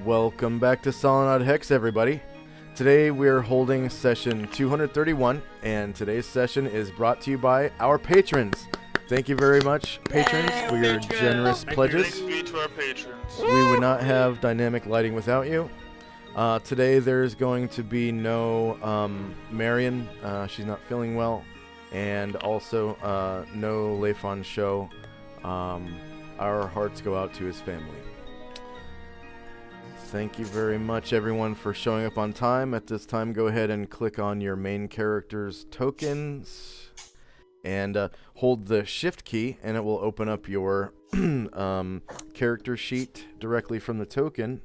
Welcome back to Solynod Hex, everybody. Today we're holding session 231, and today's session is brought to you by our patrons. Thank you very much, patrons, for your generous pledges. Thank you to our patrons. We would not have dynamic lighting without you. Today there's going to be no Marion. She's not feeling well. And also no Leifon show. Our hearts go out to his family. Thank you very much, everyone, for showing up on time. At this time, go ahead and click on your main character's tokens and hold the shift key, and it will open up your character sheet directly from the token.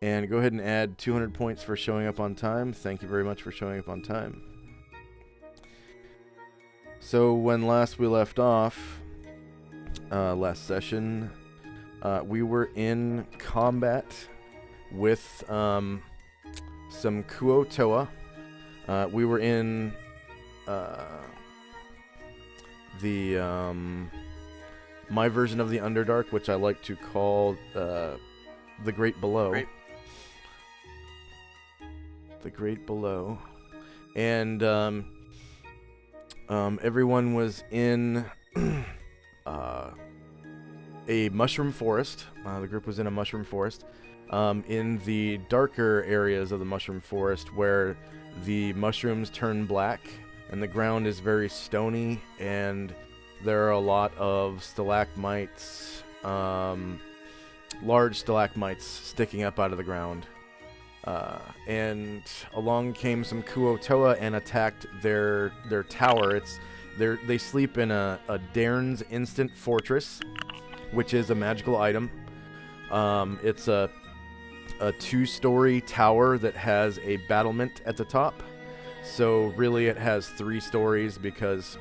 And go ahead and add 200 points for showing up on time. Thank you very much for showing up on time. So when last we left off, last session, we were in combat with some Kuo-toa. We were in my version of the Underdark, which I like to call the Great Below. The Great Below. And everyone was in a mushroom forest. The group was in a mushroom forest. In the darker areas of the mushroom forest where the mushrooms turn black and the ground is very stony and there are a lot of stalagmites, large stalagmites sticking up out of the ground. And along came some Kuo-toa and attacked their tower. They sleep in a Dairn's Instant Fortress, which is a magical item. It's a two-story tower that has a battlement at the top. So really it has 3 stories because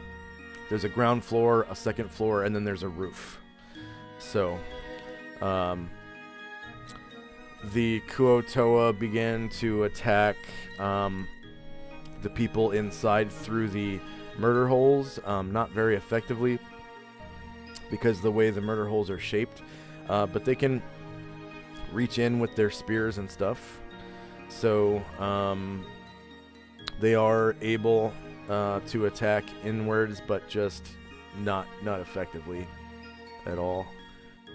there's a ground floor, a second floor, and then there's a roof. So the Kuo-toa began to attack the people inside through the murder holes, not very effectively because the way the murder holes are shaped, but they can reach in with their spears and stuff. So they are able to attack inwards, but just not effectively at all.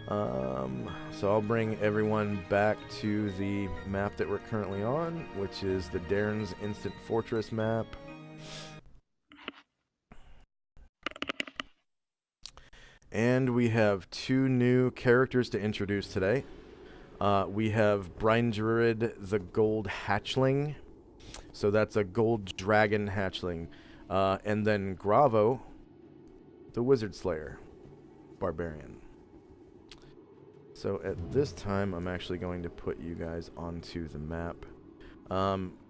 So I'll bring everyone back to the map that we're currently on, which is the Dairn's Instant Fortress map. And we have 2 new characters to introduce today. We have Brine Druid, the Gold Hatchling. So that's a Gold Dragon Hatchling. And then Gravo, the Wizard Slayer, Barbarian. So at this time, I'm actually going to put you guys onto the map.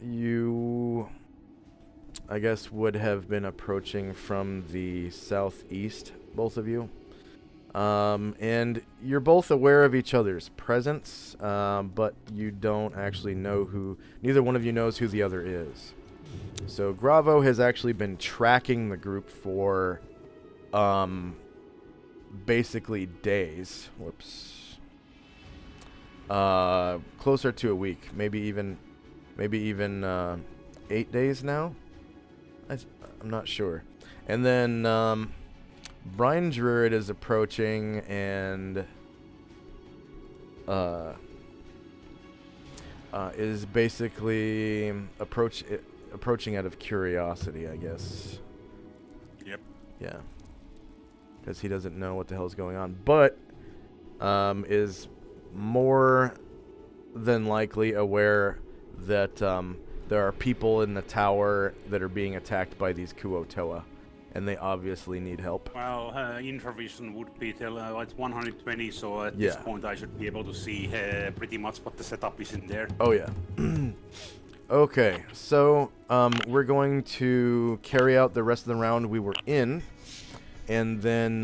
You, I guess, would have been approaching from the southeast, both of you. And you're both aware of each other's presence, but you don't actually know neither one of you knows who the other is. So Gravo has actually been tracking the group for, basically days. Whoops. Closer to a week, maybe even 8 days now. I'm not sure. And then, Brine Druid is approaching and is basically approaching out of curiosity, I guess. Yep. Yeah. Because he doesn't know what the hell is going on, but is more than likely aware that there are people in the tower that are being attacked by these Kuo-toa. And they obviously need help. Well, infravision would be it's 120, so at this point I should be able to see pretty much what the setup is in there. Oh yeah. Okay, so we're going to carry out the rest of the round we were in, and then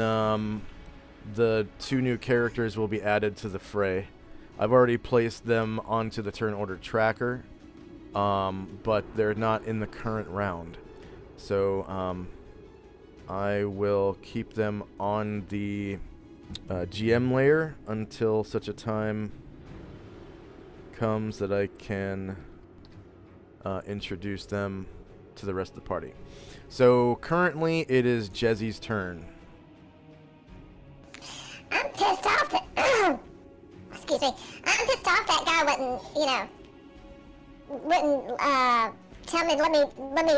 the 2 new characters will be added to the fray. I've already placed them onto the turn order tracker, but they're not in the current round. So I will keep them on the GM layer until such a time comes that I can introduce them to the rest of the party. So currently it is Jezzy's turn. I'm pissed off that excuse me. I'm pissed off that guy wouldn't tell me let me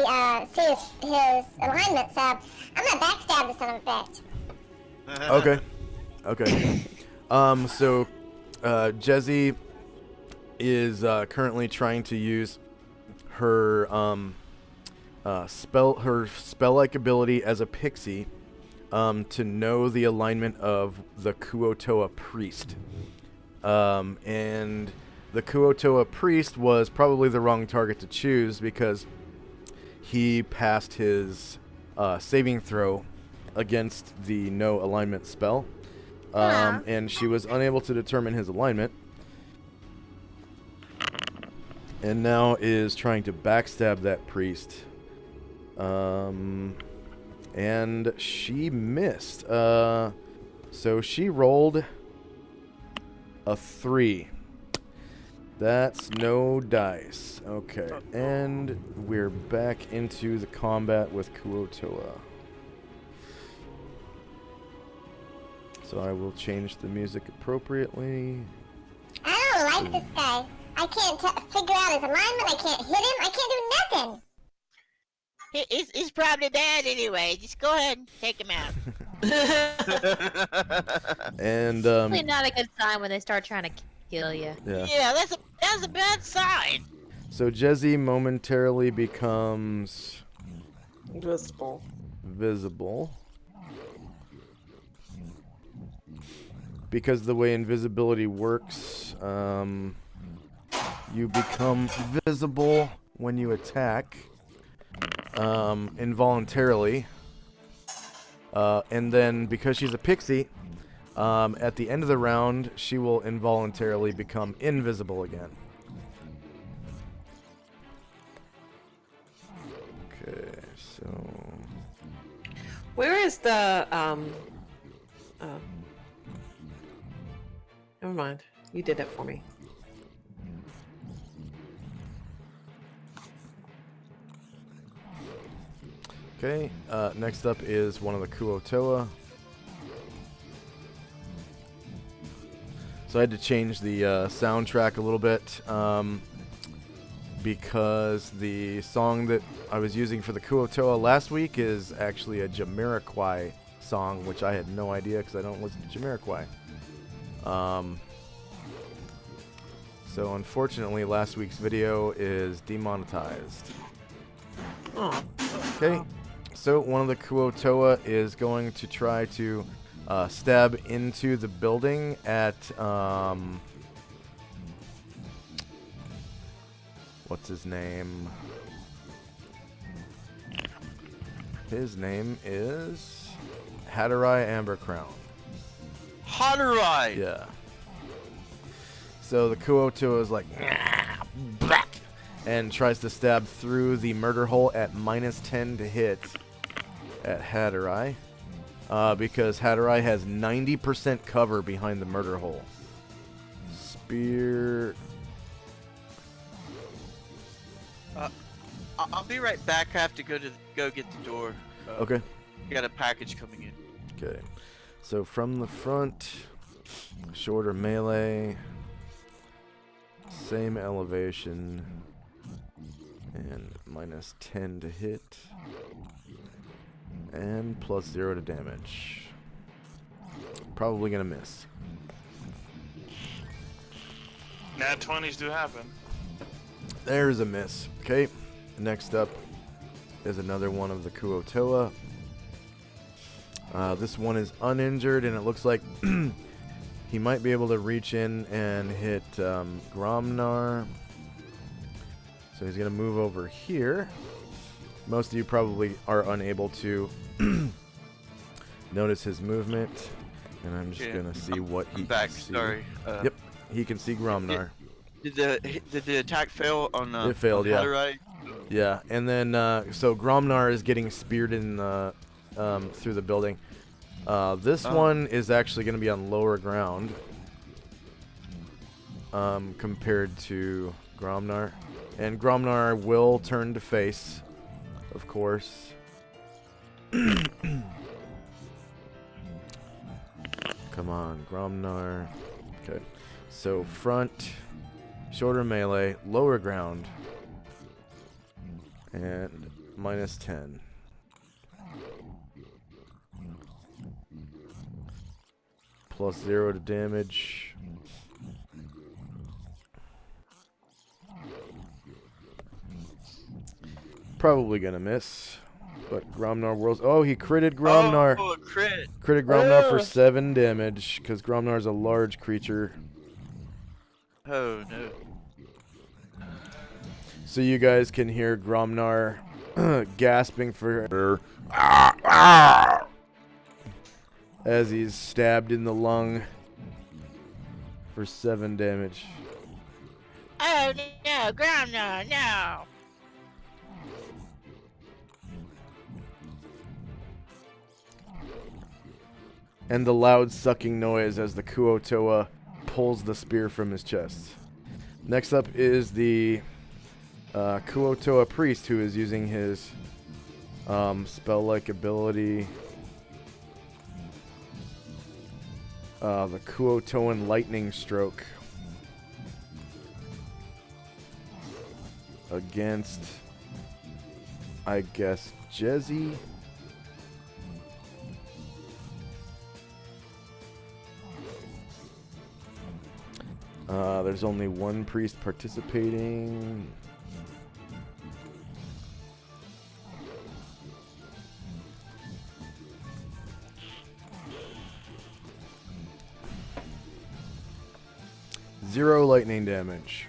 see his alignment. So I'm gonna backstab the son of a bitch. Okay. Okay. So Jezzy is currently trying to use her spell-like ability as a pixie to know the alignment of the Kuotoa priest. And the Kuotoa priest was probably the wrong target to choose because he passed his saving throw against the no alignment spell. And she was unable to determine his alignment. And now is trying to backstab that priest. And she missed. So she rolled a 3. That's no dice. Okay. And we're back into the combat with Kuotoa. So I will change the music appropriately. I don't like this guy. I can't figure out his alignment. I can't hit him. I can't do nothing. He's probably bad anyway. Just go ahead and take him out. And Probably not a good sign when they start trying to kill you. Yeah, that's a bad sign. So Jezzy momentarily becomes visible. Because the way invisibility works, you become visible when you attack involuntarily. And then because she's a pixie, at the end of the round, she will involuntarily become invisible again. Okay, so... Where is the, never mind. You did it for me. Okay, next up is one of the Kuotoa. So I had to change the soundtrack a little bit because the song that I was using for the Kuotoa last week is actually a Jamiroquai song, which I had no idea because I don't listen to Jamiroquai. So unfortunately, last week's video is demonetized. Oh. Okay, so one of the Kuotoa is going to try to stab into the building at what's his name? His name is Hatterai Ambercrown. Hatterai! Yeah. So the Kuotoa is like, and tries to stab through the murder hole at -10 to hit at Hatterai, because Hatterai has 90% cover behind the murder hole. Spear. I'll be right back. I have to go get the door. Okay. Got a package coming in. Okay. So from the front, shorter melee, same elevation, and -10 to hit, and +0 to damage. Probably gonna miss. Nat 20s do happen. There's a miss. Okay. Next up is another one of the Kuotoa. This one is uninjured, and it looks like he might be able to reach in and hit Gromnar. So he's going to move over here. Most of you probably are unable to notice his movement. And I'm just going to see what he back. can see. Sorry. Yep, he can see Gromnar. Did the attack fail on It failed, on yeah. Hatterai? Yeah, and then so Gromnar is getting speared in through the building. This one is actually going to be on lower ground compared to Gromnar. And Gromnar will turn to face, of course. Come on, Gromnar. Okay. So front, shorter melee, lower ground, and -10. +0 to damage. Probably gonna miss, but Gromnar whirls. Oh, he critted Gromnar. Oh, a crit. Critted Gromnar for 7 damage because Gromnar is a large creature. Oh no. So you guys can hear Gromnar gasping for air as he's stabbed in the lung for 7 damage. Oh no, Gromnar, no. And the loud sucking noise as the Kuo-toa pulls the spear from his chest. Next up is the Kuo-toa priest, who is using his spell-like ability. The Kuo-toan lightning stroke against, I guess, Jezzy. There's only one priest participating. Zero lightning damage.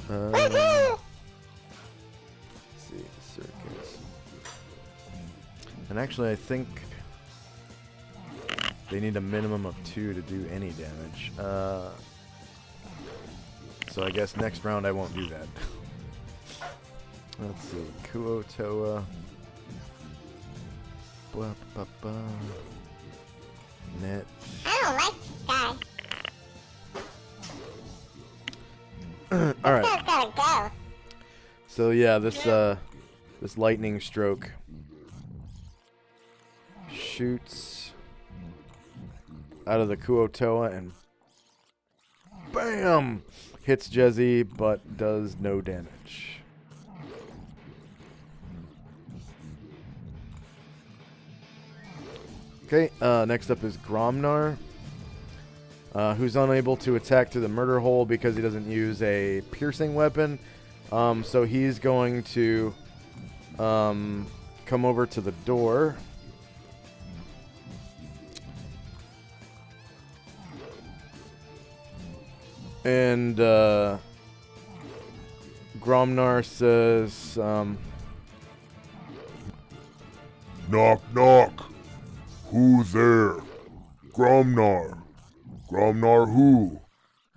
Let's see, circus. And actually, I think they need a minimum of 2 to do any damage. So I guess next round I won't do that. Let's see, Kuo-toa. Blah, blah, blah. Net. I don't like this guy. All right. This guy's gotta go. So yeah, this lightning stroke shoots out of the Kuo-toa and bam! Hits Jezzy, but does no damage. Okay, next up is Gromnar, who's unable to attack through the murder hole because he doesn't use a piercing weapon. So he's going to come over to the door. And Gromnar says, Knock, knock. Who's there? Gromnar. Gromnar who?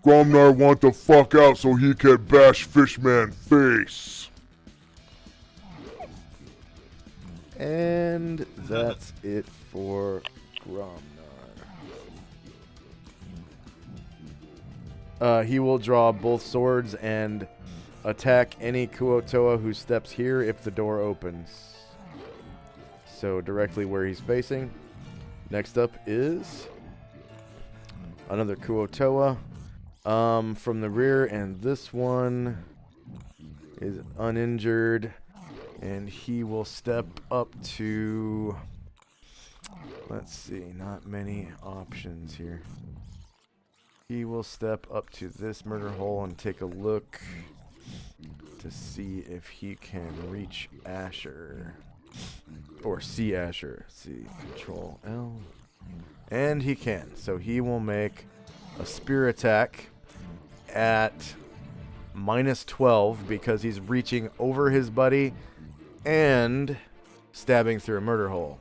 Gromnar want the fuck out so he can bash Fishman face. and that's it for Gromnar. He will draw both swords and attack any Kuo-toa who steps here if the door opens. So directly where he's facing. Next up is another Kuo-toa from the rear, and this one is uninjured, and he will step up to, let's see, not many options here. He will step up to this murder hole and take a look to see if he can reach Asher. Or see Asher. See, Control L. And he can. So he will make a spear attack at -12 because he's reaching over his buddy and stabbing through a murder hole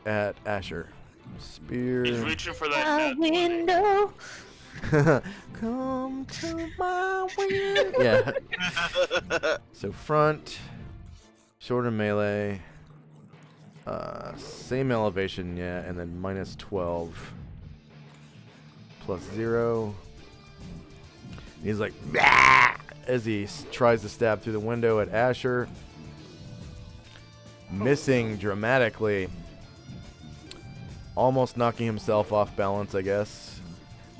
at Asher. Spear. He's reaching for that net. Window. Come to my window. Yeah. So front, shorter melee, Same elevation, yeah, and then minus 12 plus 0. He's like, bah! As he tries to stab through the window at Asher. Missing dramatically. Almost knocking himself off balance, I guess.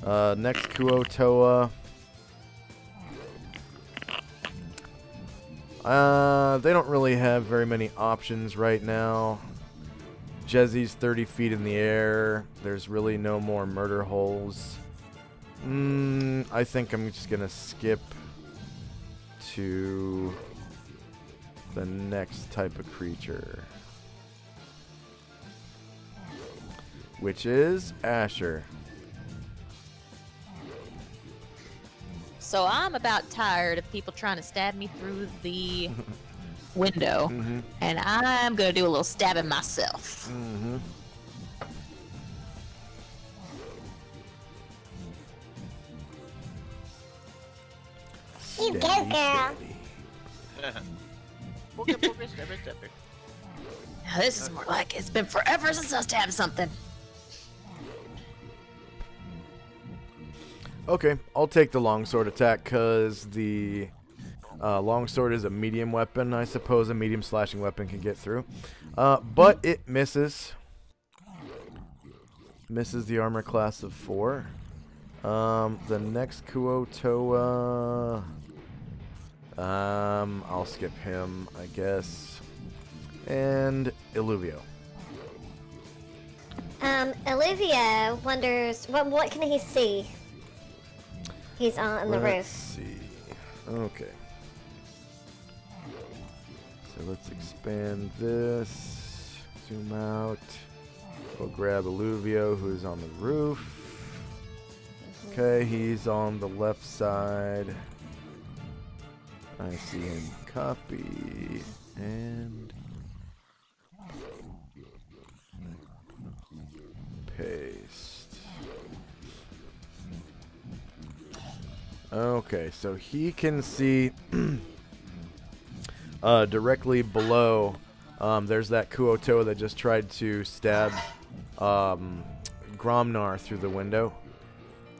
Next, Kuo-Toa. They don't really have very many options right now. Jezzy's 30 feet in the air. There's really no more murder holes. I think I'm just gonna skip to the next type of creature, which is Asher. So I'm about tired of people trying to stab me through the window, and I'm gonna do a little stabbing myself. You go, girl. Now this is more like it's been forever since I stabbed something. Okay, I'll take the longsword attack because the longsword is a medium weapon. I suppose a medium slashing weapon can get through. But it misses. Misses the armor class of 4. The next Kuo-Toa. I'll skip him, I guess. And Illuvio. Illuvio wonders what can he see? He's on the Let's roof. see. Okay. So let's expand this. Zoom out. We'll grab Illuvio, who's on the roof. Okay, he's on the left side. I see him. Copy. And paste. Okay, so he can see directly below. There's that Kuo-Toa that just tried to stab Gromnar through the window.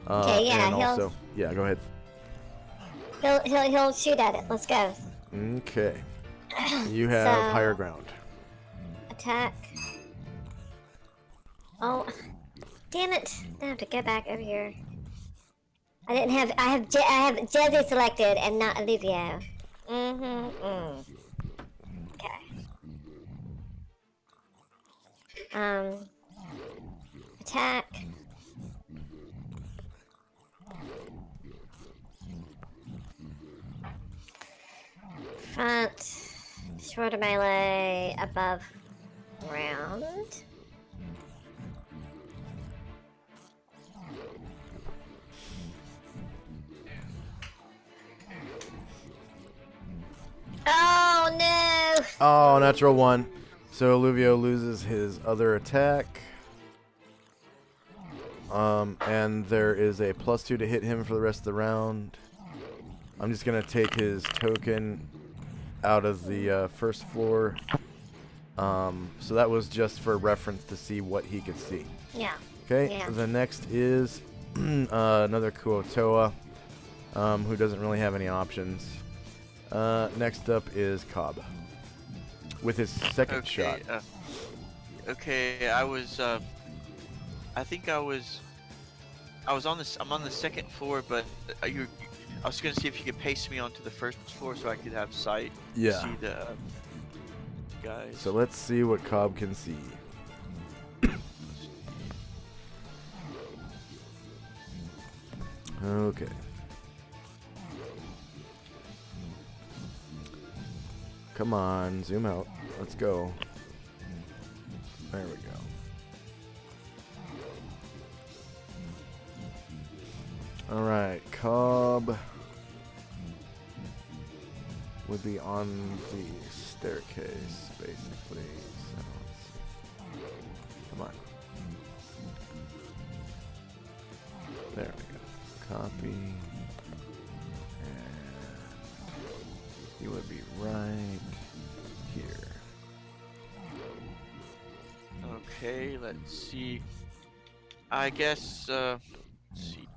Okay, yeah, and he'll- also, yeah, go ahead. He'll shoot at it. Let's go. Okay, you have So- higher ground. Attack. Oh, damn it! I have to go back over here. I have Jezzy selected and not Illuvio. Okay. Attack. Front. Short of melee. Above ground. Oh no! Oh, natural 1. So Illuvio loses his other attack. And there is a +2 to hit him for the rest of the round. I'm just gonna take his token out of the first floor. So that was just for reference to see what he could see. Yeah. Okay, Yeah. the next is another Kuo-Toa, who doesn't really have any options. Next up is Cobb with his second shot. Okay, I was I'm on the second floor, but I was gonna see if you could paste me onto the first floor so I could have sight. Yeah. See the guys. So let's see what Cobb can see. Okay. Come on, zoom out. Let's go. There we go. Alright, Cobb would be on the staircase, basically. So let's see. Come on. There we go. Copy. And he would be right here. Okay, let's see. I guess, let's see.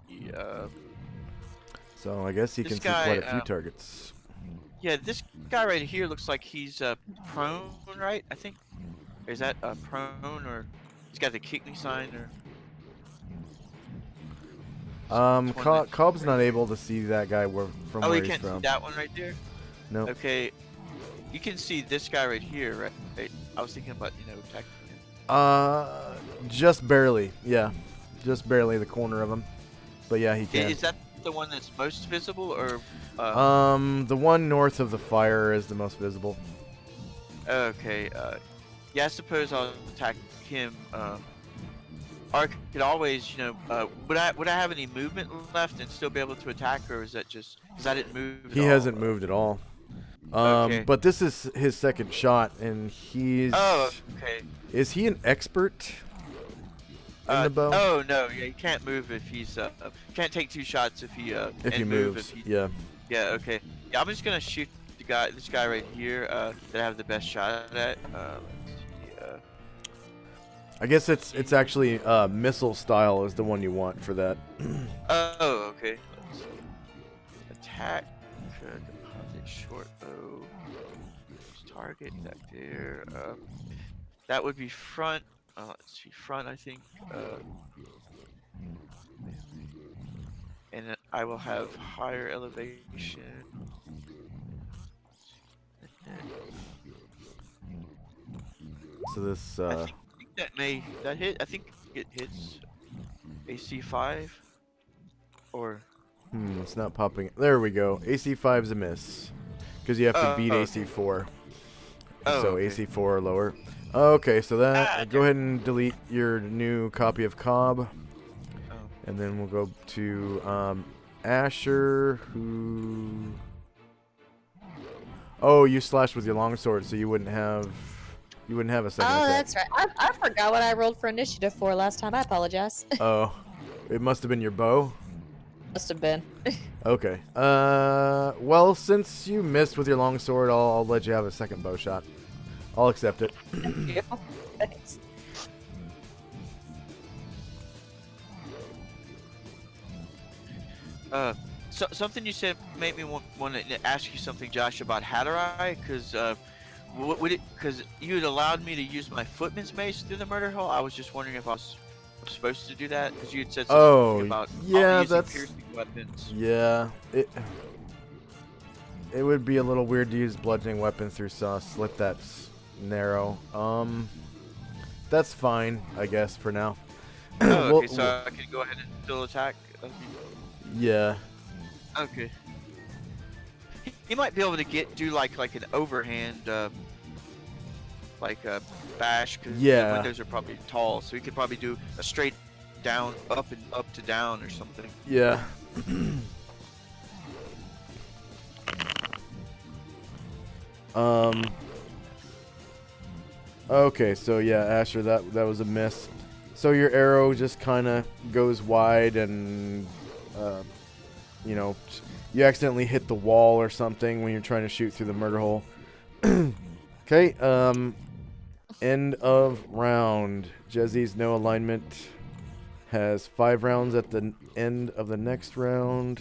So I guess he This can see guy, quite a few targets. Yeah, this guy right here looks like he's prone, right? I think. Or is that prone, or he's got the kick me sign, or? Cobb's not able to see that guy from Oh, where you he's can't see from. that one right there. No. Okay, you can see this guy right here, right? I was thinking about attacking him. Just barely. Yeah, just barely the corner of him. But yeah, he can. Is that the one that's most visible, or? The one north of the fire is the most visible. Okay. Yeah, I suppose I'll attack him. Or could always, would I have any movement left and still be able to attack, or is that just because I didn't move? He hasn't moved at all. Okay. But this is his second shot, and he's. Oh, okay. Is he an expert in the bow? Oh no, yeah, he can't move if he's can't take 2 shots if he moves. Yeah. Yeah. Okay. Yeah, I'm just gonna shoot this guy right here that I have the best shot at. Let's see, I guess it's actually missile style is the one you want for that. Oh, okay. Let's see. Attack. Deposit short bow. Target that there. That would be front. Let's see, front. I think. And then I will have higher elevation. So this. I think that hit. I think it hits AC5. Or. It's not popping. There we go. AC5's a miss, because you have to beat AC4. So okay. AC4 or lower. Okay, so that go ahead and delete your new copy of Cobb, and then we'll go to Asher, who. Oh, you slashed with your longsword, so you wouldn't have a second Oh, attack. that's right. I forgot what I rolled for initiative for last time. I apologize. Oh, it must have been your bow. Must have been. Okay. Well, since you missed with your longsword, I'll let you have a second bow shot. I'll accept it. Thanks. So something you said made me want to ask you something, Josh, about Hatterai, because because you had allowed me to use my footman's mace through the murder hole. I was just wondering if I was supposed to do that, because you had said something about only using piercing weapons. Yeah. It would be a little weird to use bludgeoning weapons through slit that's narrow. That's fine, I guess, for now. Oh, okay, so I can go ahead and still attack. Yeah. Okay. He might be able to do like an overhand, like a bash, because the windows are probably tall, so he could probably do a straight down, up to down or something. Yeah. Okay, so yeah, Asher, that was a miss. So your arrow just kind of goes wide, and you accidentally hit the wall or something when you're trying to shoot through the murder hole. Okay, end of round. Jezzy's no alignment has 5 rounds at the end of the next round.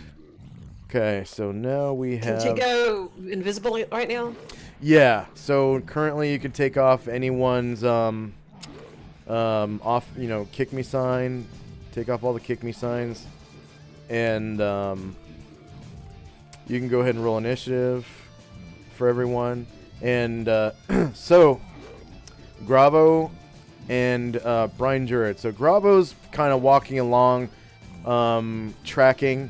Okay, so now we have. Can you go invisible right now? Yeah. So currently, you can take off anyone's kick me sign. Take off all the kick me signs, and you can go ahead and roll initiative for everyone. And so Gravo and Brian Jurett. So Gravo's kind of walking along, tracking.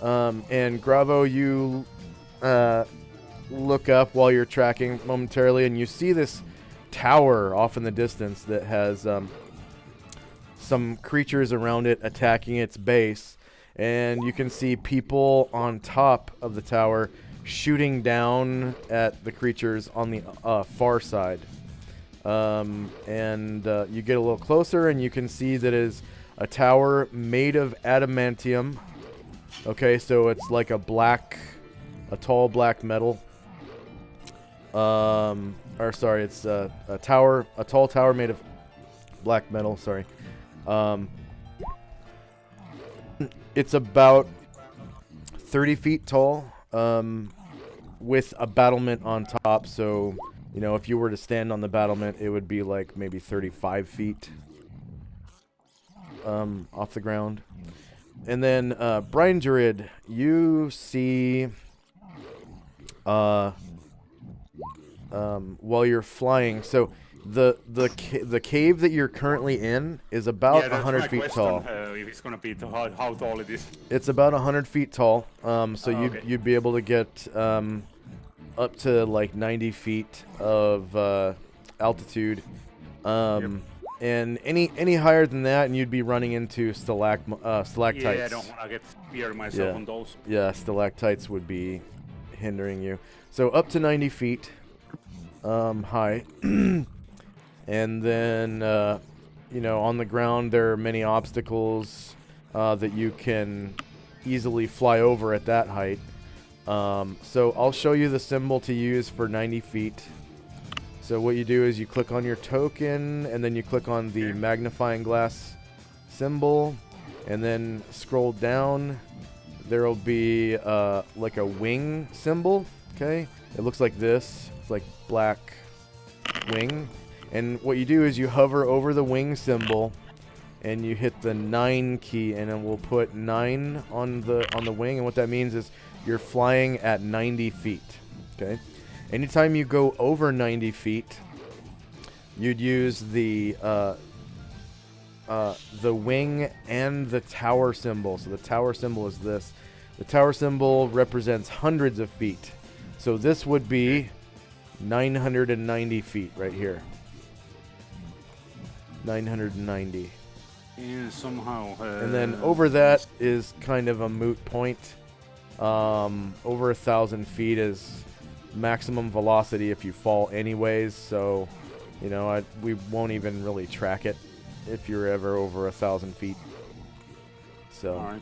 And Gravo, you look up while you're tracking momentarily, and you see this tower off in the distance that has some creatures around it attacking its base. And you can see people on top of the tower shooting down at the creatures on the far side. You get a little closer, and you can see that it is a tower made of adamantium. Okay, so it's like a tall black metal. It's a tall tower made of black metal. Sorry. It's about 30 feet tall, with a battlement on top. So, you know, if you were to stand on the battlement, it would be like maybe 35 feet off the ground. And then, Brian Druid, you see, while you're flying, so the cave that you're currently in is about 100 feet tall. If it's gonna be how tall it is. It's about 100 feet tall. So you'd be able to get up to like 90 feet of altitude. And any higher than that, and you'd be running into stalactites. Yeah, I don't want to get scared myself on those. Yeah, stalactites would be hindering you. So up to 90 feet high. And then, you know, on the ground there are many obstacles that you can easily fly over at that height. So I'll show you the symbol to use for 90 feet. So what you do is you click on your token, and then you click on the magnifying glass symbol, and then scroll down. There will be like a wing symbol, okay? It looks like this. It's like black wing. And what you do is you hover over the wing symbol, and you hit the 9 key, and then we'll put 9 on the wing. And what that means is you're flying at 90 feet, okay? Anytime you go over 90 feet, you'd use the wing and the tower symbol. So the tower symbol is this. The tower symbol represents hundreds of feet. So this would be 990 feet right here. 990. Yeah, somehow. And then over that is kind of a moot point. Over 1,000 feet is maximum velocity if you fall anyways, so you know we won't even really track it if you're ever over 1,000 feet. So, Alright.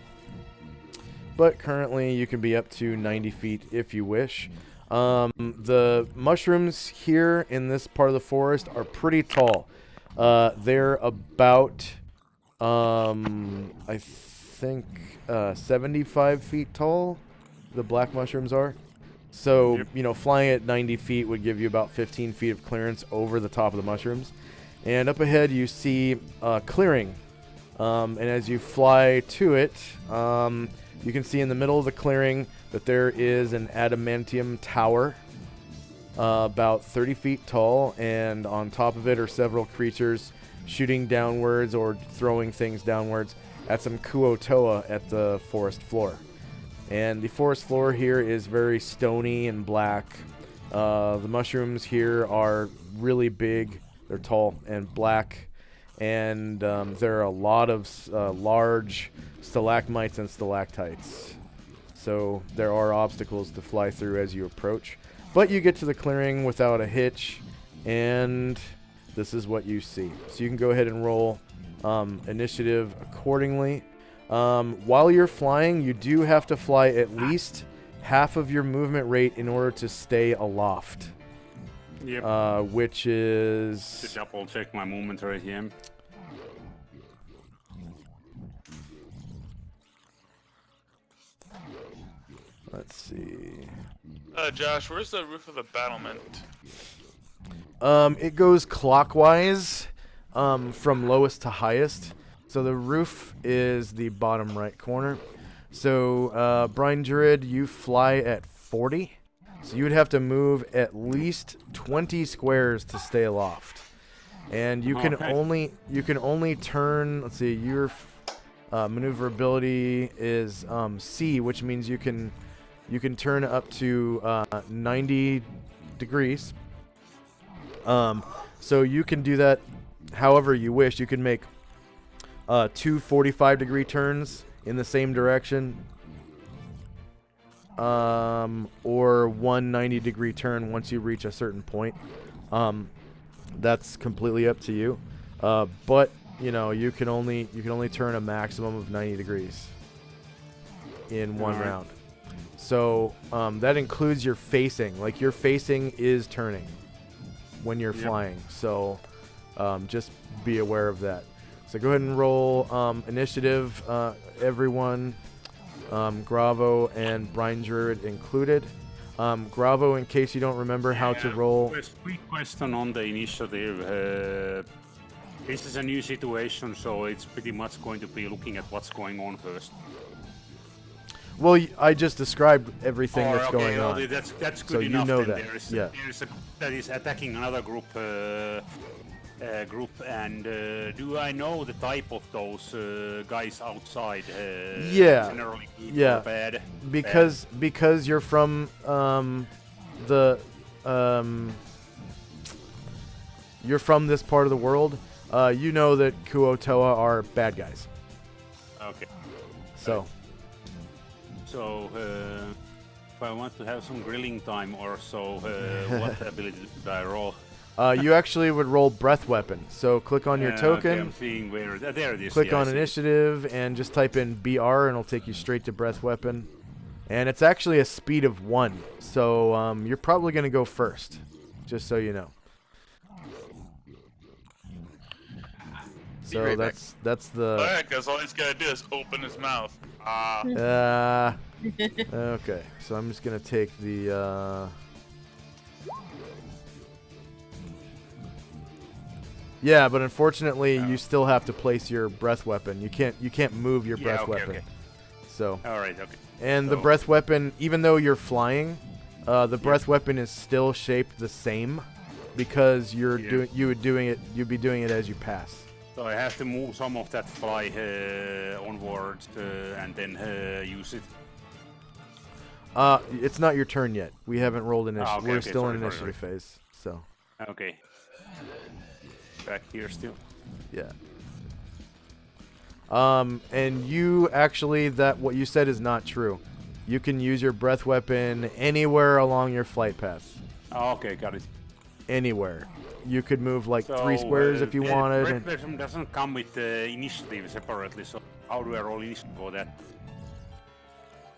But currently you can be up to 90 feet if you wish. The mushrooms here in this part of the forest are pretty tall. They're about I think 75 feet tall. The black mushrooms are. So, you know, flying at 90 feet would give you about 15 feet of clearance over the top of the mushrooms. And up ahead you see a clearing. And as you fly to it, you can see in the middle of the clearing that there is an adamantium tower, about 30 feet tall. And on top of it are several creatures shooting downwards or throwing things downwards at some Kuo-toa at the forest floor. And the forest floor here is very stony and black. The mushrooms here are really big. They're tall and black. And there are a lot of large stalagmites and stalactites. So there are obstacles to fly through as you approach. But you get to the clearing without a hitch. And this is what you see. So you can go ahead and roll initiative accordingly. While you're flying, you do have to fly at least half of your movement rate in order to stay aloft. Yep. Which is... To double check my movement rate here. Let's see. Josh, where's the roof of the battlement? It goes clockwise from lowest to highest. So the roof is the bottom right corner. So, Brian Druid, you fly at 40. So you would have to move at least 20 squares to stay aloft. And you can only turn, let's see, your maneuverability is C, which means you can turn up to 90 degrees. So you can do that however you wish. You can make 2 45-degree turns in the same direction, or one 90-degree turn once you reach a certain point. That's completely up to you. But you know, you can only turn a maximum of 90 degrees in one round. So that includes your facing. Like your facing is turning when you're flying. So Just be aware of that. So go ahead and roll initiative, everyone. Gravo and Brine Druid included. Gravo, in case you don't remember how to roll. Quick question on the initiative. This is a new situation, so it's pretty much going to be looking at what's going on first. Well, I just described everything that's going on. That's good so enough. You know then. that. There's a group that is attacking another group. And do I know the type of those guys outside? Yeah. Generally good Yeah. or bad? Because you're from you're from this part of the world. You know that Kuo-toa are bad guys. Okay. So. So, if I want to have some grilling time or so, what ability did I roll? You actually would roll breath weapon. So click on your token. Okay, I'm seeing where there it is. Click yeah, on initiative and just type in BR and it'll take you straight to breath weapon. And it's actually a speed of 1. So you're probably going to go first, just so you know. So right that's the. Alright, because all he's got to do is open his mouth. Okay, so I'm just gonna take the. Yeah, but unfortunately, you still have to place your breath weapon. You can't move your breath weapon. Okay. So. All right. Okay. And the breath weapon, even though you're flying, the breath weapon is still shaped the same, because you'd be doing it as you pass. So I have to move some of that fly onwards and then use it. It's not your turn yet. We haven't rolled initiative. Okay, We're still in sorry. initiative phase. So. Okay. Back here still. Yeah. And you actually, what you said is not true. You can use your breath weapon anywhere along your flight path. Oh, okay, got it. Anywhere. You could move like 3 squares if you wanted. Breath weapon doesn't come with initiative separately, so how do I roll initiative for that?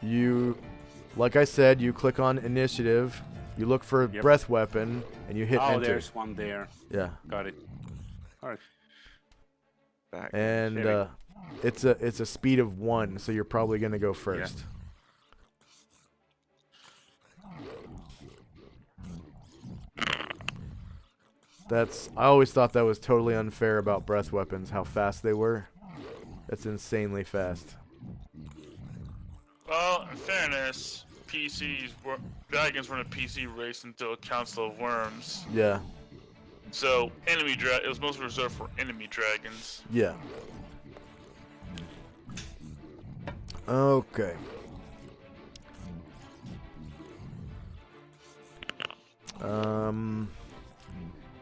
You, like I said, you click on initiative, you look for breath weapon, and you hit enter. Oh, there's one there. Yeah. Got it. All right. Back. And it's a speed of 1, so you're probably gonna go first. I always thought that was totally unfair about breath weapons, how fast they were. That's insanely fast. Well, in fairness, dragons run a PC race into a council of worms. Yeah. So it was mostly reserved for enemy dragons. Yeah. Okay.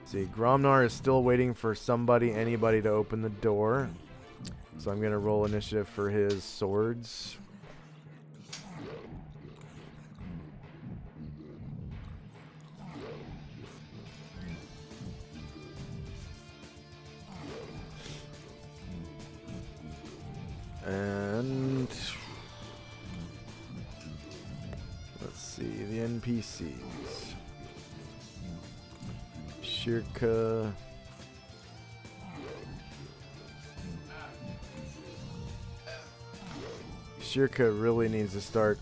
See, Gromnar is still waiting for anybody to open the door. So I'm gonna roll initiative for his swords. And let's see the NPCs. Shirka. Shirka really needs to start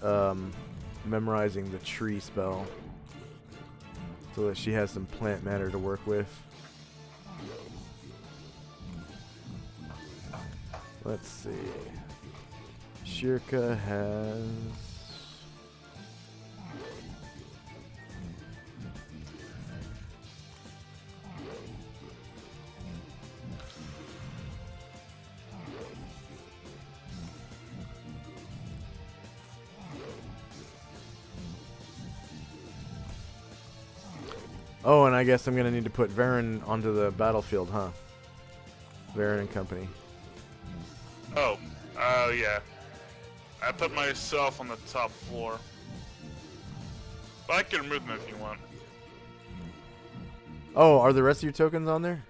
memorizing the tree spell so that she has some plant matter to work with. Let's see. Shirka has... Oh, and I guess I'm going to need to put Varen onto the battlefield, huh? Varen and company. Oh, yeah. I put myself on the top floor. But I can remove them if you want. Oh, are the rest of your tokens on there?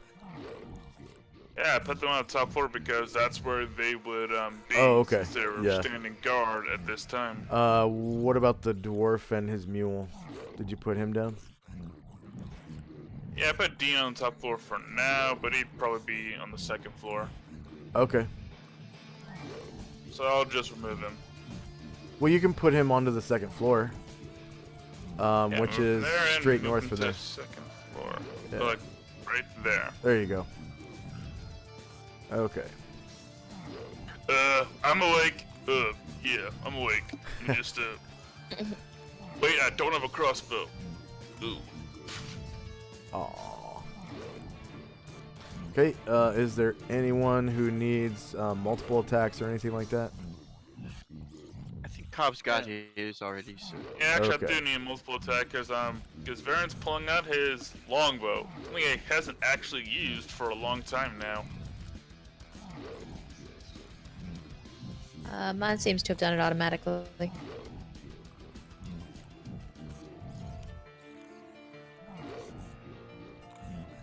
Yeah, I put them on the top floor because that's where they would be. Oh, okay. Since they were standing guard at this time. What about the dwarf and his mule? Did you put him down? Yeah, I put Dean on the top floor for now, but he'd probably be on the second floor. Okay. So I'll just remove him. Well, you can put him onto the second floor, Yeah, which move him is there and straight move north him from to there. Second floor. Yeah. So, like, right there. There you go. Okay. I'm awake. Yeah, I'm awake. I'm just, Wait, I don't have a crossbow. Ooh. Aww. Okay, is there anyone who needs multiple attacks or anything like that? I think Cobb's got his already, so. Yeah, actually, Okay. I do need a multiple attack because Varen's pulling out his longbow. Something he hasn't actually used for a long time now. Mine seems to have done it automatically.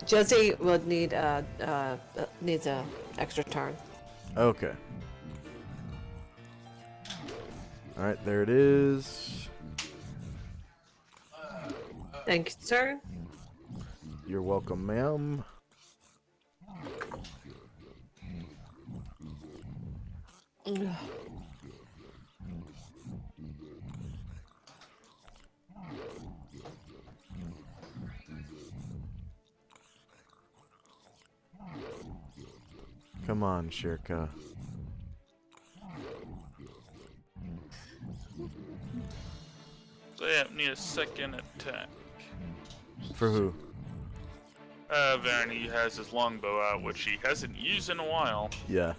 Jesse would need needs a extra turn. Okay. Alright, there it is. Thank you, sir. You're welcome, ma'am. Come on, Shirka. So yeah, need a second attack. For who? Varen, he has his longbow out, which he hasn't used in a while. Yeah.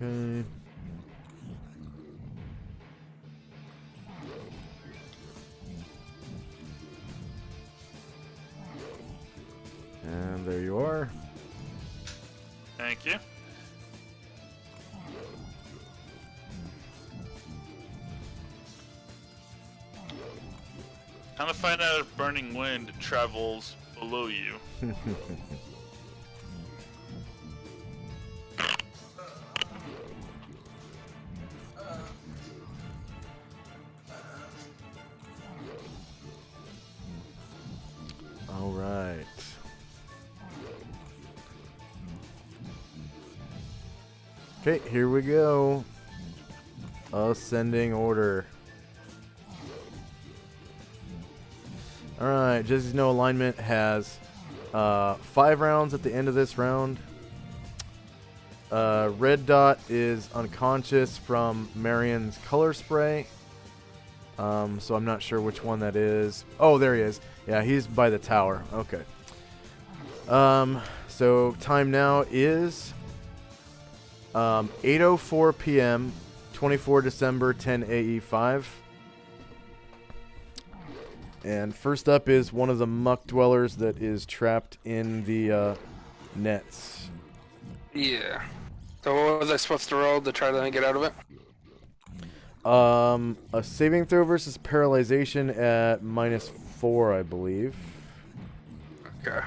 Okay. And there you are. Thank you. Kind of find out if Burning Wind travels below you. All right. Okay, here we go. Ascending order. All right, Jesse's no alignment has 5 rounds at the end of this round. Red Dot is unconscious from Marion's color spray. So I'm not sure which one that is. Oh, there he is. Yeah, he's by the tower. Okay. So time now is 8:04 p.m. 24 December 10 AE5. And first up is one of the muck dwellers that is trapped in the nets. Yeah. So what was I supposed to roll to try to get out of it? A saving throw versus paralyzation at -4, I believe. Okay.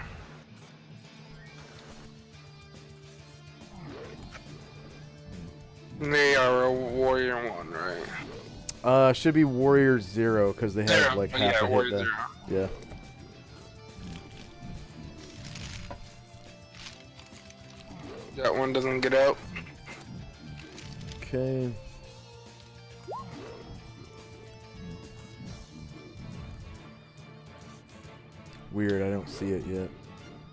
They are a warrior 1, right? Should be warrior 0 because they have Zero. like Oh, half yeah, a hit warrior there. 0. Yeah. That one doesn't get out. Okay. Weird, I don't see it yet.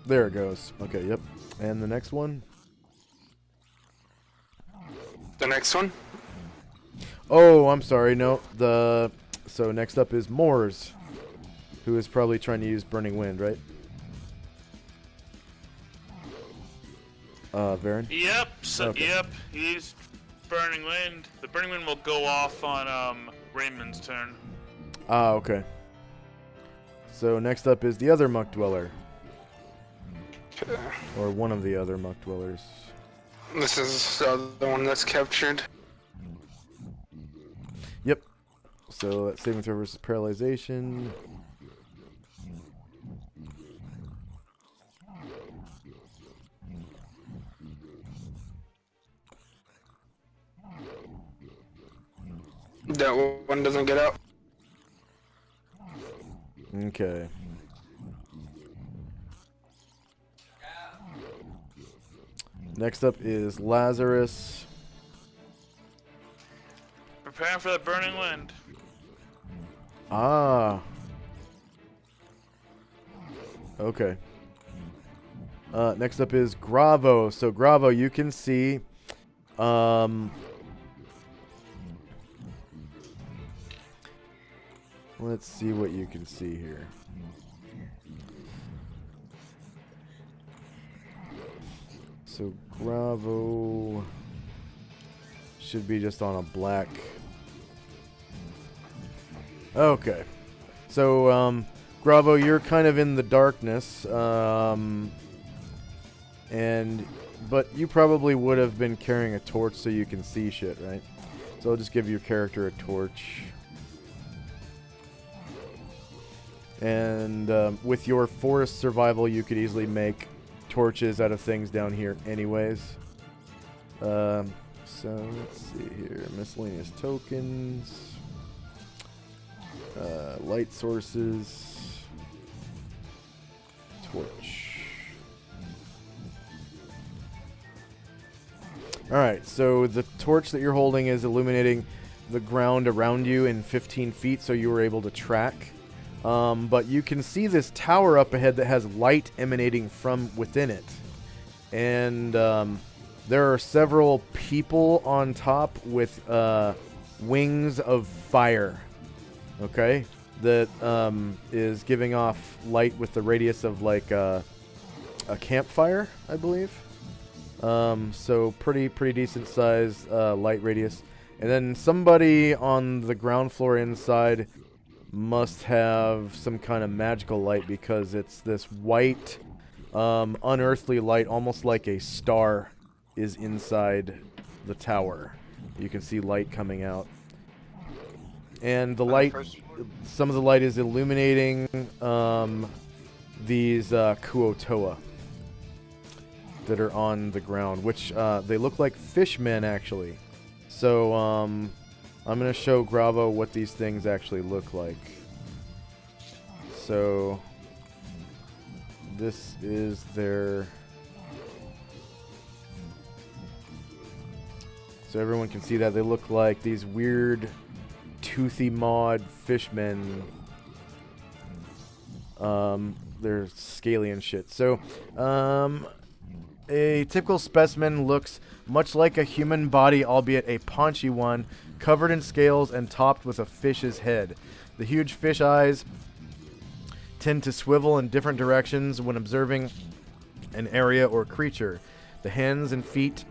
There it goes. Okay, yep. And the next one? The next one? Oh, I'm sorry. No, so next up is Moors, who is probably trying to use Burning Wind, right? Varen? Yep, so, Okay. yep, he's Burning Wind. The Burning Wind will go off on Raymond's turn. Ah, okay. So next up is the other Muck Dweller. Okay. Or one of the other Muck Dwellers. This is the one that's captured. Yep. So that's saving throw versus paralyzation. That one doesn't get out. Okay. Next up is Lazarus. Preparing for the burning wind. Ah. Okay. Next up is Gravo. So Gravo, you can see, let's see what you can see here. So Gravo should be just on a black. Okay. So, Gravo, you're kind of in the darkness, but you probably would have been carrying a torch so you can see shit, right? So I'll just give your character a torch. And with your forest survival, you could easily make torches out of things down here anyways. So let's see here. Miscellaneous tokens. Light sources. Torch. Alright, so the torch that you're holding is illuminating the ground around you in 15 feet, so you were able to track. But you can see this tower up ahead that has light emanating from within it. And there are several people on top with wings of fire. Okay? That is giving off light with the radius of like a campfire, I believe. So pretty decent size light radius. And then somebody on the ground floor inside must have some kind of magical light because it's this white, unearthly light, almost like a star, is inside the tower. You can see light coming out. And the light, some of the light is illuminating these Kuotoa that are on the ground, which they look like fishmen, actually. So, I'm going to show Gravo what these things actually look like. So, this is their... So everyone can see that. They look like these weird, toothy mawed fishmen. They're scaly and shit. So, a typical specimen looks much like a human body, albeit a paunchy one, covered in scales and topped with a fish's head. The huge fish eyes tend to swivel in different directions when observing an area or creature. The hands and feet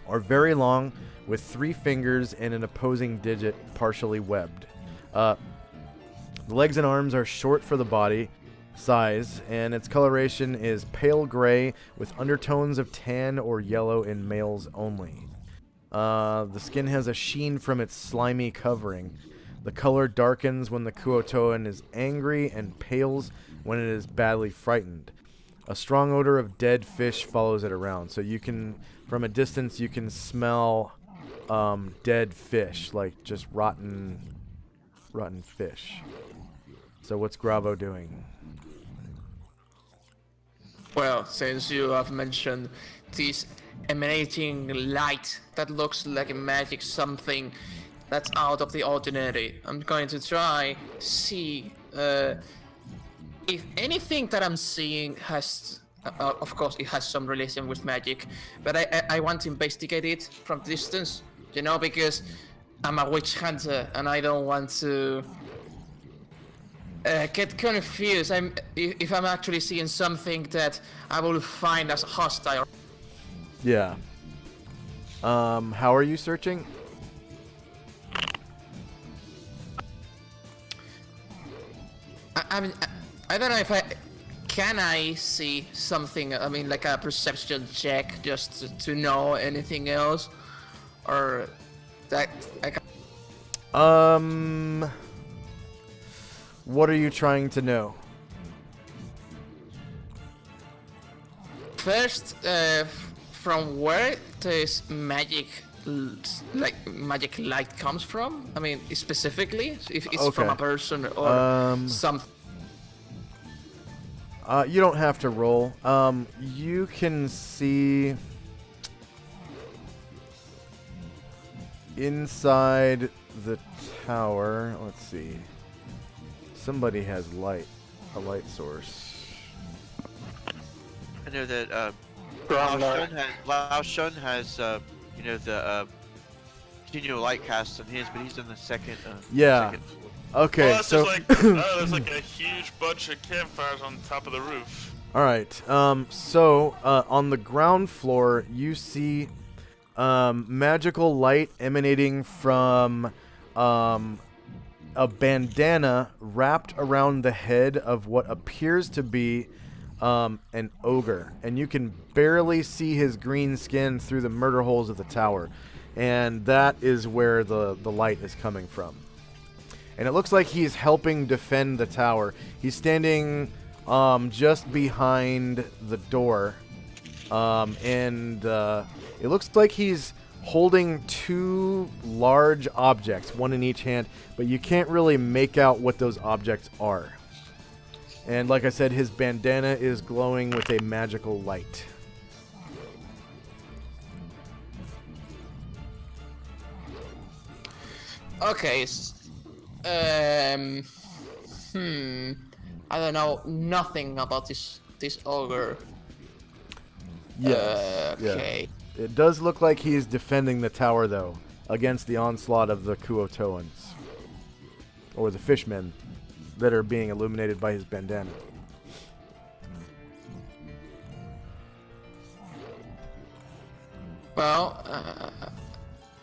are very long, with 3 fingers and an opposing digit partially webbed. The legs and arms are short for the body size, and its coloration is pale gray with undertones of tan or yellow in males only. The skin has a sheen from its slimy covering. The color darkens when the Kuotoan is angry and pales when it is badly frightened. A strong odor of dead fish follows it around. So you can, from a distance, you can smell dead fish, like just rotten fish. So what's Gravo doing? Well, since you have mentioned this emanating light that looks like a magic something that's out of the ordinary, I'm going to try see if anything that I'm seeing has, of course, it has some relation with magic, but I want to investigate it from distance, you know, because I'm a witch hunter and I don't want to get confused. If I'm actually seeing something that I will find as hostile. Yeah. How are you searching? I mean, I don't know if can I see something. I mean, like a perception check, just to know anything else, or that I can. What are you trying to know? First, from where this magic like magic light comes from? I mean, specifically, if it's from Okay. a person or something. You don't have to roll. You can see inside the tower. Let's see. Somebody has a light source. I know that Gromnar. Lao Shun has you know, the continual light cast on his, but he's in the second. Yeah. Second floor. Okay, Well, that's so just like, oh, there's like a huge bunch of campfires on top of the roof. all right. So on the ground floor, you see magical light emanating from a bandana wrapped around the head of what appears to be an ogre, and you can barely see his green skin through the murder holes of the tower, and that is where the light is coming from. And it looks like he's helping defend the tower. He's standing just behind the door, and it looks like he's holding two large objects, one in each hand, but you can't really make out what those objects are. And like I said, his bandana is glowing with a magical light. Okay. I don't know nothing about this ogre. Yes. Okay. Yeah. It does look like he's defending the tower, though, against the onslaught of the Kuotoans. Or the fishmen that are being illuminated by his bandana. Well,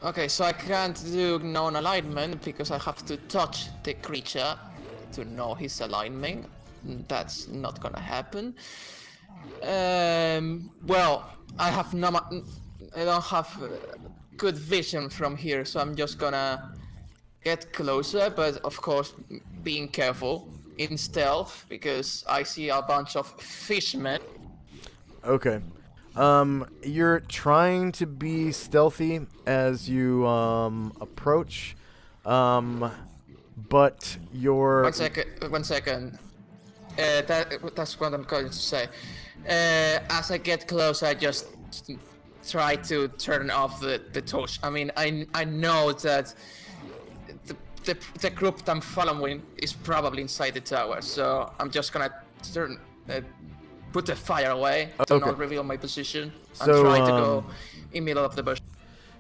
okay, so I can't do known alignment because I have to touch the creature to know his alignment. That's not gonna happen. Well, I don't have good vision from here, so I'm just gonna get closer, but of course being careful in stealth because I see a bunch of fishmen. Okay. You're trying to be stealthy as you approach, but you're... One second. That's what I'm going to say. As I get close, I just try to turn off the torch. I mean, I know that the group I'm following is probably inside the tower, so I'm just gonna put the fire away to Okay. not reveal my position. So, I'm trying to go in middle of the bush.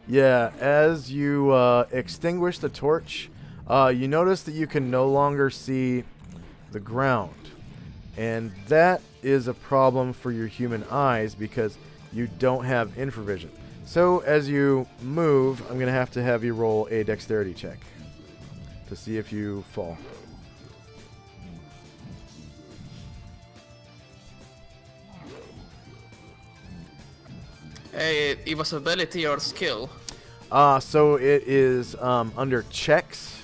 Yeah, as you extinguish the torch, you notice that you can no longer see the ground. And that is a problem for your human eyes because you don't have infravision. So as you move, I'm going to have you roll a dexterity check to see if you fall. It was ability or skill. So it is under checks,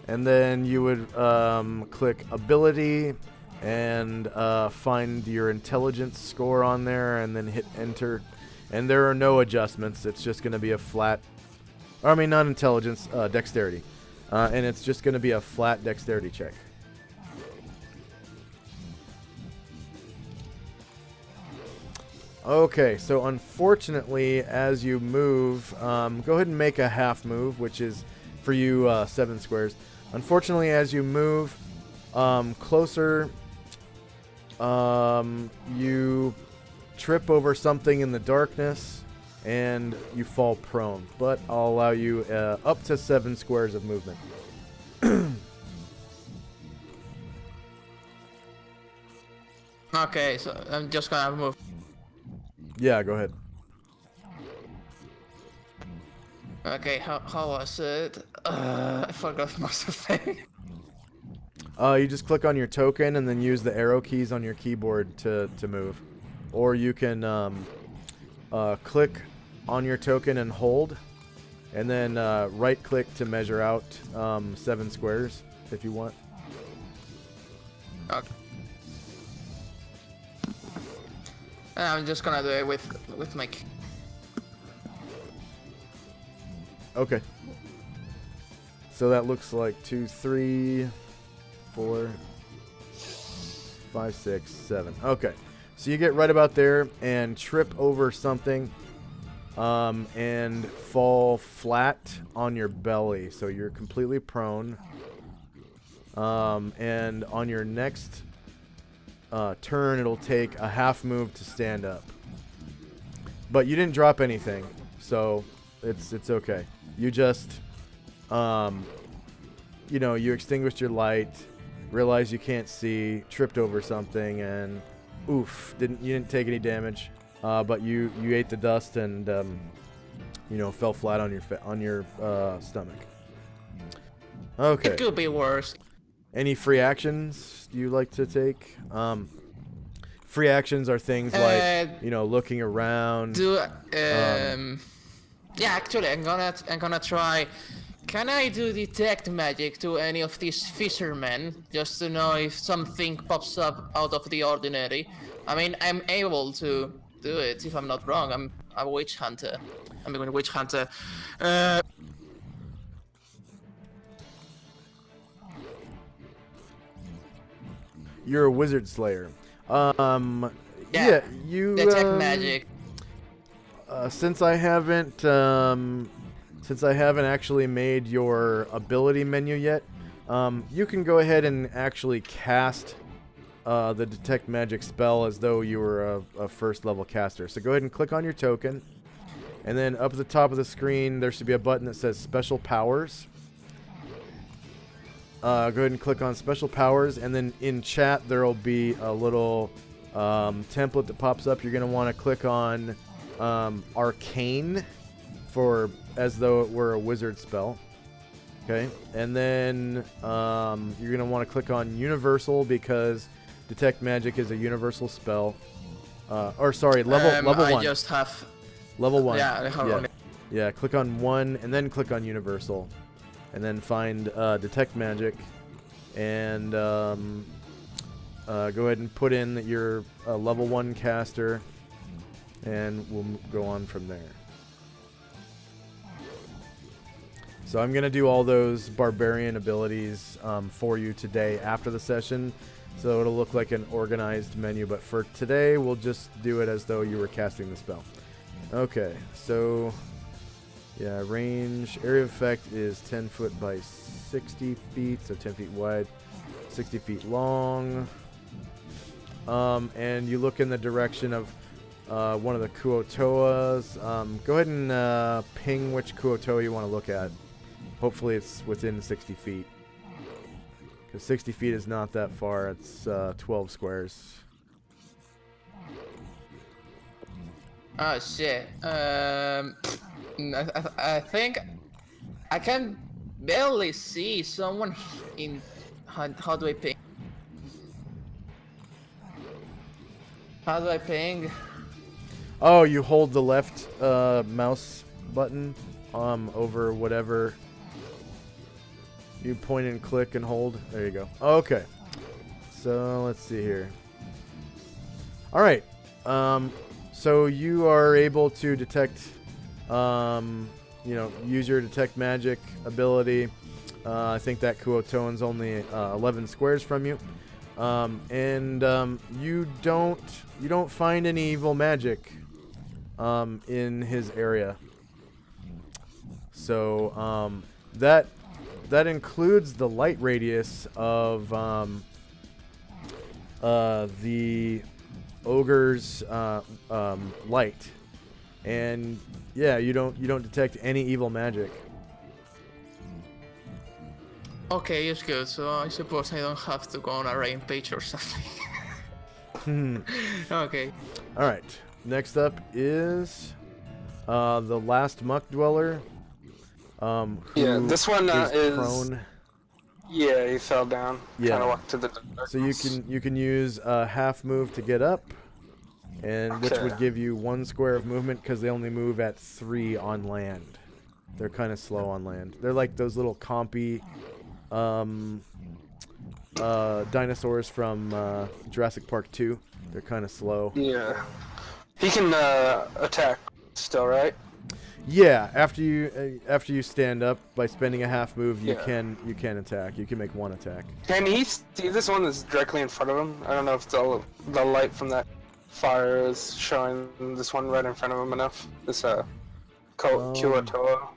and then you would click ability and find your intelligence score on there, and then hit enter. And there are no adjustments. It's just going to be a flat, I mean not intelligence, dexterity, and it's just going to be a flat dexterity check. Okay, so unfortunately, as you move, go ahead and make a half move, which is for you 7 squares. Unfortunately, as you move closer, you trip over something in the darkness and you fall prone. But I'll allow you up to 7 squares of movement. Okay, so I'm just gonna move. Yeah, go ahead. Okay, how was it? I forgot most of it. You just click on your token and then use the arrow keys on your keyboard to move. Or you can click on your token and hold, and then right click to measure out 7 squares if you want. Okay. I'm just gonna do it with my key. Okay. So that looks like 2, 3, 4, 5, 6, 7. Okay. So you get right about there and trip over something and fall flat on your belly. So you're completely prone. And on your next turn, it'll take a half move to stand up. But you didn't drop anything, so it's okay. You just, you know, you extinguished your light, realized you can't see, tripped over something, and oof, you didn't take any damage. But you ate the dust and you know, fell flat on your stomach. Okay. It could be worse. Any free actions you like to take? Free actions are things like, you know, looking around. Yeah, actually, I'm gonna try. Can I do detect magic to any of these fishermen just to know if something pops up out of the ordinary? I mean, I'm able to do it if I'm not wrong. I'm a witch hunter. I'm a witch hunter. You're a wizard slayer. Yeah, you detect magic. Since I haven't actually made your ability menu yet, you can go ahead and actually cast the detect magic spell as though you were a first level caster. So go ahead and click on your token, and then up at the top of the screen there should be a button that says special powers. Go ahead and click on special powers, and then in chat there will be a little template that pops up. You're going to want to click on arcane for as though it were a wizard spell. Okay, and then you're going to want to click on universal because detect magic is a universal spell. Or sorry, level 1. I just have level 1. Yeah, click on 1 and then click on universal. And then find detect magic, and go ahead and put in that you're a level 1 caster, and we'll go on from there. So I'm going to do all those barbarian abilities for you today after the session, so it'll look like an organized menu, but for today we'll just do it as though you were casting the spell. Okay, so... yeah, range, area of effect is 10 foot by 60 feet, so 10 feet wide, 60 feet long. And you look in the direction of one of the Kuotoas. Go ahead and ping which Kuotoa you want to look at. Hopefully it's within 60 feet. Because 60 feet is not that far, it's 12 squares. Oh shit. I think I can barely see someone in. How do I ping? How do I ping? Oh, you hold the left mouse button over whatever. You point and click and hold. There you go. Okay. So let's see here. All right. So you are able to detect. You know, use your detect magic ability. I think that Kuotoan's only 11 squares from you, and you don't find any evil magic in his area. So that includes the light radius of the ogre's light. And yeah, you don't detect any evil magic. Okay, it's good. So I suppose I don't have to go on a rampage or something. Okay. All right. Next up is the last muck dweller. Yeah, this one is prone. Yeah, he fell down. Yeah. Kind of walked to the darkness. So you can use a half move to get up. And which would give you 1 square of movement because they only move at 3 on land. They're kind of slow on land. They're like those little compy dinosaurs from Jurassic Park 2. They're kind of slow. Yeah. He can attack still, right? Yeah, after you stand up by spending a half move, you Yeah. can attack. You can make one attack. Can he see this one that's directly in front of him? I don't know if the light from that fire is showing this one right in front of him enough. This Kuatoa.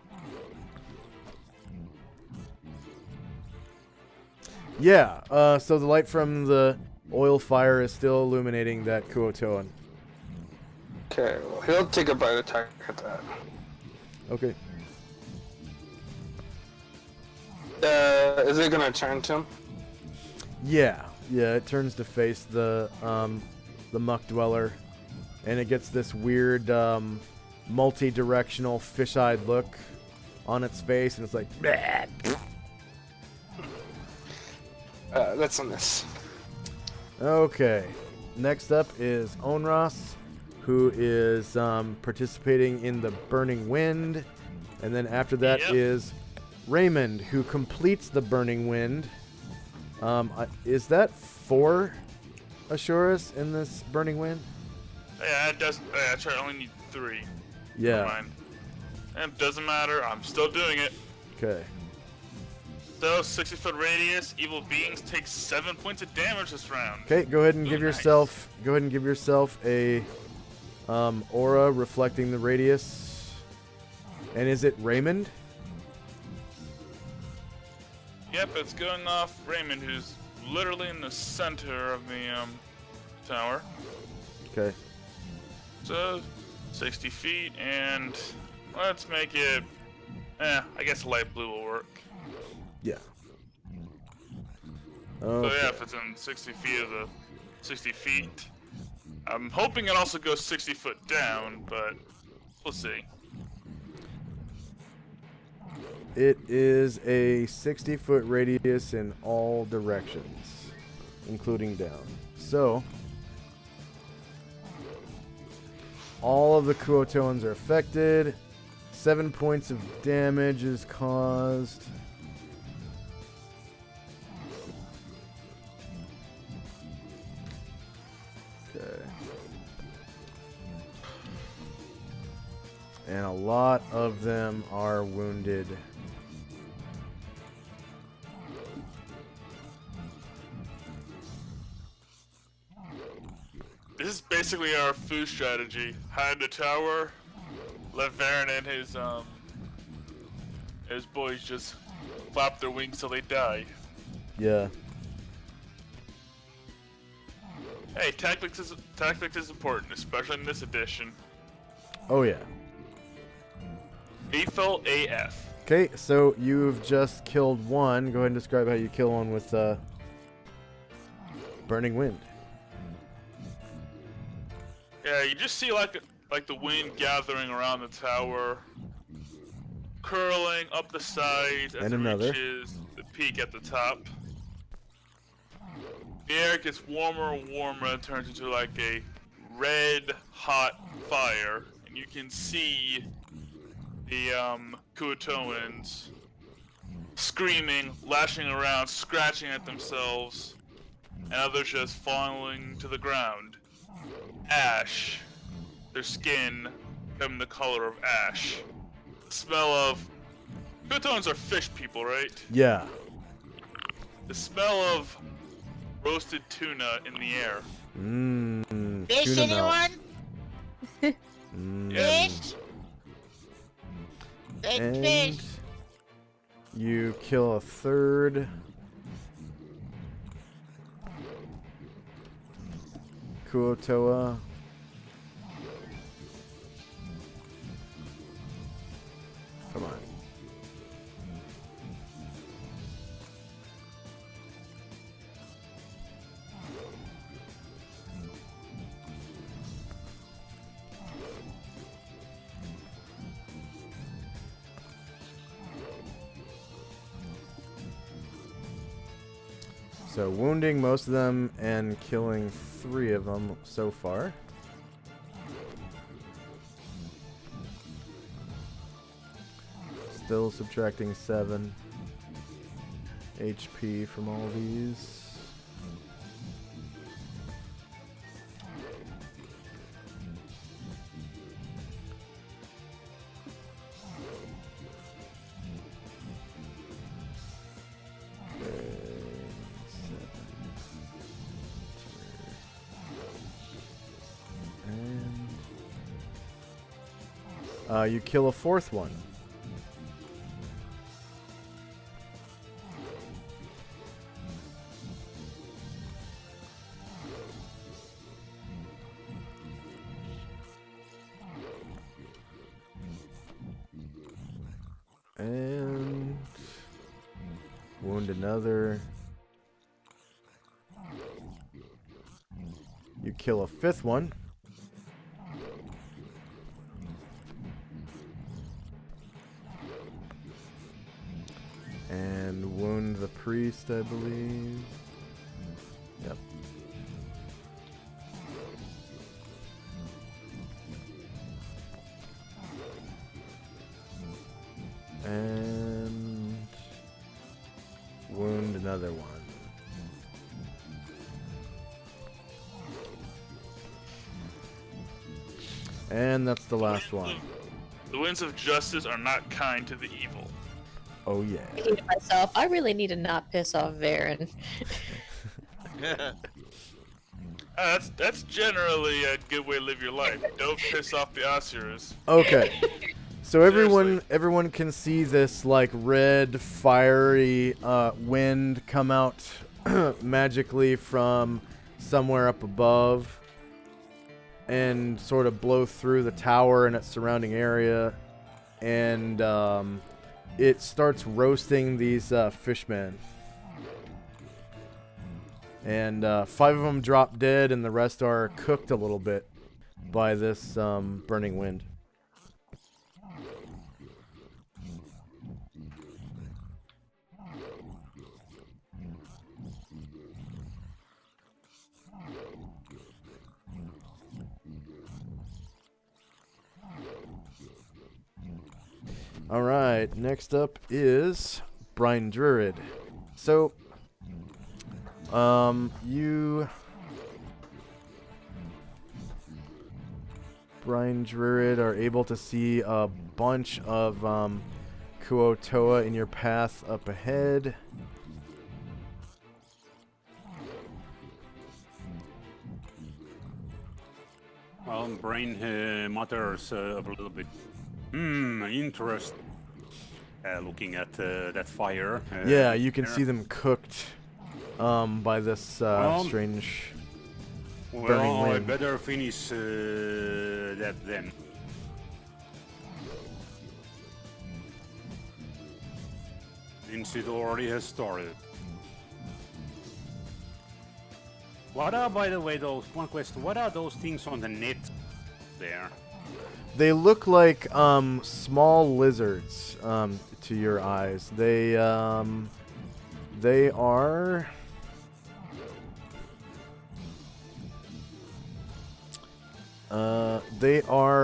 Yeah. So the light from the oil fire is still illuminating that Kuotoan. Okay, well, he'll take a bite attack at that. Okay. Is it gonna turn to him? Yeah. Yeah. It turns to face the muck dweller, and it gets this weird multi-directional fish-eyed look on its face, and it's like. Bleh. That's a miss. Okay. Next up is Onras, who is participating in the Burning Wind. And then after that is Raymond, who completes the Burning Wind. Is that 4 Assuras in this Burning Wind? Yeah, it does. That's right, I only need 3. Yeah. Never mind. It doesn't matter. I'm still doing it. Okay. So, 60-foot radius, evil beings take 7 points of damage this round. Okay, go ahead and Ooh, give nice. yourself a aura reflecting the radius. And is it Raymond? Yep, it's going off Raymond, who's literally in the center of the tower. Okay. So, 60 feet, and let's make it. I guess light blue will work. Yeah. So Okay. yeah, if it's in 60 feet of the 60 feet, I'm hoping it also goes 60 foot down, but we'll see. It is a 60-foot radius in all directions, including down. So, all of the Kuotoans are affected. 7 points of damage is caused. Okay. And a lot of them are wounded. This is basically our food strategy. Hide the tower, let Varen and his boys just flap their wings till they die. Yeah. Hey, tactics is important, especially in this edition. Oh yeah. Lethal AF. Okay, so you've just killed one. Go ahead and describe how you kill one with Burning Wind. Yeah, you just see like the wind gathering around the tower, curling up the sides as And it another. reaches the peak at the top. The air gets warmer and warmer and turns into like a red hot fire, and you can see the Kuotoans screaming, lashing around, scratching at themselves, and others just falling to the ground. Ash. Their skin becoming the color of ash. The smell of... Kuotoans are fish people, right? Yeah. The smell of roasted tuna in the air. Mmm. Fish, anyone? Yes. Fish? Good And fish. you kill a third. Kuotoa. Come on. So wounding most of them and killing 3 of them so far. Still subtracting 7 HP from all these. You kill a fourth one. And wound another. You kill a fifth one. And wound the priest, I believe. Yep. And wound another one. And that's the last one. The winds of justice are not kind to the evil. Oh yeah. Thinking to myself, I really need to not piss off Varen. That's generally a good way to live your life. Don't piss off the Osiris. Okay. So everyone can see this like red fiery wind come out magically from somewhere up above and sort of blow through the tower and its surrounding area, and it starts roasting these fishmen. And 5 of them drop dead, and the rest are cooked a little bit by this burning wind. Alright, next up is Brine Druid. So, Brine Druid are able to see a bunch of Kuo-toa in your path up ahead. Brain mutters a little bit. Interest. Looking at that fire. Yeah, you can see them cooked by this strange burning Well, I wind. better finish that then. Since it already has started. What are, by the way, those... One question. What are those things on the net there? They look like small lizards to your eyes. They are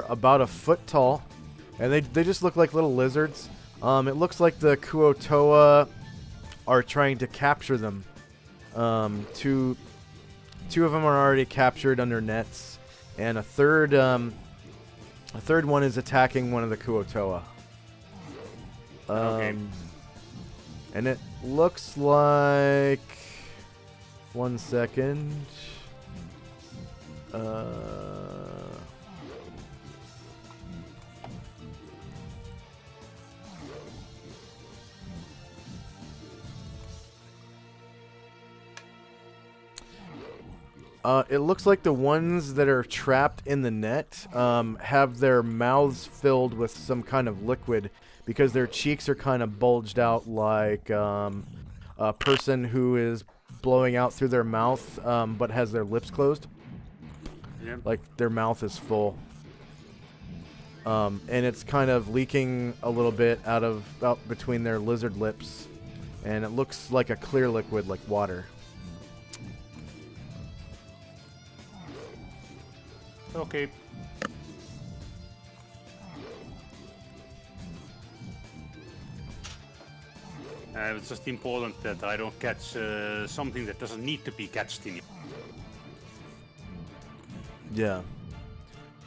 about a foot tall, and they just look like little lizards. It looks like the Kuo-toa are trying to capture them. Two of them are already captured under nets, and a third one is attacking one of the Kuo-toa. Okay. And it looks like... 1 second. It looks like the ones that are trapped in the net have their mouths filled with some kind of liquid because their cheeks are kind of bulged out like a person who is blowing out through their mouth but has their lips closed. Yep. Like their mouth is full. And it's kind of leaking a little bit out between their lizard lips. And it looks like a clear liquid like water. Okay. It's just important that I don't catch something that doesn't need to be catched in it. Yeah.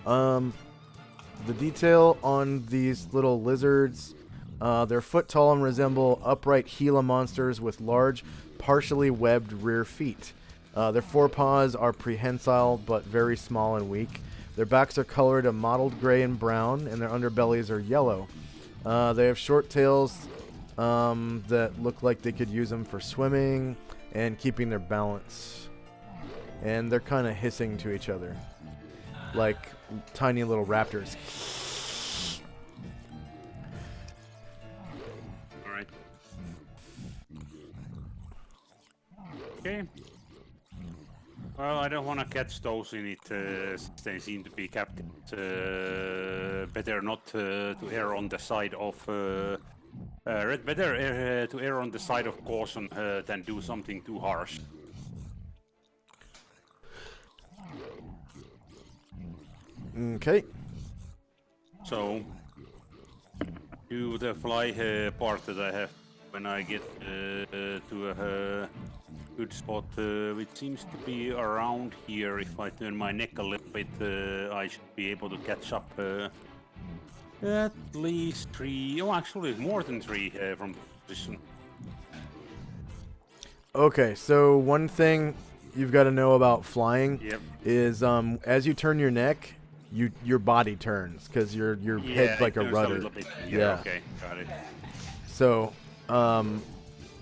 The detail on these little lizards, they're foot tall and resemble upright Gila monsters with large, partially webbed rear feet. Their forepaws are prehensile but very small and weak, Their backs are colored a mottled gray and brown, and their underbellies are yellow. They have short tails that look like they could use them for swimming and keeping their balance. And they're kind of hissing to each other, like tiny little raptors. All right. Okay. Well, I don't want to catch those in it, since they seem to be captive. Better not to err on the side of better to err on the side of caution than do something too harsh. Okay. So, do the fly part that I have when I get to a good spot, which seems to be around here. If I turn my neck a little bit, I should be able to catch up at least 3, oh actually more than 3 from position. Okay, so one thing you've got to know about flying is as you turn your neck, your body turns because your head's like a rudder. Yeah, okay, got it. So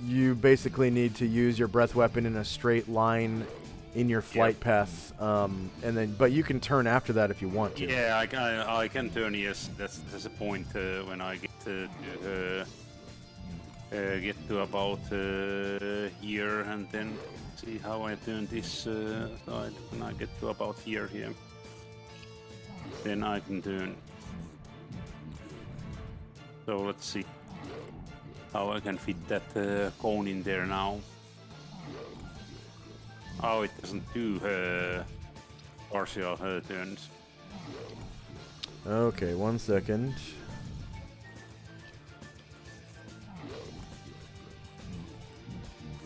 you basically need to use your breath weapon in a straight line in your flight path, and then but you can turn after that if you want to. Yeah, I can turn. Yes, that's a point when I get to about here, and then see how I turn this side. When I get to about here, then I can turn. So let's see how I can fit that cone in there now. Oh, it doesn't do partial turns. Okay, 1 second.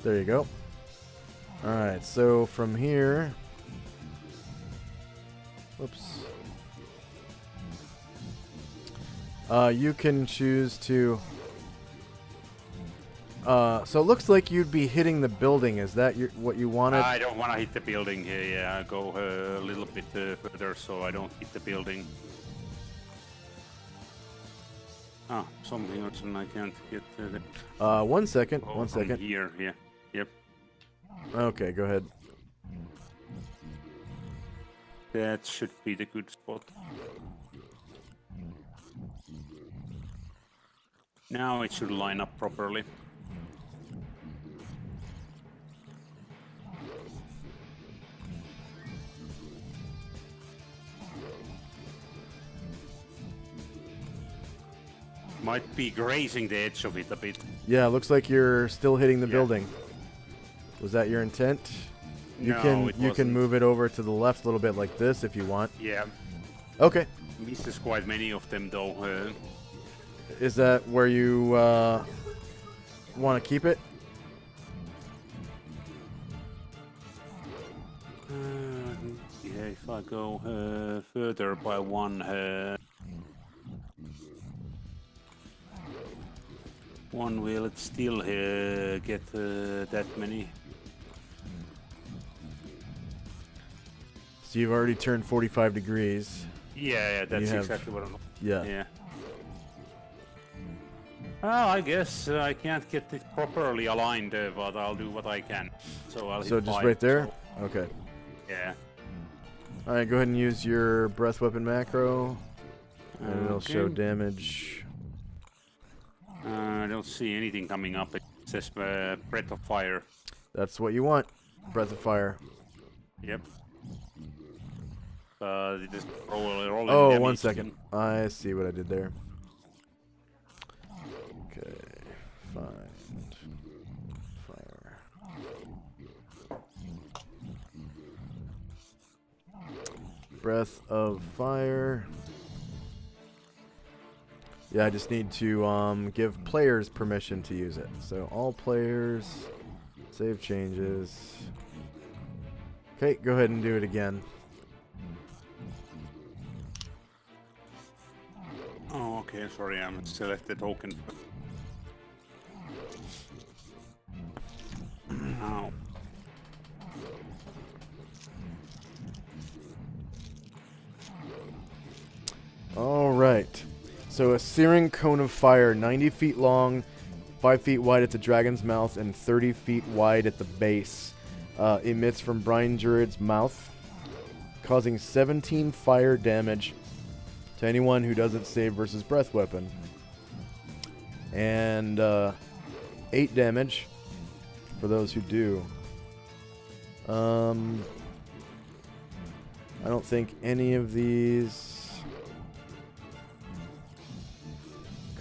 There you go. Alright, so from here... Whoops. You can choose to... so it looks like you'd be hitting the building. Is that what you wanted? I don't want to hit the building here. Yeah, I go a little bit further so I don't hit the building. Ah, something else and I can't get the... 1 second. Oh, 1 second. Here, yeah. Yep. Okay, go ahead. That should be the good spot. Now it should line up properly. Might be grazing the edge of it a bit. Yeah, looks like you're still hitting the building. Was that your intent? You No, it can wasn't. move it over to the left a little bit like this if you want. Yeah. Okay. Misses quite many of them though. Is that where you want to keep it? Yeah, if I go further by 1, will it still get that many? So you've already turned 45 degrees. Yeah, that's have- exactly what I'm. Yeah. Well, I guess I can't get it properly aligned, but I'll do what I can. So I'll. So hit just 5, right there? so- Okay. Yeah. Alright, go ahead and use your breath weapon macro. And it'll show Okay. damage. I don't see anything coming up. It says breath of fire. That's what you want. Breath of fire. Yep. Just roll Oh, damage 1 second. again. I see what I did there. Okay. Find fire. Breath of fire. Yeah, I just need to give players permission to use it. So all players, save changes. Okay, go ahead and do it again. Oh, okay. Sorry, I'm select the token. Now. So a searing cone of fire, 90 feet long, 5 feet wide at the dragon's mouth, and 30 feet wide at the base, emits from Brian Druid's mouth, causing 17 fire damage to anyone who doesn't save versus breath weapon. And 8 damage for those who do. I don't think any of these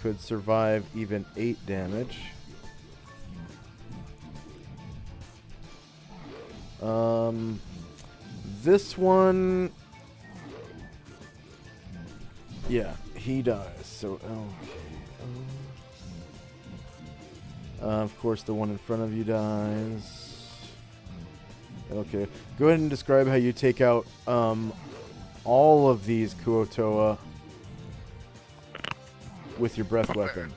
could survive even 8 damage. This one, yeah, he dies. So, okay. Of course, the one in front of you dies. Okay, go ahead and describe how you take out all of these Kuotoa with your breath weapon.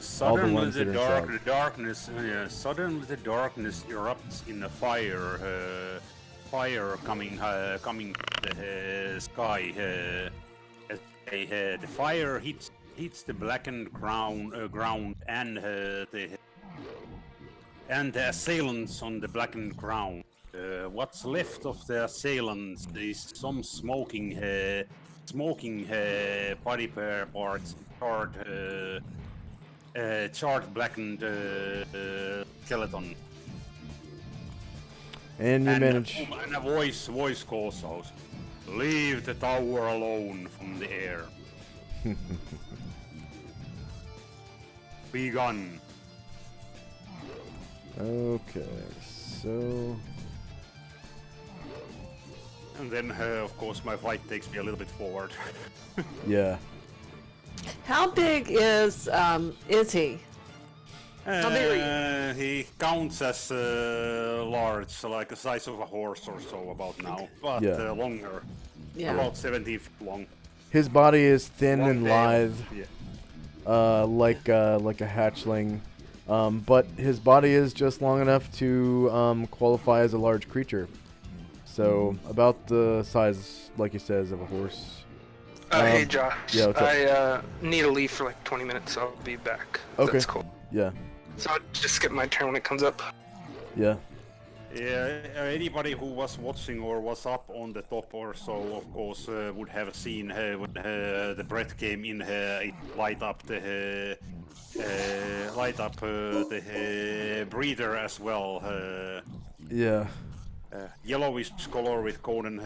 Suddenly that are inside. Suddenly the darkness erupts in a fire. Fire coming from the sky. The fire hits the blackened ground and the assailants on the blackened ground. What's left of the assailants is some smoking body parts, charred blackened skeleton. And you manage. And a voice calls out, "Leave the tower alone from the air." Be gone. Okay, so. And then, of course, my flight takes me a little bit forward. Yeah. How big is he? How big are you? He counts as large, so like the size of a horse or so about now, but Yeah. longer. Yeah. About 70 feet long. His body is thin Long and tail. lithe, like a hatchling, but his body is just long enough to qualify as a large creature. So about the size, like he says, of a horse. Hey Josh, yeah, what's up? I need to leave for like 20 minutes, so I'll be back. Okay. That's cool. Yeah, So I'll just skip my turn when it comes up. yeah. Yeah, anybody who was watching or was up on the top or so, of course, would have seen when the breath came in. It light up the breather as well. Yeah. Yellowish color with golden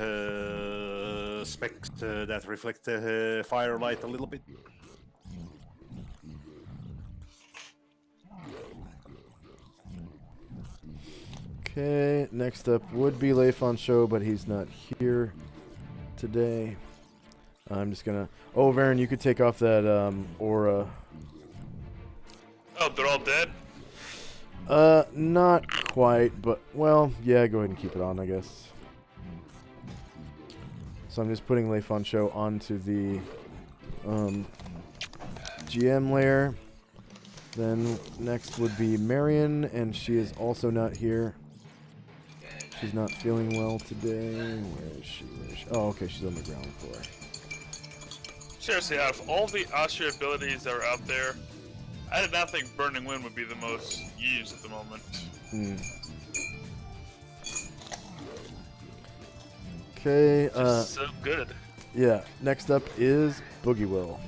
specks that reflect the firelight a little bit. Okay, next up would be Leifon Show, but he's not here today. I'm just gonna. Oh, Varen, you could take off that aura. Oh, they're all dead? Not quite, but well, yeah. Go ahead and keep it on, I guess. So I'm just putting Leifon Show onto the GM layer. Then next would be Marion, and she is also not here. She's not feeling well today. Where is she? Oh, okay, she's on the ground floor. Seriously, out of all the Asher abilities that are out there, I did not think Burning Wind would be the most used at the moment. Okay, Just so good. yeah, next up is Boogie Will.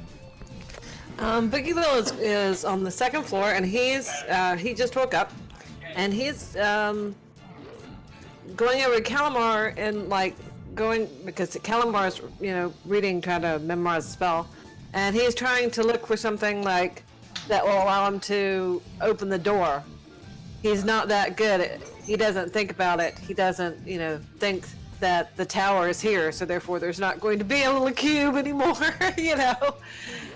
Boogie Will is on the second floor, and he just woke up, and he's going over to Calamar and because Calamar's reading, trying to memorize the spell, and he's trying to look for something like that will allow him to open the door. He's not that good. He doesn't think about it. He doesn't think that the tower is here, so therefore there's not going to be a little cube anymore,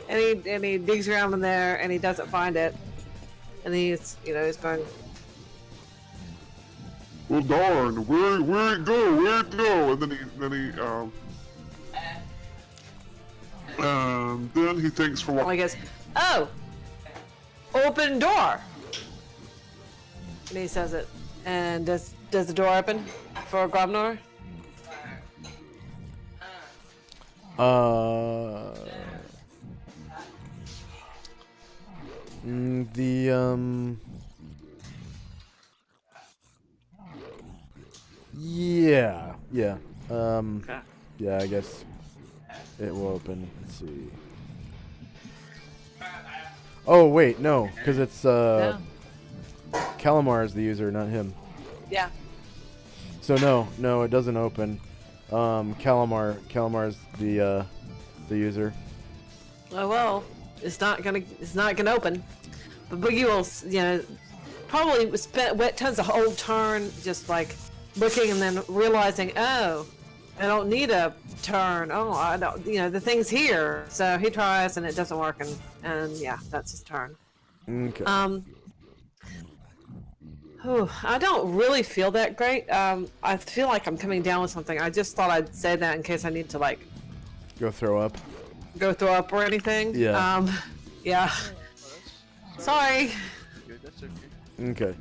And he digs around in there and he doesn't find it. And he's going, Well, darn, where'd it go? Where'd it go? And then he thinks for a while. he goes, "Oh, open door." And he says it. And does the door open for the yeah, yeah. Okay. Yeah, I guess it will open. Let's see. Oh wait, no, because it's No. Calamar is the user, not him. Yeah. So no, it doesn't open. Calamar's the user. Oh well, it's not gonna open. But Boogie will, probably spent tons of whole turn just like looking and then realizing, oh, I don't need a turn. Oh, I don't, the thing's here. So he tries and it doesn't work, and yeah, that's his turn. Okay. I don't really feel that great. I feel like I'm coming down with something. I just thought I'd say that in case I need to like Go throw up. go throw up or anything. Yeah. Yeah. Sorry. Good, that's okay. Okay.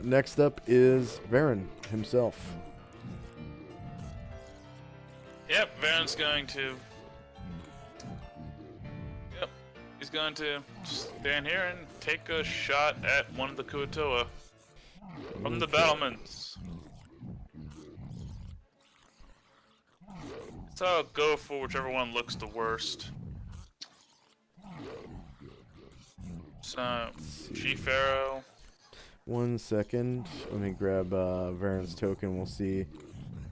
Next up is Varen himself. Yep, Varen's going to. Yep, he's going to stand here and take a shot at one of the Kuatoa from the battlements. So I'll go for whichever one looks the worst. So, Chief Arrow. 1 second. Let me grab Varen's token. We'll see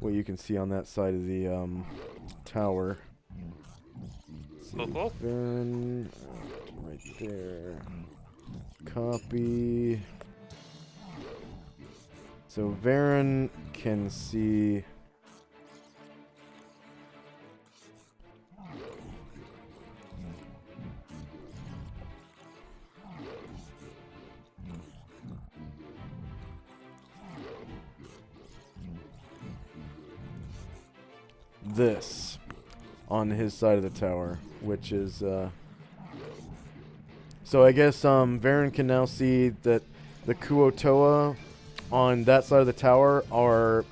what you can see on that side of the tower. Let's see. Cool. Varen, right there. Copy. So Varen can see. This on his side of the tower, which is so I guess Varen can now see that the Kuotoa on that side of the tower are,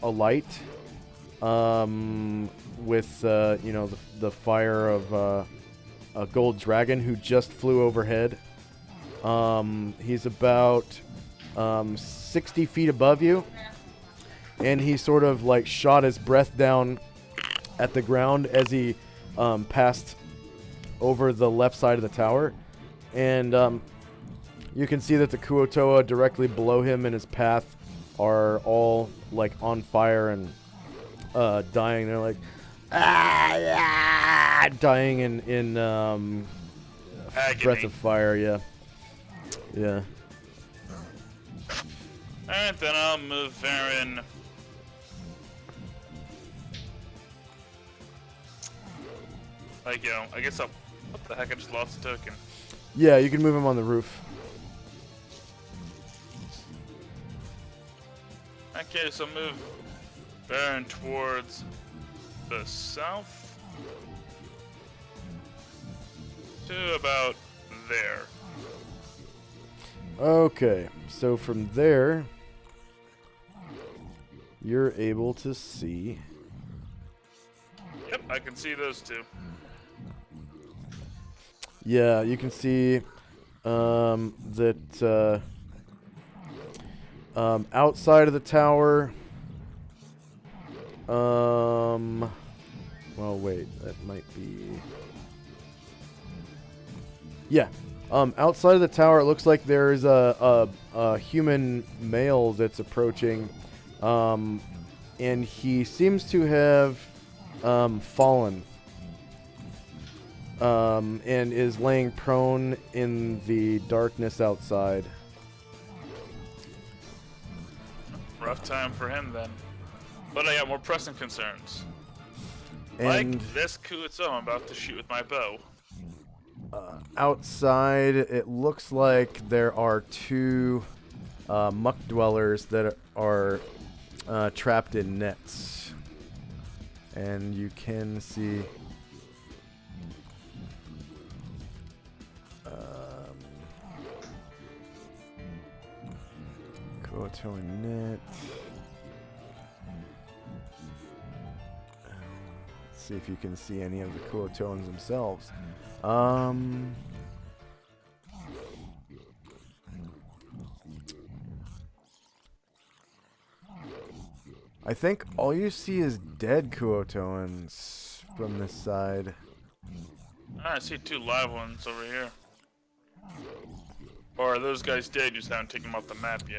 alight with the fire of a gold dragon who just flew overhead. He's about 60 feet above you, and he sort of like shot his breath down at the ground as he passed over the left side of the tower, and you can see that the Kuotoa directly below him in his path are all like on fire and dying. They're like dying in breath of fire. Yeah. Alright, then I'll move Varen. I guess I'll. What the heck? I just lost a token. Yeah, you can move him on the roof. Okay, so move Varen towards the south to about there. Okay, so from there, you're able to see. Yep, I can see those two. Yeah, you can see that outside of the tower. Well, wait, that might be. Yeah, outside of the tower, it looks like there's a human male that's approaching, and he seems to have fallen. And is laying prone in the darkness outside. Rough time for him then. But I got more pressing concerns. And like this Kuatsu I'm about to shoot with my bow. outside, it looks like there are two muck dwellers that are trapped in nets. And you can see Kuoto and net. Let's see if you can see any of the Kuotoans themselves. I think all you see is dead Kuotoans from this side. I see 2 live ones over here. Or are those guys dead? You just haven't taken them off the map yet.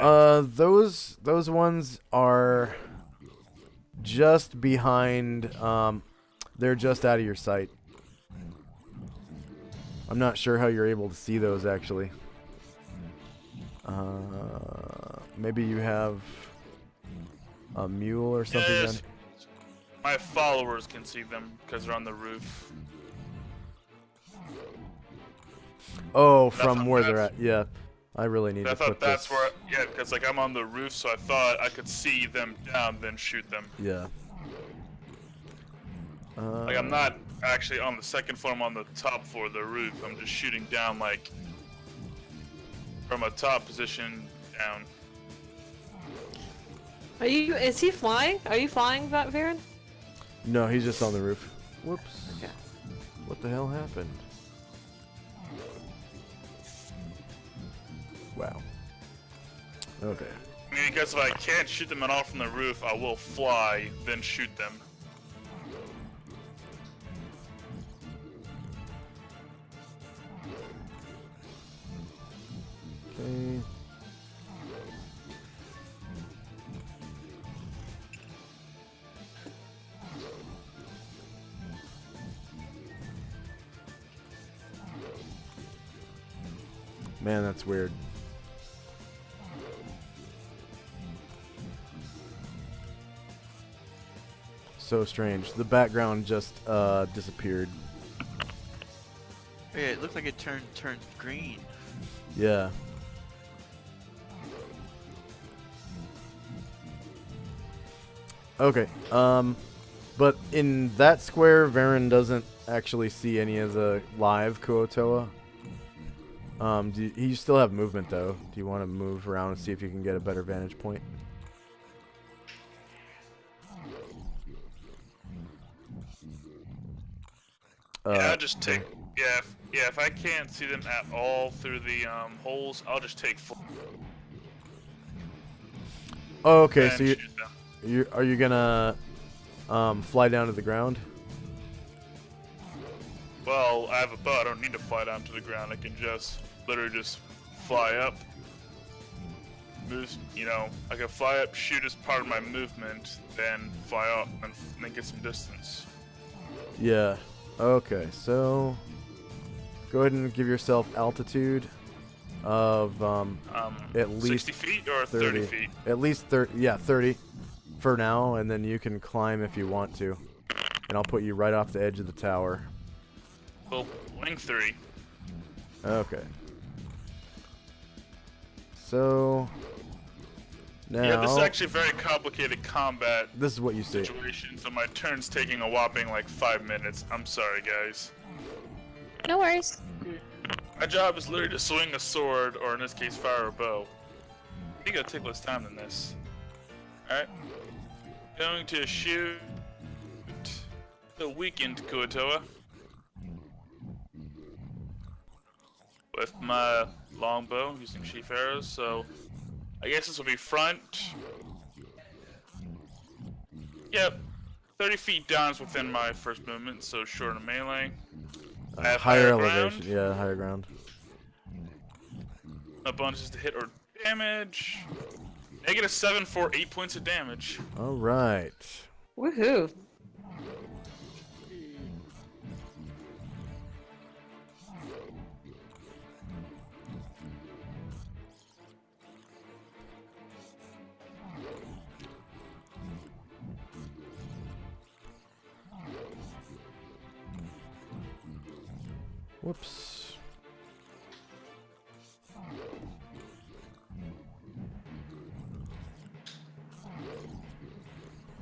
Those ones are just behind. They're just out of your sight. I'm not sure how you're able to see those actually. Maybe you have a mule or something. Yes. Then? My followers can see them because they're on the roof. Oh, from where they're at. Yeah, I really need to put thought that's this. where. Yeah, because like I'm on the roof, so I thought I could see them down, then shoot them. Yeah. Like I'm not actually on the 2nd floor. I'm on the top floor of the roof. I'm just shooting down like from a top position down. Are you? Is he flying? Are you flying, Viren? No, he's just on the roof. Whoops. Okay. What the hell happened? Wow. Okay. I mean, because if I can't shoot them at all from the roof, I will fly, then shoot them. Okay. Man, that's weird. So strange. The background just disappeared. Yeah, it looked like it turned green. Yeah. Okay. But in that square, Varen doesn't actually see any of the live Kuotoa. You still have movement though. Do you want to move around and see if you can get a better vantage point? Yeah, I'll just take. Yeah, if I can't see them at all through the holes, I'll just take. Oh, okay. And So shoot them. are you gonna fly down to the ground? Well, I have a bow. I don't need to fly down to the ground. I can just literally just fly up. Move, I can fly up, shoot as part of my movement, then fly up and then get some distance. Yeah. Okay. So go ahead and give yourself altitude of at least 60 feet or 30 feet? At least 30. Yeah, 30 for now, and then you can climb if you want to. And I'll put you right off the edge of the tower. Well, wing 3. Okay. So now Yeah, this is actually a very complicated combat this is what you see. situation, so my turn's taking a whopping like 5 minutes. I'm sorry, guys. No worries. My job is literally to swing a sword, or in this case, fire a bow. I think it'll take less time than this. Alright. Going to shoot the weakened Kuotoa with my longbow using sheaf arrows, so I guess this will be front. Yep. 30 feet down is within my first movement, so short of melee. I have Higher ground. elevation. Yeah, higher ground. No bonuses to hit or damage. -7 for 8 points of damage. All right. Woohoo! Whoops.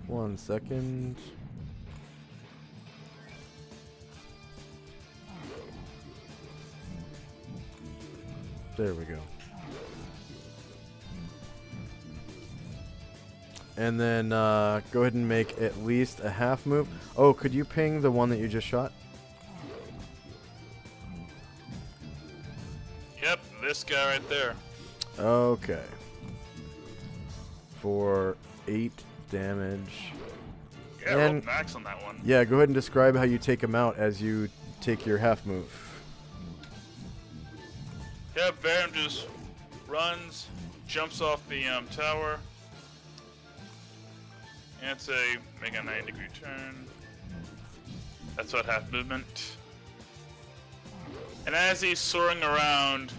One second. There we go. And then go ahead and make at least a half move. Oh, could you ping the one that you just shot? Yep, this guy right there. Okay. For 8 damage. Yeah, roll And- max on that one. Yeah, go ahead and describe how you take him out as you take your half move. Yeah, Baron just runs, jumps off the tower. And it's make a 90-degree turn. That's what half movement. And as he's soaring around,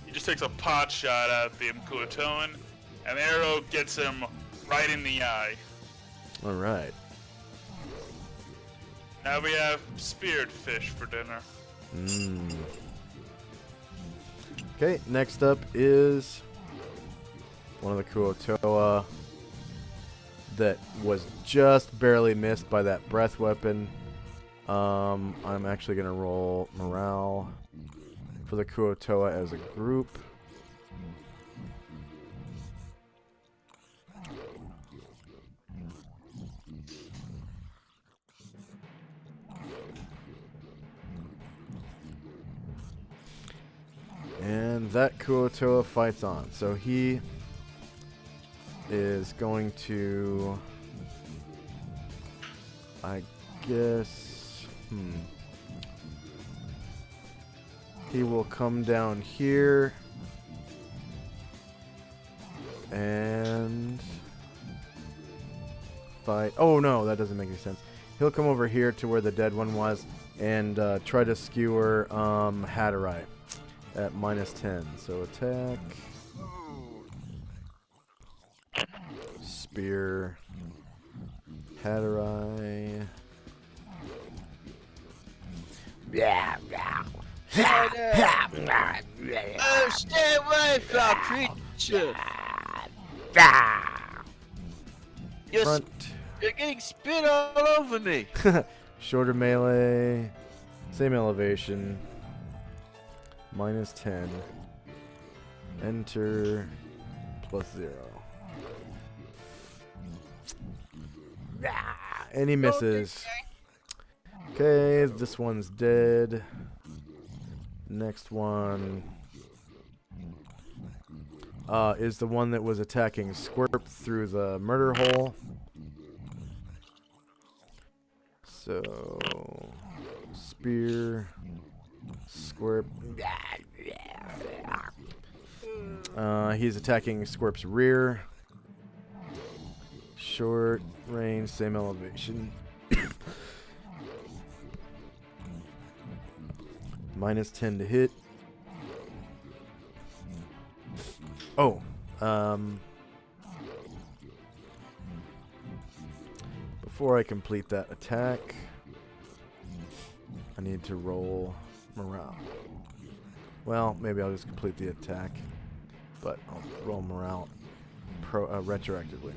he just takes a pot shot at the Mkuatoan, and the arrow gets him right in the eye. All right. Now we have speared fish for dinner. Okay, next up is one of the Kuotoa that was just barely missed by that breath weapon. I'm actually going to roll morale for the Kuotoa as a group. And that Kuotoa fights on. So he is going to, I guess, he will come down here and fight. Oh no, that doesn't make any sense. He'll come over here to where the dead one was and try to skewer Hatterai at -10. So attack. Spear. Hatterai. Oh, stay away from creature! You're, Front. you're getting spit all over me! Shorter melee. Same elevation. -10. Enter. +0. And he misses. Okay, this one's dead. Next one is the one that was attacking Squirp through the murder hole. So, spear, Squirp. He's attacking Squirp's rear. Short range, same elevation. -10 to hit. Oh, before I complete that attack, I need to roll morale. Well, maybe I'll just complete the attack, but I'll roll morale retroactively.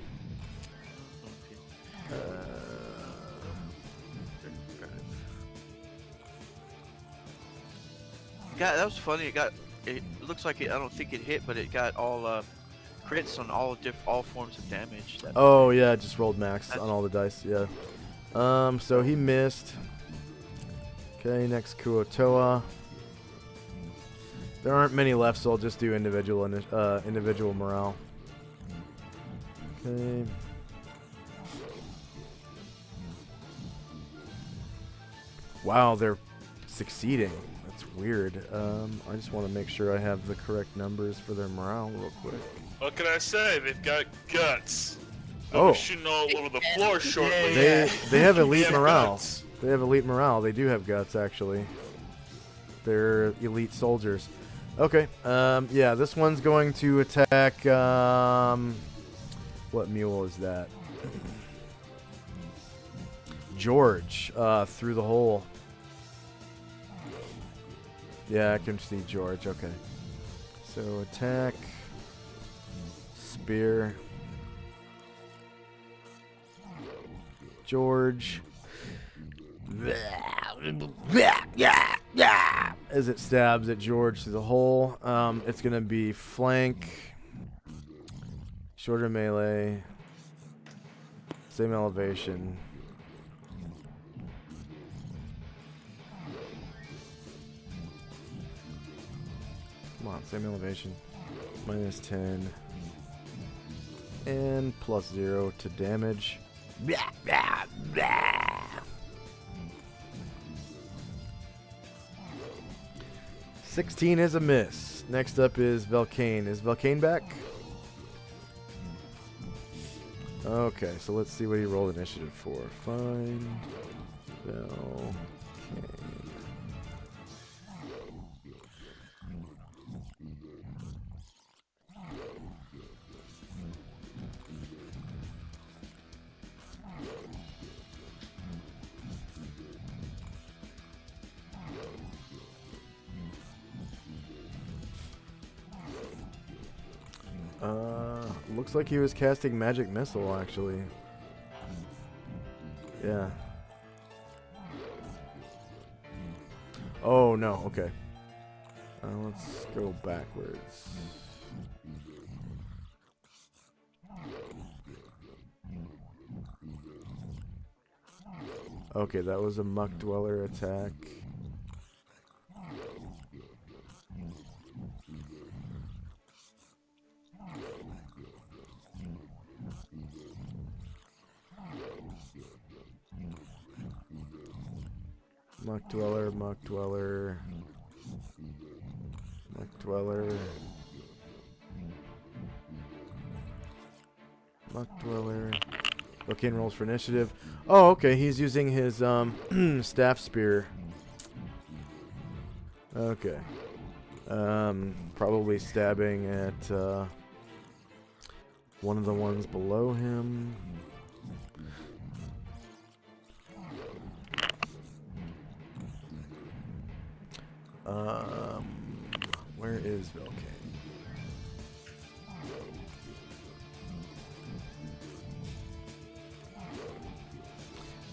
That was funny. It looks like it. I don't think it hit, but it got all crits on all forms of damage. Oh yeah, just rolled max on all the dice. Yeah. So he missed. Okay, next Kuotoa. There aren't many left, so I'll just do individual morale. Okay. Wow, they're succeeding. That's weird. I just want to make sure I have the correct numbers for their morale real quick. What can I say? They've got guts. Oh. Shooting all over the floor shortly. They have elite have morale. guts. They have elite morale. They do have guts, actually. They're elite soldiers. Okay. Yeah, this one's going to attack. What mule is that? George through the hole. Yeah, I can see George. Okay. So attack. Spear. George. As it stabs at George through the hole, it's going to be flank. Shorter melee. Same elevation. Come on, same elevation. -10. And +0 to damage. Blah, blah, blah. 16 is a miss. Next up is Velcane. Is Velcane back? Okay, so let's see what he rolled initiative for. Find Velcane. Looks like he was casting Magic Missile, actually. Yeah. Oh, no, okay. Let's go backwards. Okay, that was a Muck Dweller attack. Muck Dweller, Muck Dweller, Muck Dweller, Muck Dweller. Volcane rolls for initiative. Oh, okay, he's using his staff spear. Okay. Probably stabbing at one of the ones below him. Where is Velcane?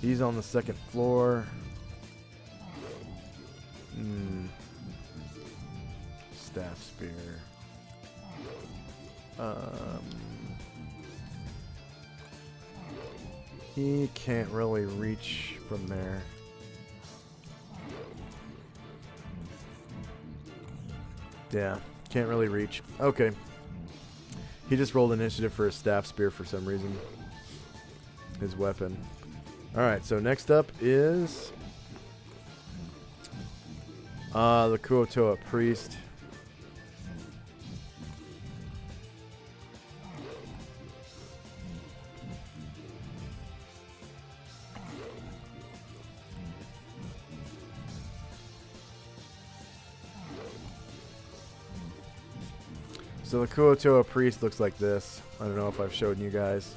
He's on the second floor. Staff spear. He can't really reach from there. Yeah, can't really reach. Okay. He just rolled initiative for his staff spear for some reason. His weapon. Alright, so next up is the Kuotoa priest. So the Kuotoa priest looks like this. I don't know if I've showed you guys.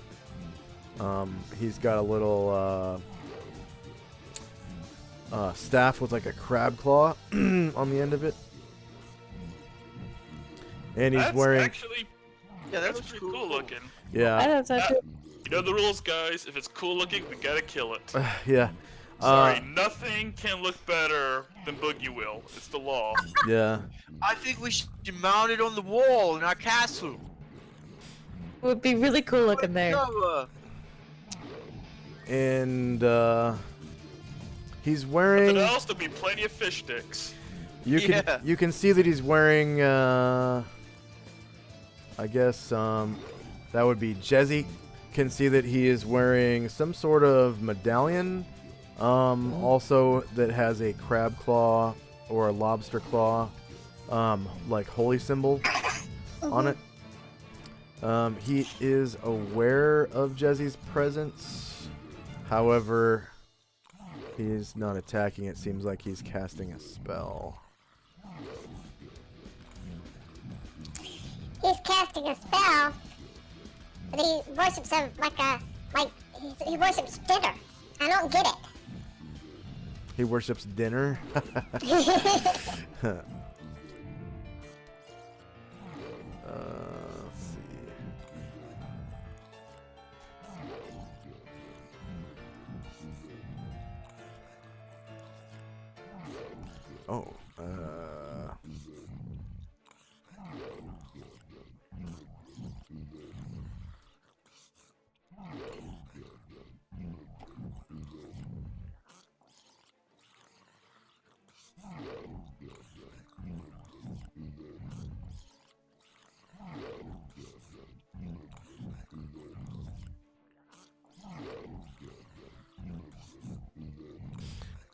He's got a little staff with like a crab claw on the end of it. And he's wearing... Actually, Yeah, that's pretty cool looking. Yeah. You know the rules, guys. If it's cool looking, we gotta kill it. Yeah. Sorry, nothing can look better than Boogie Will. It's the law. Yeah. I think we should mount it on the wall in our castle. It would be really cool looking there. And he's Nothing wearing... else, there'll be plenty of fish sticks. You can see that he's wearing I guess that would be Jezzy. Can see that he is wearing some sort of medallion, also that has a crab claw or a lobster claw, like holy symbol on it. He is aware of Jezzy's presence. However, he is not attacking. It seems like he's casting a spell. He's casting a spell, but he worships him he worships dinner. I don't get it. He worships dinner. Let's see. Oh,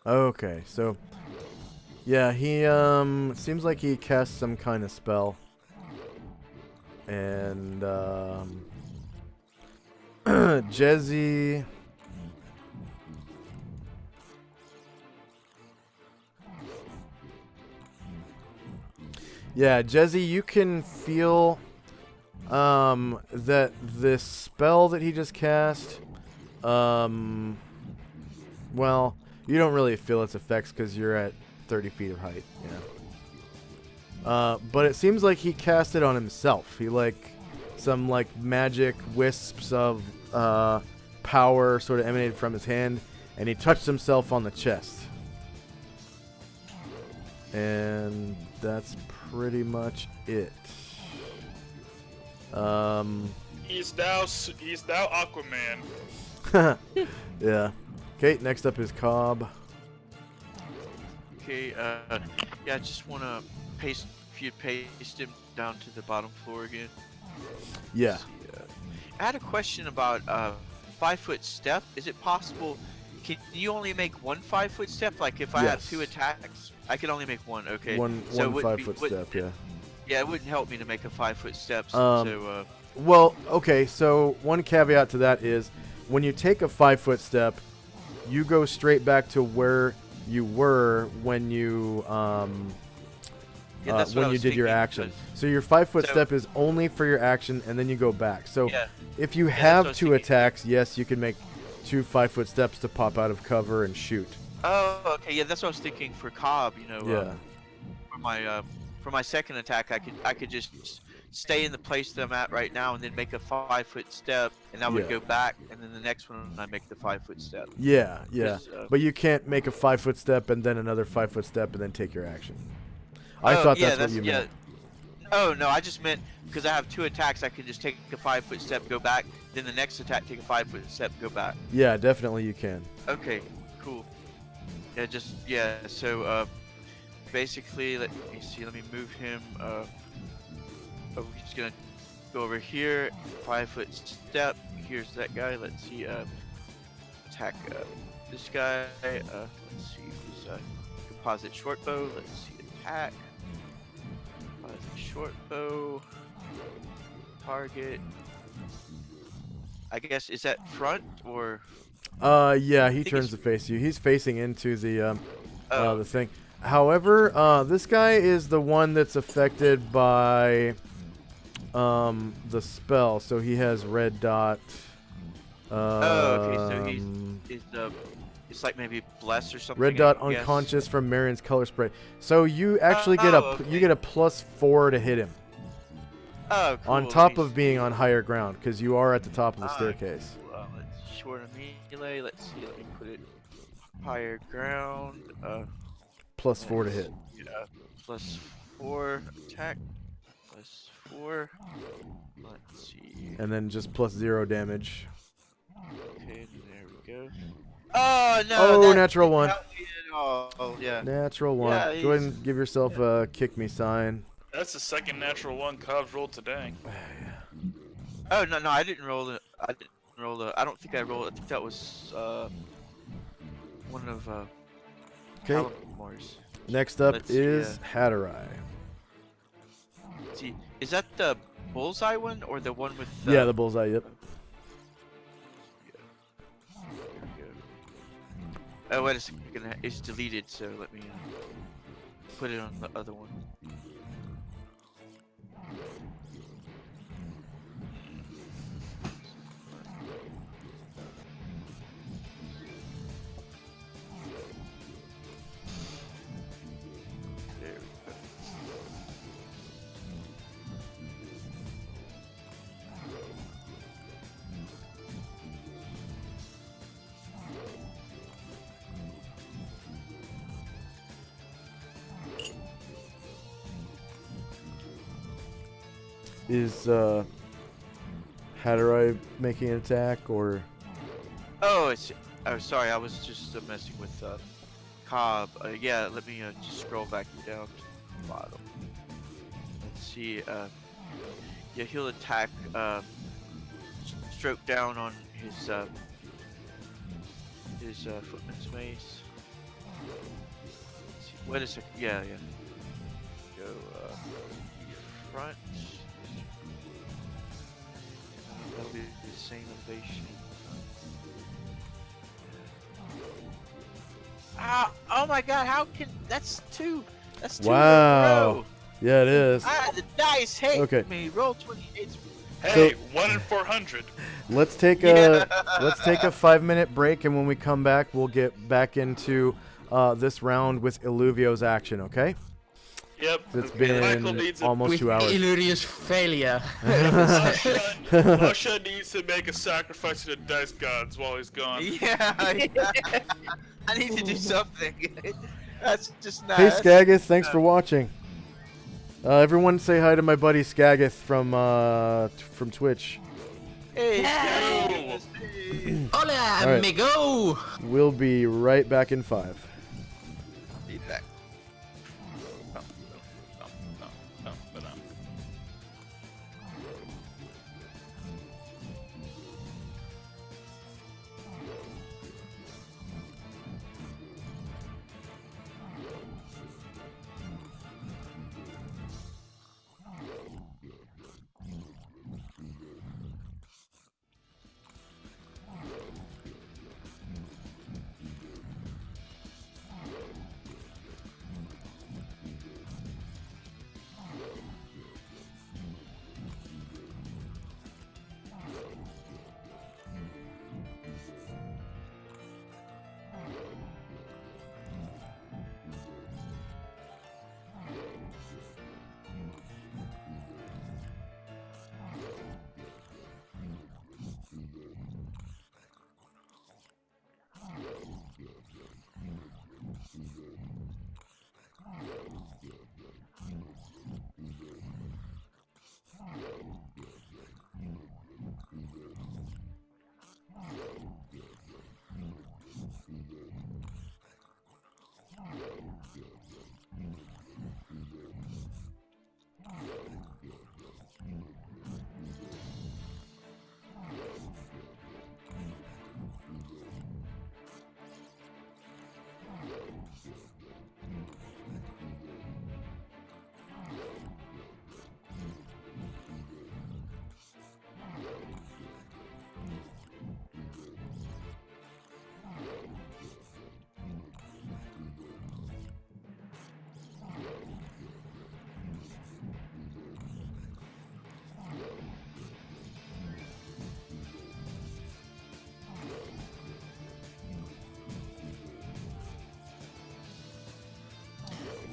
Okay, so yeah, he seems like he cast some kind of spell, and Jezzy. Yeah, Jezzy, you can feel that this spell that he just cast, well, you don't really feel its effects because you're at 30 feet of height, but it seems like he cast it on himself. He some magic wisps of power sort of emanated from his hand, and he touched himself on the chest. And that's pretty much it. He's now Aquaman. Yeah. Okay, next up is Cobb. Okay, yeah, I just want to paste him down to the bottom floor again. Yeah. I had a question about 5-foot step. Is it possible? Can you only make one 5-foot step? Like if I have Yes. 2 attacks, I can only make one. Okay. One so 5-foot step, yeah. Yeah, it wouldn't help me to make a 5-foot step. Well, okay, so one caveat to that is when you take a 5-foot step, you go straight back to where you were when you that's what I was did your thinking, action. So your 5-foot so- step is only for your action, and then you go back. So Yeah. if you that's have what I was 2 thinking. attacks, yes, you can make 2 5-foot steps to pop out of cover and shoot. Oh, okay. Yeah, that's what I was thinking for Cobb. You know. Yeah. For my second attack, I could just stay in the place that I'm at right now and then make a 5-foot step, and I would Yeah. go back, and then the next one I make the 5-foot step. Yeah. 'Cause, But you can't make a 5-foot step and then another 5-foot step and then take your action. I Oh, thought yeah, that's what you meant. Oh no, I just meant because I have 2 attacks, I can just take a 5-foot step, go back, then the next attack, take a 5-foot step, go back. Yeah, definitely you can. Okay, cool. Yeah, so basically, let me see, let me move him. He's gonna go over here, 5-foot step. Here's that guy. Let's see, attack this guy. Let's see, who's composite short bow. Let's see, attack. Composite short bow. Target. I guess is that front or? Yeah, he think turns it's- to face you. He's facing into the Oh. the thing. However, this guy is the one that's affected by the spell, so he has red dot. Okay, so um, it's like maybe bless or something. red dot I guess. unconscious from Marion's color spray. So you actually get okay. a +4 to hit him Oh, cool. on top of being on higher ground because you are at the top of the Alright, staircase. let's short of melee. Let's see. Let me put it higher ground. +4 to hit. Yeah. +4 attack. +4. Let's see. And then just +0 damage. Okay, there we go. Oh no! Oh, that natural didn't 1. help me at all. Oh yeah. Natural 1. Yeah, Go ahead he's- and give yourself a kick me sign. That's the second natural 1 Cobb's rolled today. Oh no, I didn't roll it. I didn't roll it. I don't think I rolled it. I think that was one of Okay. Calamar's. Next up Let's see, is Hatterai. Let's see, is that the bullseye one or the one with? Yeah, the bullseye. Yep. Oh wait a second, it's deleted. So let me put it on the other one. There we go. Is Hatterai making an attack or? Oh, oh, sorry, I was just messing with Cobb. Yeah, let me just scroll back down to the bottom. Let's see. Yeah, he'll attack. Stroke down on his footman's mace. Wait a second. Yeah. Go front. That'll be the same elevation. Ah! Oh my God! How can that's two? That's two in a Wow. row. Yeah, it is. The dice hate Okay. me. Roll 28. Hey, 1 in 400. Let's take a 5-minute break, and when we come back, we'll get back into this round with Illuvio's action. Okay? Yep. It's Michael been needs almost With 2 hours. Illyria's failure. Usha needs to make a sacrifice to the dice gods while he's gone. Yeah. I need to do something. That's just not. Hey, Skagith, thanks for watching. Everyone say hi to my buddy Skagith from Twitch. Hey, Hola, All right. amigo! We'll be right back in 5. Be back.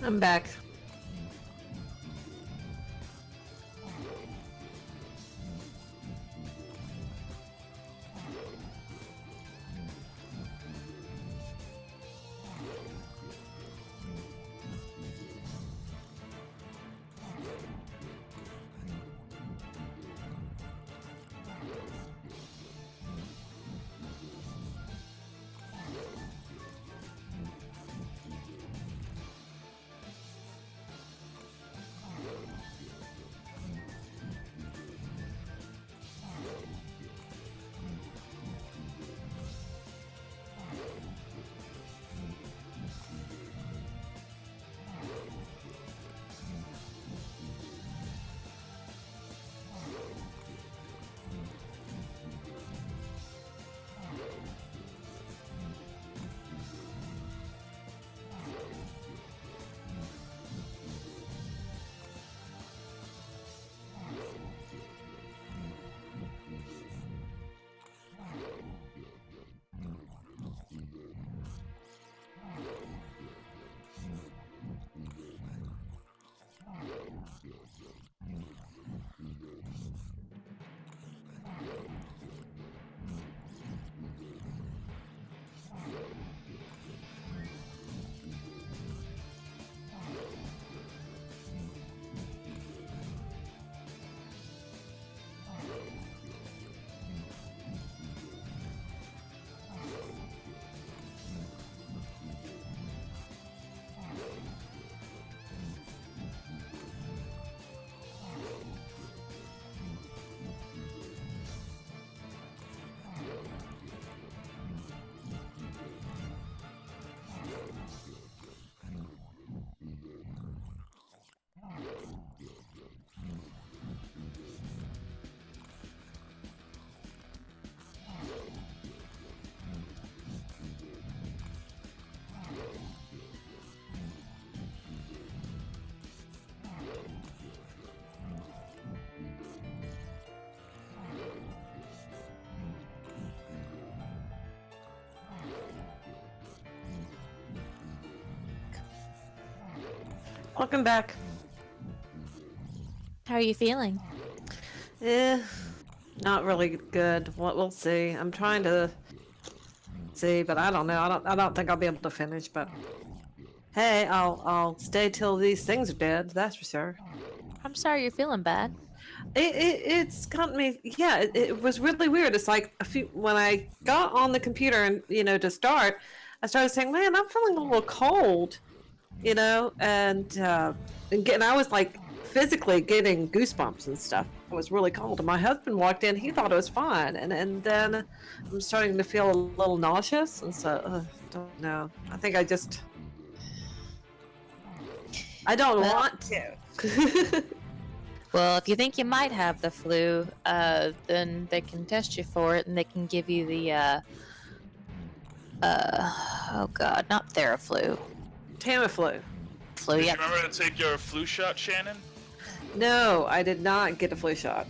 I'm back. Welcome back. How are you feeling? Not really good. We'll see. I'm trying to see, but I don't know. I don't think I'll be able to finish. But hey, I'll stay till these things are dead. That's for sure. I'm sorry you're feeling bad. It's got me. Yeah, it was really weird. It's like when I got on the computer and to start, I started saying, "Man, I'm feeling a little cold," and I was like physically getting goosebumps and stuff. It was really cold. And my husband walked in. He thought it was fine, and then I'm starting to feel a little nauseous, and so don't know. I think I don't want to. Well, if you think you might have the flu, then they can test you for it, and they can give you the oh god, not Theraflu. Tamiflu. Flu, Did yeah. you remember to take your flu shot, Shannon? No, I did not get a flu shot.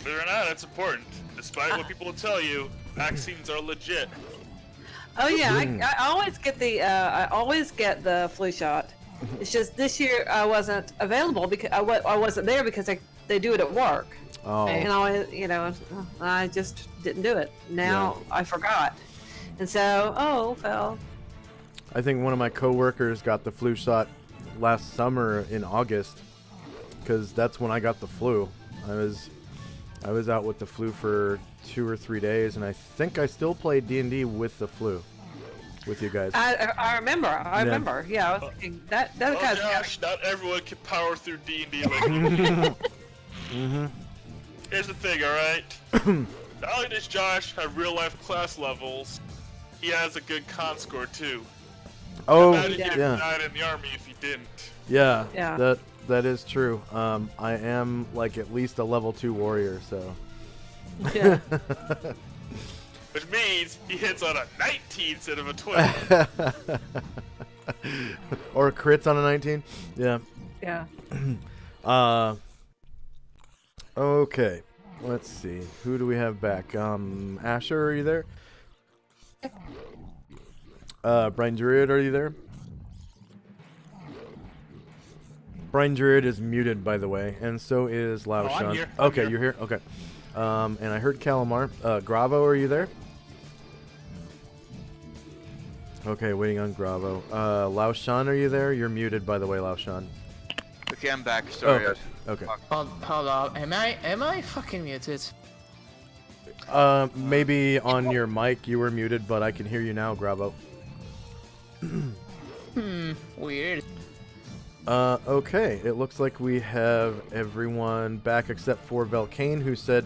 Believe it or not, that's important. Despite what people will tell you, vaccines are legit. Oh yeah, I always get the flu shot. It's just this year I wasn't available because I wasn't there because they do it at work. Oh. And I just didn't do it. Now I forgot, and so well. I think one of my coworkers got the flu shot last summer in August, because that's when I got the flu. I was out with the flu for 2 or 3 days, and I think I still played D&D with the flu, with you guys. I remember. I remember. Yeah, I was thinking that Oh guy's gosh, not everyone can power through D&D like you. Here's the thing, alright? Not only does Josh have real life class levels, he has a good con score too. Oh, Imagine yeah. you'd have died in the army if you didn't. Yeah, Yeah. that is true. I am like at least a level 2 warrior, so. Yeah. Which means he hits on a 19 instead of a 20. Or crits on a 19. Yeah. Yeah. Okay. Let's see. Who do we have back? Asher, are you there? Brian Druid, are you there? Brian Druid is muted, by the way, and so is Lao I'm Shan. here. Okay, you're here? Okay. And I heard Calamar. Gravo, are you there? Okay, waiting on Gravo. Lao Shan, are you there? You're muted, by the way, Lao Shan. Okay, I'm back. Sorry. Okay. Okay. Hold on. Am I fucking muted? Maybe on your mic you were muted, but I can hear you now, Gravo. Weird. Okay. It looks like we have everyone back except for Velcane, who said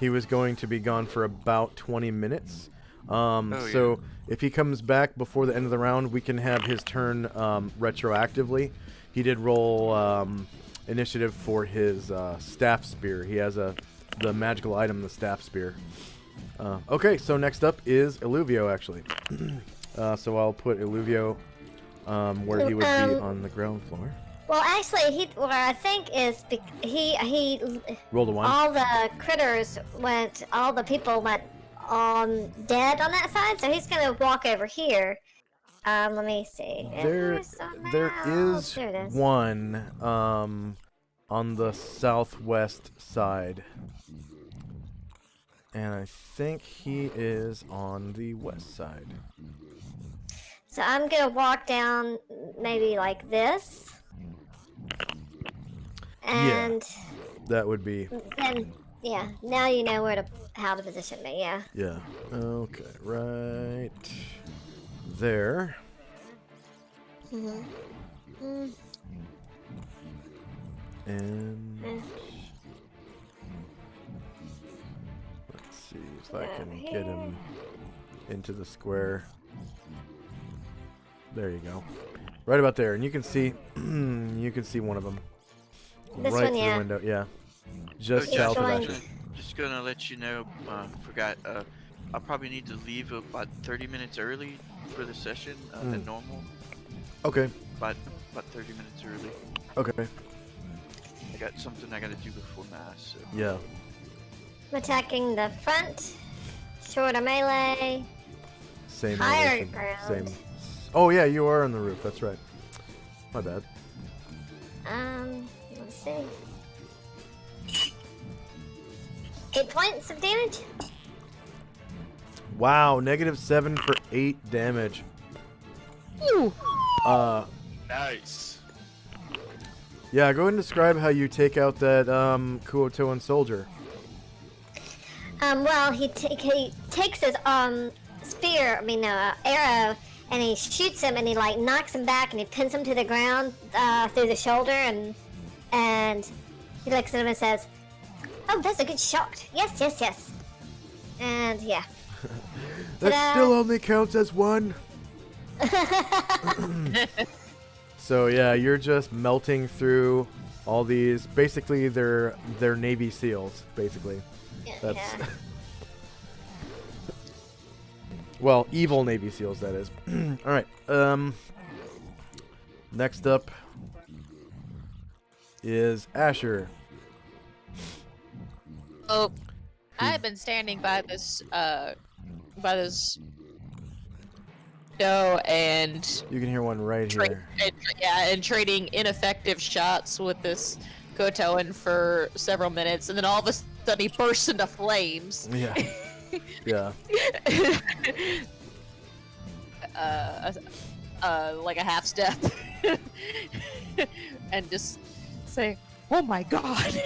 he was going to be gone for about 20 minutes. So if he comes back before the end of the round, we can have his turn retroactively. He did roll initiative for his staff spear. He has the magical item, the staff spear. Okay, so next up is Illuvio, actually. So I'll put Illuvio where he would be on the ground floor. Well, actually, what I think is he Rolled a 1. all the critters went, all the people went dead on that side, so he's gonna walk over here. Let me see. There There is it is. one on the southwest side. And I think he is on the west side. So I'm gonna walk down maybe like this. And That would be... then, yeah, now you know how to position me, yeah. Yeah. Okay, right there. Mm-hmm. And let's see if I can get him into the square. There you go. Right about there, and you can see you can see one of them. This right one, through yeah. the window, yeah. Just He's south of going- Asher. Just gonna let you know. Forgot. I'll probably need to leave about 30 minutes early for the session than normal. Okay. About 30 minutes early. Okay. I got something I gotta do before mass. So. Yeah. I'm attacking the front, shorter melee. Same Higher elevation, ground. Same. Oh yeah, you are on the roof. That's right. My bad. Let's see. 8 points of damage. Wow, -7 for 8 damage. Ooh. Nice. Yeah, go ahead and describe how you take out that Kuotoan soldier. Well, he takes his arrow, and he shoots him, and he like knocks him back, and he pins him to the ground through the shoulder, and he looks at him and says, "Oh, that's a good shot. Yes, yes, yes." And yeah. That Ta-da! still only counts as 1. So yeah, you're just melting through all these. Basically, they're Navy SEALs. Basically, that's Yeah. well, evil Navy SEALs. That is. All right. Next up is Asher. Oh, I've been standing by this window and You can hear one right here. and trading ineffective shots with this Kotoan for several minutes, and then all of a sudden he bursts into flames. Yeah. Yeah. Like a half step, and just say, "Oh my god!"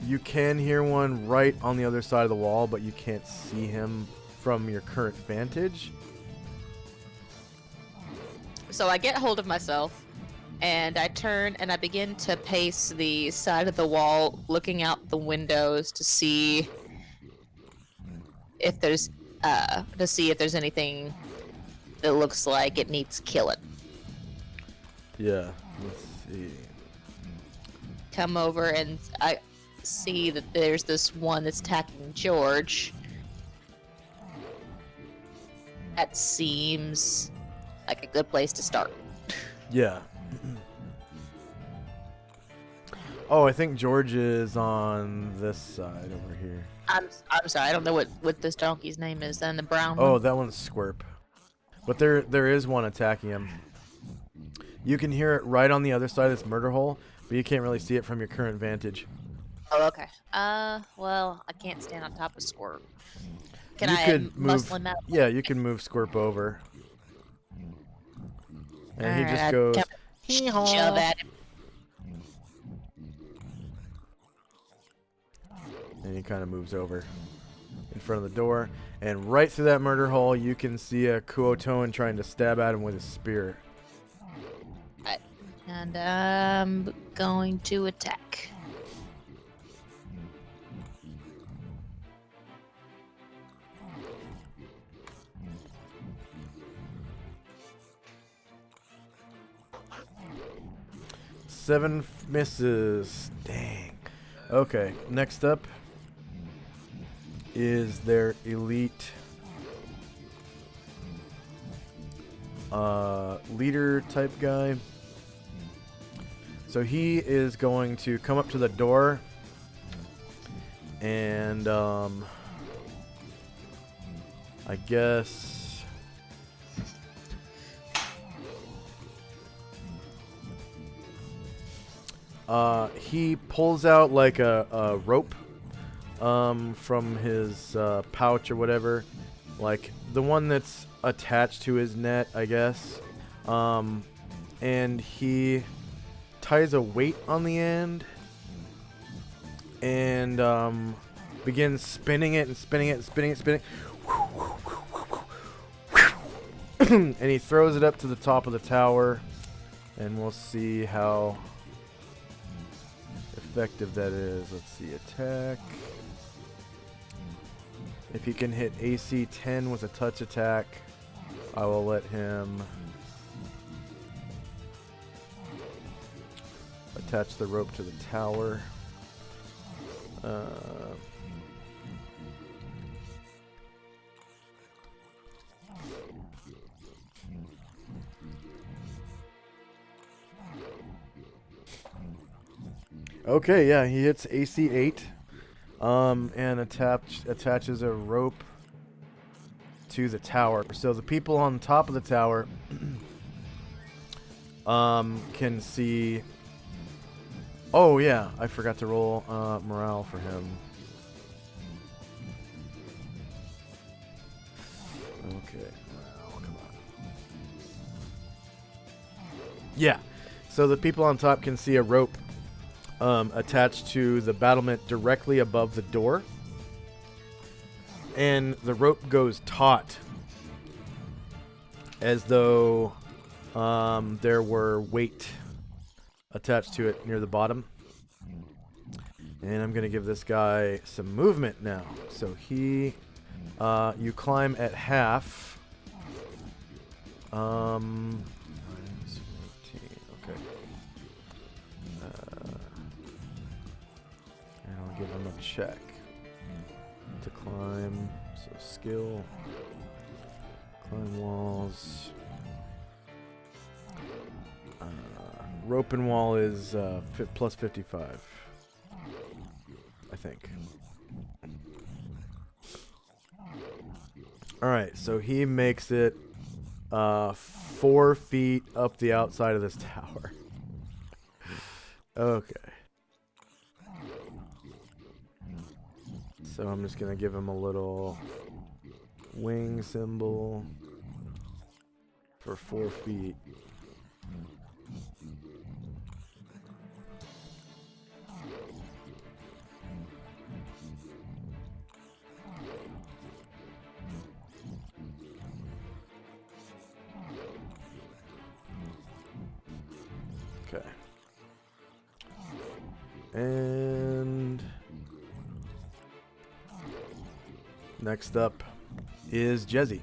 You can hear one right on the other side of the wall, but you can't see him from your current vantage. So I get hold of myself, and I turn and I begin to pace the side of the wall, looking out the windows to see if there's anything that looks like it needs killing. Yeah. Let's see. Come over and I see that there's this one that's attacking George. That seems like a good place to start. Yeah. Oh, I think George is on this side over here. I'm sorry, I don't know what this donkey's name is. Then the brown Oh, one. that one's Squirp. But there is one attacking him. You can hear it right on the other side of this murder hole, but you can't really see it from your current vantage. Oh, okay. Well, I can't stand on top of Squirt. Can You I could muscle him out? Yeah, you can move Squirp over. And he Alright, just I goes, kinda shove at him. and he kind of moves over in front of the door. And right through that murder hole, you can see a Kuotoan trying to stab at him with his spear. And I'm going to attack. Seven misses. Dang. Okay, next up is their elite leader type guy. So he is going to come up to the door and I guess he pulls out like a rope from his pouch or whatever, like the one that's attached to his net, I guess, and he ties a weight on the end and begins spinning it and spinning it and spinning it, spinning it. And he throws it up to the top of the tower, and we'll see how effective that is. Let's see, attack. If he can hit AC 10 with a touch attack, I will let him attach the rope to the tower. Okay, yeah, he hits AC 8, and attaches a rope to the tower. So the people on top of the tower can see. Oh yeah, I forgot to roll morale for him. Okay, morale, come on. Yeah, so the people on top can see a rope attached to the battlement directly above the door, and the rope goes taut, as though there were weight attached to it near the bottom. And I'm gonna give this guy some movement now. So he, you climb at half. Minus 14, okay. And I'll give him a check to climb. So skill, climb walls. Rope and wall is plus 55, I think. Alright, so he makes it 4 feet up the outside of this tower. Okay. So I'm just going to give him a little wing symbol for 4 feet. Okay. And next up is Jezzy.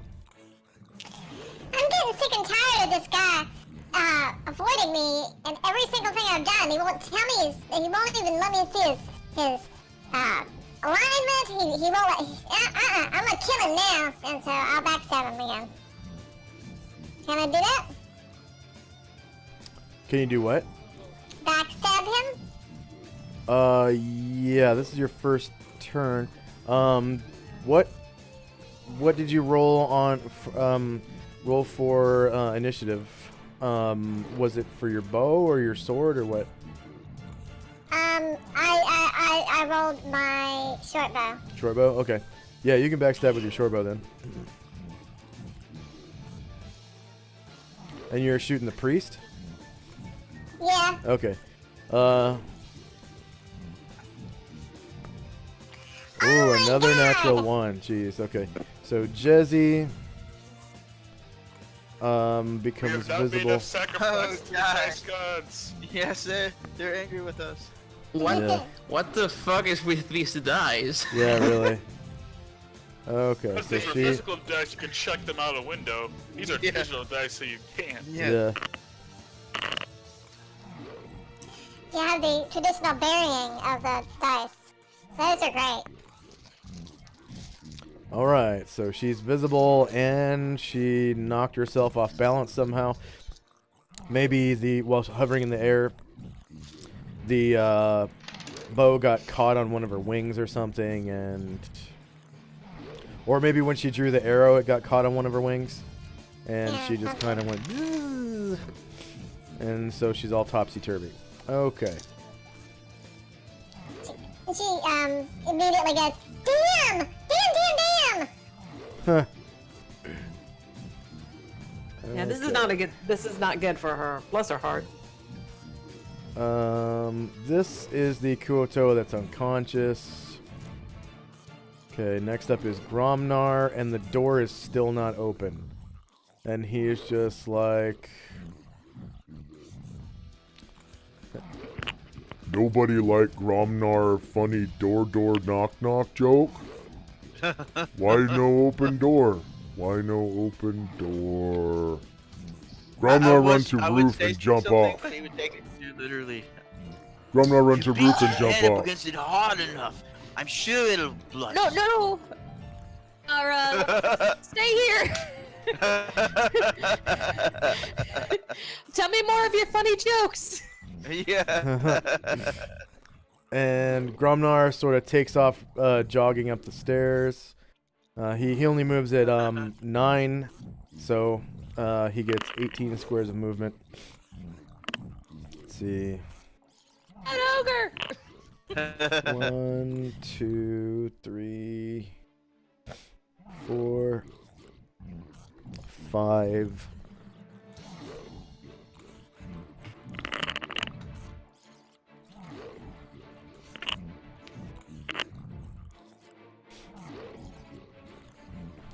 I'm getting sick and tired of this guy avoiding me, and every single thing I've done, he won't tell me he won't even let me see his alignment. He won't let. I'm gonna kill him now, and so I'll backstab him again. Can I do that? Can you do what? Backstab him? Yeah, this is your first turn. What did you roll on, roll for, initiative? Was it for your bow or your sword or what? I rolled my short bow. Short bow? Okay. Yeah, you can backstab with your short bow then. And you're shooting the priest? Yeah. Okay. Ooh, another natural one. Jeez, okay. So Jezzy becomes visible. Sacrifice to the dice gods. Yes, they're angry with us. What? Yeah. What the fuck is with these dice? Yeah, really. Okay, If so these were she. physical dice, you could chuck them out a window. These are digital dice, so you can't. Yeah. You have the traditional burying of the dice. Those are great. All right, so she's visible and she knocked herself off balance somehow. Maybe while hovering in the air, the bow got caught on one of her wings or something, or maybe when she drew the arrow, it got caught on one of her wings, and she just kind of went, and so she's all topsy-turvy. Okay. She immediately goes, damn! Huh. Yeah, this is not a good. This is not good for her. Bless her heart. This is the Kuotoa that's unconscious. Okay, next up is Gromnar, and the door is still not open. And he is just like... Nobody like Gromnar funny door knock knock joke? Why no open door? Why no open door? Gromnar runs to roof and jump off. But he would take it too literally. Gromnar runs to roof and jump Head up off. against it hard enough. I'm sure it'll blush. No. Stay here. Tell me more of your funny jokes. Yeah. And Gromnar sort of takes off, jogging up the stairs. He only moves at 9, so he gets 18 squares of movement. see. An ogre! 1, 2, 3, 4, 5.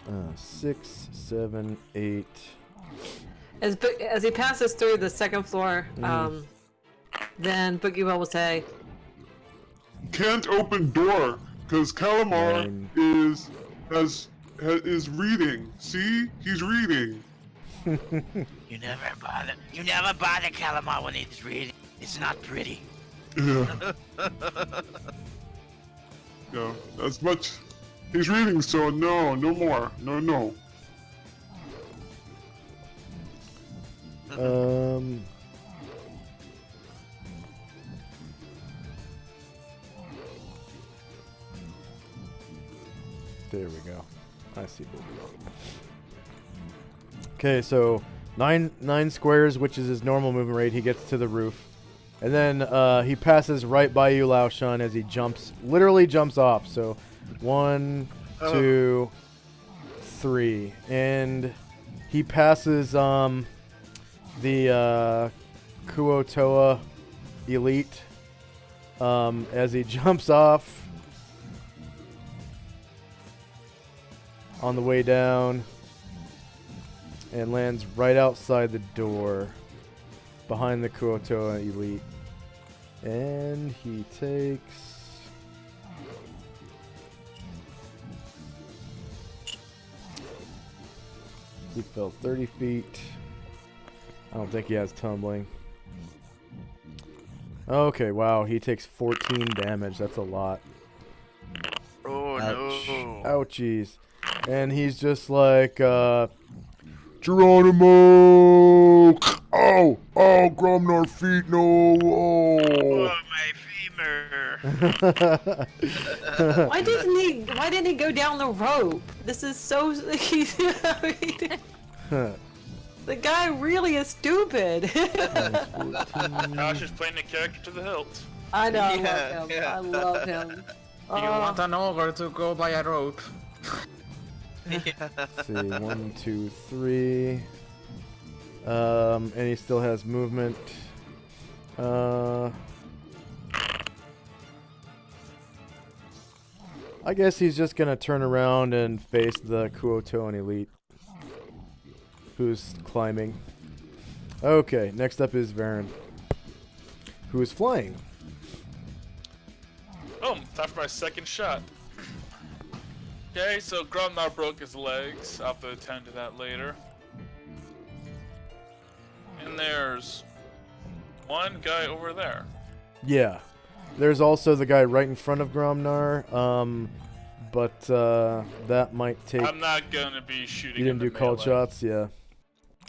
Uh, 6, 7, 8. As he passes through the second floor, then Boogie will say, Can't open door because Calamar 9. is reading. See, he's reading. You never bother Calamar when he's reading. It's not pretty. Yeah. Yeah, as much. He's reading, so no more. No. There we go. I see. Okay, so nine squares, which is his normal movement rate. He gets to the roof, and then he passes right by you, Lao Shan, as he literally jumps off. So 1, 2, 3, and he passes the Kuotoa Elite as he jumps off on the way down and lands right outside the door behind the Kuotoa Elite. And he takes... He fell 30 feet. I don't think he has tumbling. Okay, wow, he takes 14 damage. That's a lot. Oh Ouch. no. Ouchies. And he's just like, Geronimo! Oh, Gromnar feet, no! Oh, Oh. my femur. Why didn't he go down the rope? This is so... The guy really is stupid. Josh is playing the character to the hilt. I know, Yeah, I love him. yeah. I love him. You want an ogre to go by a rope. let's see, 1, 2, 3. And he still has movement. I guess he's just gonna turn around and face the Kuotoan Elite, who's climbing. Okay, next up is Varen, who is flying. Oh, time for my second shot. Okay, so Gromnar broke his legs. I'll have to attend to that later. And there's one guy over there. Yeah. There's also the guy right in front of Gromnar, but that might take... I'm not gonna be shooting. You didn't do called melee. shots? Yeah.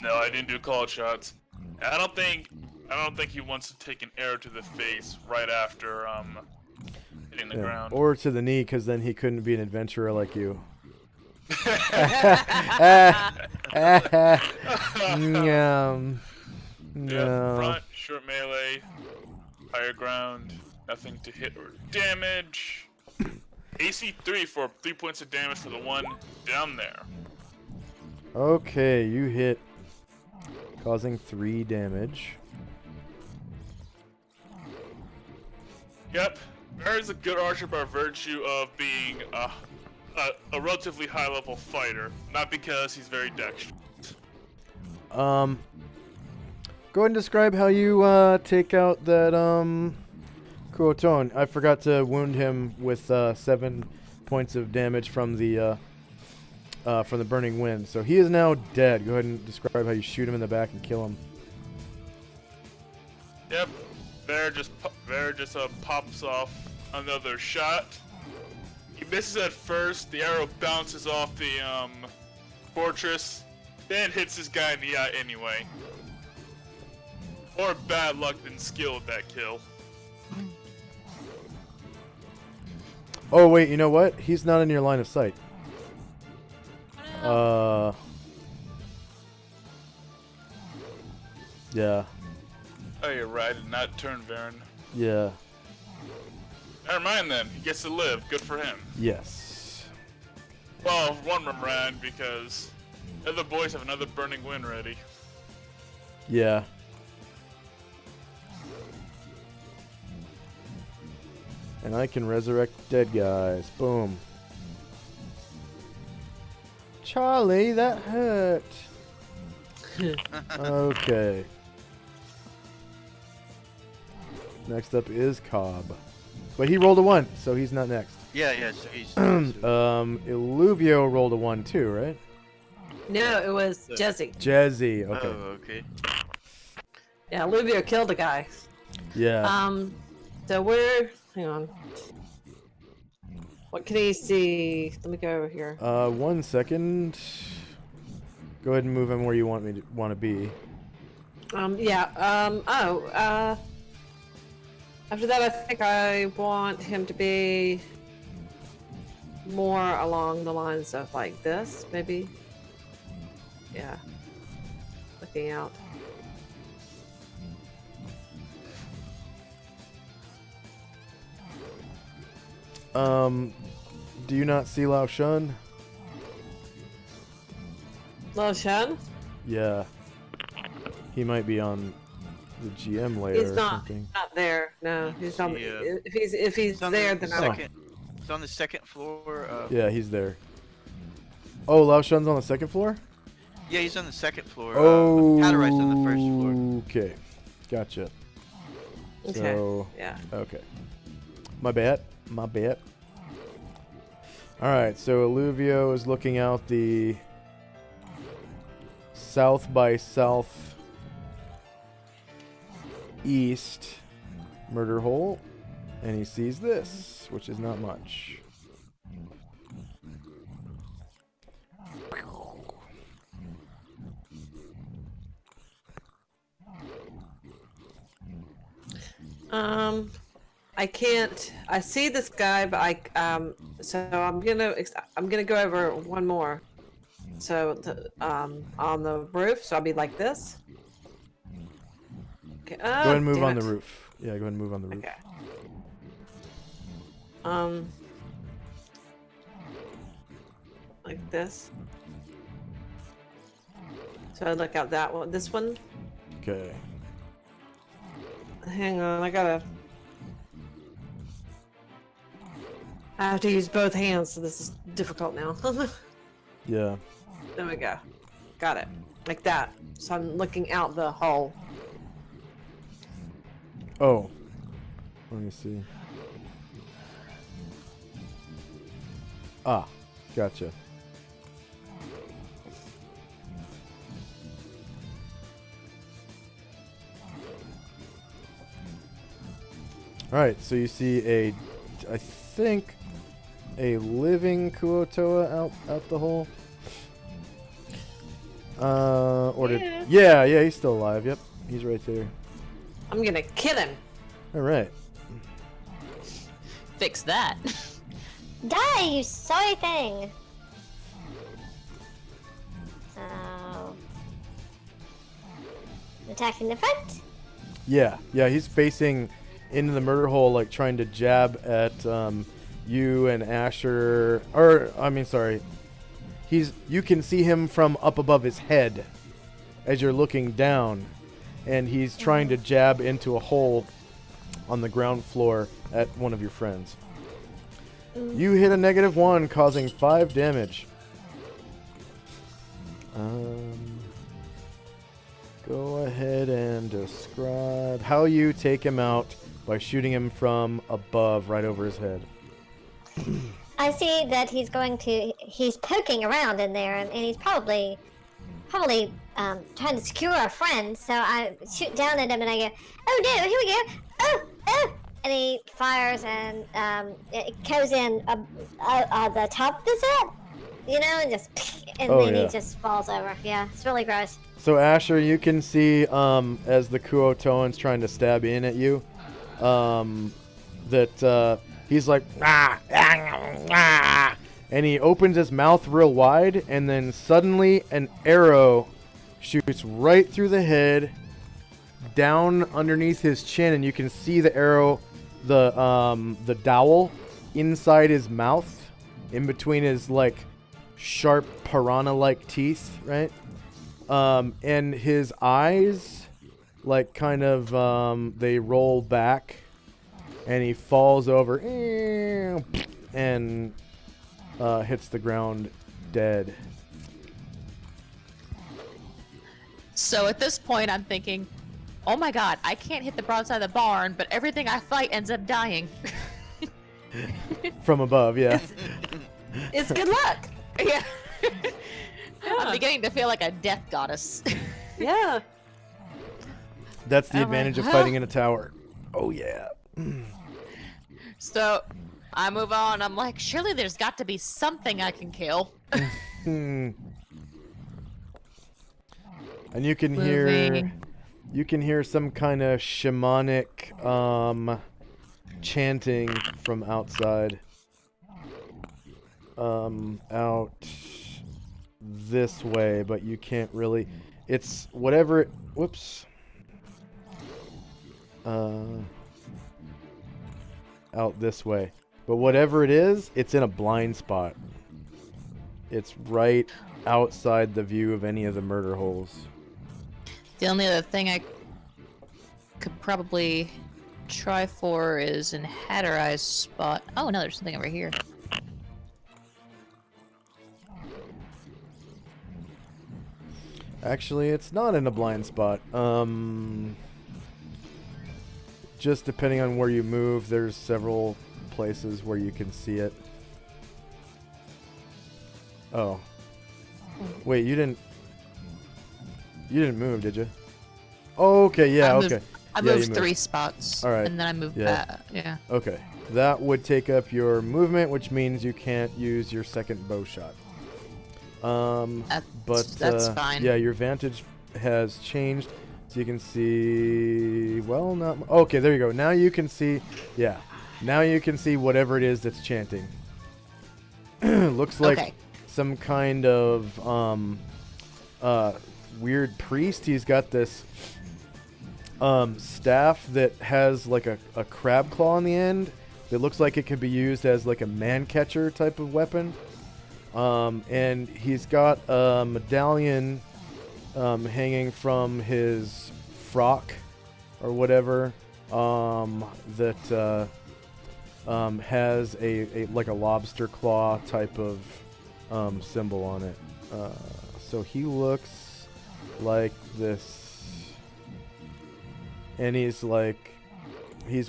No, I didn't do called shots. I don't think he wants to take an arrow to the face right after hitting the ground. Or to the knee, because then he couldn't be an adventurer like you. Yeah, front, short melee, higher ground, nothing to hit or damage. AC 3 for 3 points of damage for the one down there. Okay, you hit, causing 3 damage. Yep, Baron's a good archer by virtue of being a relatively high level fighter, not because he's very dexterous. Go ahead and describe how you take out that Kuotoan. I forgot to wound him with 7 points of damage from the burning wind. So he is now dead. Go ahead and describe how you shoot him in the back and kill him. Yep, Bear just pops off another shot. He misses at first. The arrow bounces off the fortress, then hits this guy in the eye anyway. More bad luck than skill with that kill. Oh wait, you know what? He's not in your line of sight. Yeah. Oh, you're right. Did not turn Varen. Yeah. Never mind then. He gets to live. Good for him. Yes. Well, one more round because the other boys have another burning wind ready. Yeah. And I can resurrect dead guys. Boom. Charlie, that hurt. Okay. Next up is Cobb. But he rolled a 1, so he's not next. Yeah, so he's... Illuvio rolled a 1 too, right? No, it was Jesse. Jezzy, okay. Oh, okay. Yeah, Olivia killed a guy. Yeah. So we're... Hang on. What can he see? Let me go over here. 1 second. Go ahead and move him where you want to be. After that, I think I want him to be more along the lines of like this, maybe. Yeah. Looking out. Do you not see Lao Shun? Lao Shun? Yeah. He might be on the GM layer He's or not. something. Not there. No, he's on. If he's on there, the then I. second. It's on the second floor. Yeah, he's there. Oh, Lao Shun's on the second floor? Yeah, he's on the second floor. Oh. Hatterai's on the first floor. Okay. Gotcha. Okay. So, Yeah. okay. My bad. Alright, so Illuvio is looking out the south by south east murder hole, and he sees this, which is not much. I can't. I see this guy, but so I'm gonna go over one more. So on the roof, so I'll be like this. Okay. Go ahead and move on the roof. Yeah, go ahead and move on the roof. Okay. Like this. So I look out that one. This one. Okay. Hang on, I have to use both hands, so this is difficult now. Yeah. There we go. Got it. Like that. So I'm looking out the hole. Oh. Let me see. Ah, gotcha. Alright, so you see I think, a living Kuotoa out the hole. Yeah, he's still alive. Yep, he's right there. I'm gonna kill him. Alright. Fix that. Die, you sorry thing! So... Attacking the front? Yeah, he's facing into the murder hole, like trying to jab at you and Asher. You can see him from up above his head as you're looking down, and he's trying to jab into a hole on the ground floor at one of your friends. You hit a -1, causing 5 damage. Go ahead and describe how you take him out by shooting him from above, right over his head. I see that he's poking around in there, and he's probably trying to secure our friend. So I shoot down at him and I go, "Oh no, here we go! Oh!" And he fires, and it goes in the top of his head, and then he just falls over. Yeah, it's really gross. So Asher, you can see as the Kuotoan's trying to stab in at you, that he's like, and he opens his mouth real wide, and then suddenly an arrow shoots right through the head, down underneath his chin, and you can see the arrow, the dowel inside his mouth, in between his like sharp piranha-like teeth, right? And his eyes, like kind of, they roll back, and he falls over and hits the ground dead. So at this point, I'm thinking, oh my god, I can't hit the broadside of the barn, but everything I fight ends up dying. From above, yeah. It's good luck. Yeah. I'm beginning to feel like a death goddess. Yeah. That's the I'm advantage like, of fighting in a tower. Oh, yeah. So I move on. I'm like, surely there's got to be something I can kill. And you can hear some kind of shamanic chanting from outside. Out this way, but you can't really. It's whatever. Whoops. Out this way, but whatever it is, it's in a blind spot. It's right outside the view of any of the murder holes. The only other thing I could probably try for is in Hatterai's spot. Oh no, there's something over here. Actually, it's not in a blind spot. Just depending on where you move, there's several places where you can see it. Oh. Wait, you didn't move, did you? Oh, okay, yeah, okay. I Yeah, you moved 3 spots. All right. And then I moved Yeah. back. Yeah. Okay. That would take up your movement, which means you can't use your second bow shot. That's fine. Yeah, your vantage has changed, so you can see. Well, not. Okay, there you go. Now you can see. Yeah, now you can see whatever it is that's chanting. Looks like some kind of weird priest. He's got this staff that has like a crab claw on the end. It looks like it could be used as like a man catcher type of weapon. And he's got a medallion hanging from his frock or whatever that has a like a lobster claw type of symbol on it. So he looks like this, and he's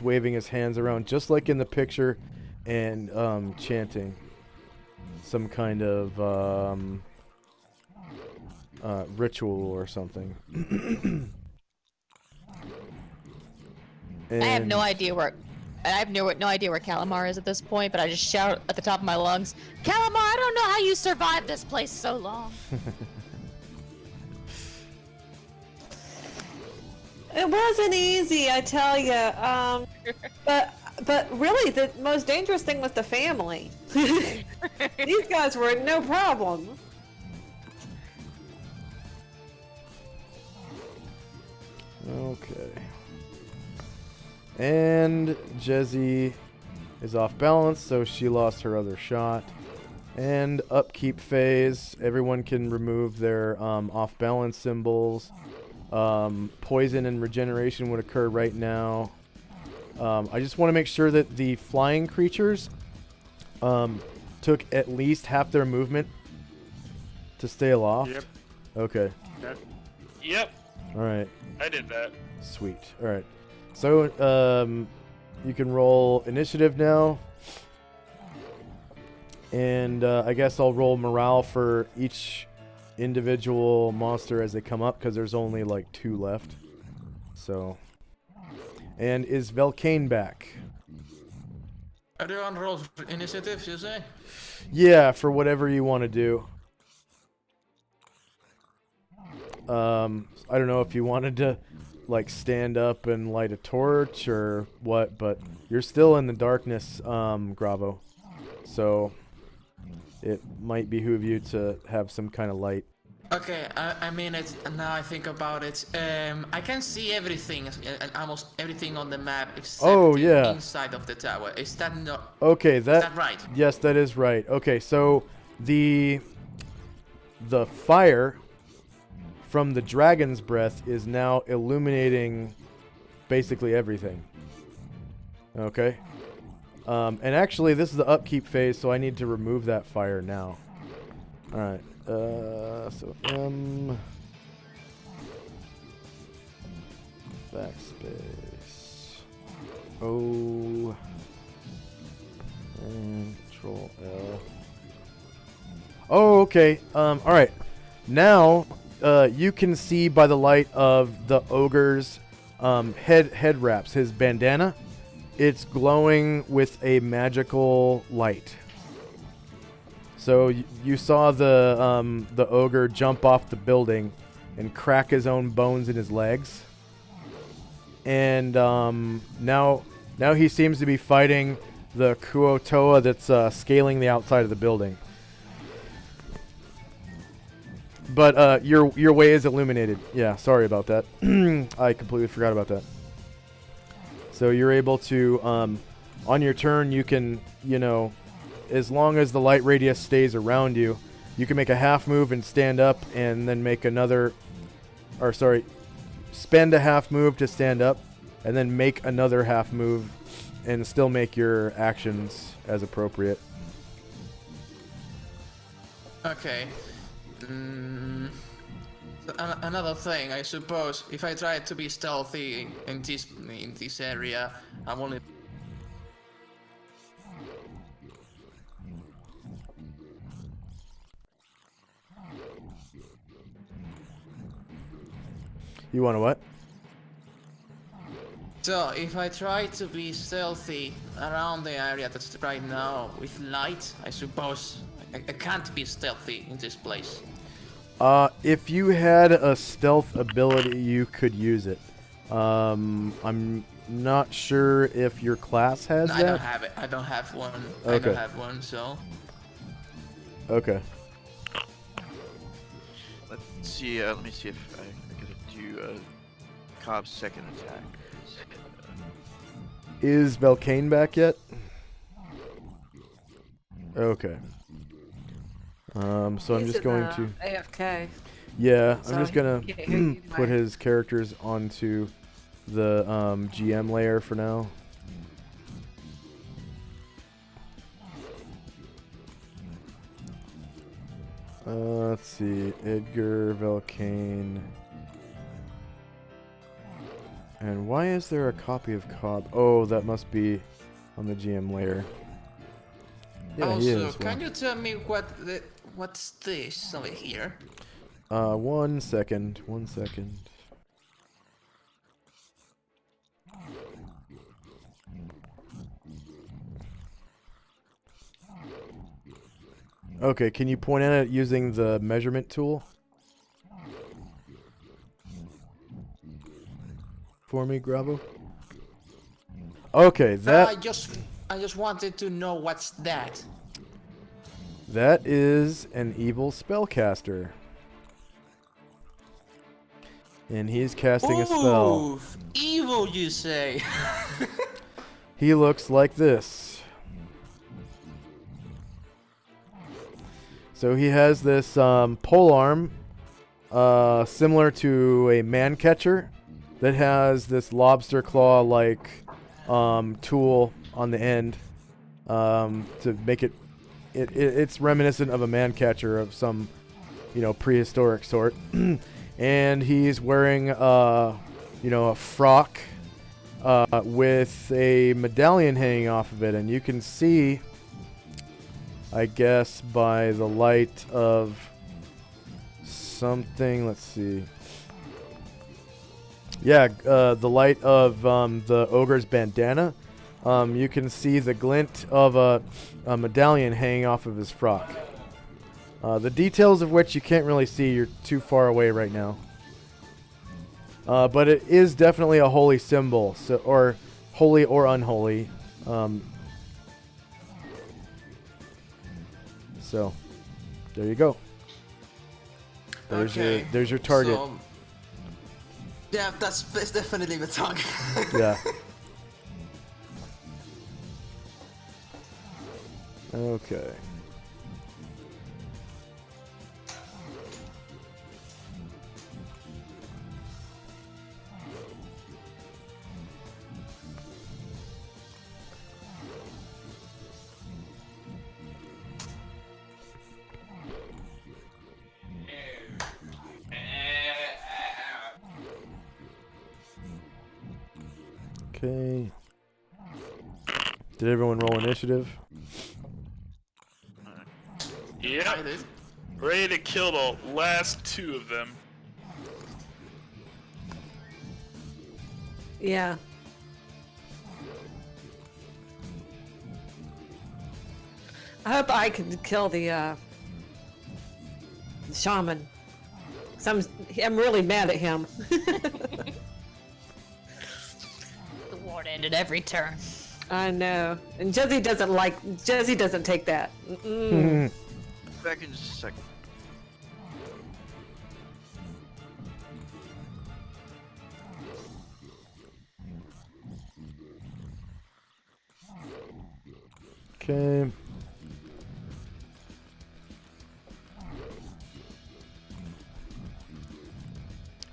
waving his hands around just like in the picture and chanting some kind of ritual or something. I have no idea where Calamar is at this point, but I just shout at the top of my lungs, Calamar, I don't know how you survived this place so long. It wasn't easy, I tell you. But really, the most dangerous thing was the family. These guys were no problem. Okay. And Jezzy is off balance, so she lost her other shot. And upkeep phase, everyone can remove their off balance symbols. Poison and regeneration would occur right now. I just want to make sure that the flying creatures took at least half their movement to stay aloft. Yep. Okay. Yep, All right. I did that. Sweet. All right. So you can roll initiative now. And I guess I'll roll morale for each individual monster as they come up, because there's only like 2 left. So... And is Velcane back? Everyone rolls initiative, you say? Yeah, for whatever you want to do. I don't know if you wanted to, like, stand up and light a torch or what, but you're still in the darkness, Gravo. So it might behoove you to have some kind of light. Okay, I mean it. Now I think about it. I can see everything, almost everything on the map except Oh, the yeah. inside of the tower. Is that not? Okay, Is that right? Yes, that is right. Okay, so the fire from the dragon's breath is now illuminating basically everything. Okay. And actually, this is the upkeep phase, so I need to remove that fire now. All right. So M backspace O and Control L. Oh, okay. All right. Now, you can see by the light of the ogre's head wraps, his bandana. It's glowing with a magical light. So you saw the ogre jump off the building and crack his own bones in his legs. And now he seems to be fighting the Kuo-toa that's scaling the outside of the building. But your way is illuminated. Yeah, sorry about that. I completely forgot about that. So you're able to, on your turn, you can, as long as the light radius stays around you, you can make a half move and stand up and then make another, spend a half move to stand up and then make another half move and still make your actions as appropriate. Okay. Another thing, I suppose, if I try to be stealthy in this area, I'm only. You want to what? So, if I try to be stealthy around the area that's right now with light, I suppose I can't be stealthy in this place. If you had a stealth ability, you could use it. I'm not sure if your class has that. I don't have it. I don't have one. Okay. I don't have one, so. Okay. Let's see. Let me see if I can do Cobb's second attack. Is Velcane back yet? Okay. So I'm just going to AFK. Yeah, So I'm just he gonna can't hear you put anyway. his characters onto the GM layer for now. Let's see, Edgar, Velcane. And why is there a copy of Cobb? Oh, that must be on the GM layer. Yeah, he Also, is. can you tell me what's this over here? 1 second. 1 second. Okay, can you point at it using the measurement tool? For me, Gravo? Okay, I just wanted to know what's that. that is an evil spellcaster. And he's casting a spell. Ooh, evil, you say? He looks like this. So he has this pole arm, similar to a man catcher, that has this lobster claw-like tool on the end to make it. It's reminiscent of a man catcher of some, prehistoric sort. And he's wearing, a frock with a medallion hanging off of it, and you can see, I guess, by the light of something. Let's see. Yeah, the light of the ogre's bandana. You can see the glint of a medallion hanging off of his frock. The details of which you can't really see. You're too far away right now. But it is definitely a holy symbol, or holy or unholy. So, there you go. There's your target. So, yeah, that's definitely the target. Yeah. Okay. Okay. Did everyone roll initiative? Yep. Ready to kill the last 2 of them. Yeah. I hope I can kill the shaman. 'Cause I'm really mad at him. The war ended every turn. I know. And Jesse doesn't take that. Mm-mm. Back in just a second. Okay.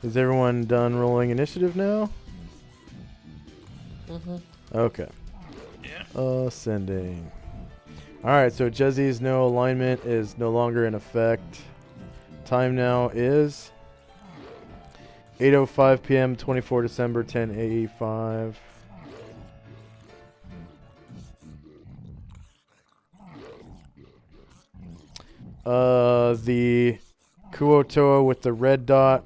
Is everyone done rolling initiative now? Okay. Yeah. Ascending. Alright, so Jezzy's no alignment is no longer in effect. Time now is 8:05 p.m. 24 December 10:85. The Kuotoa with the red dot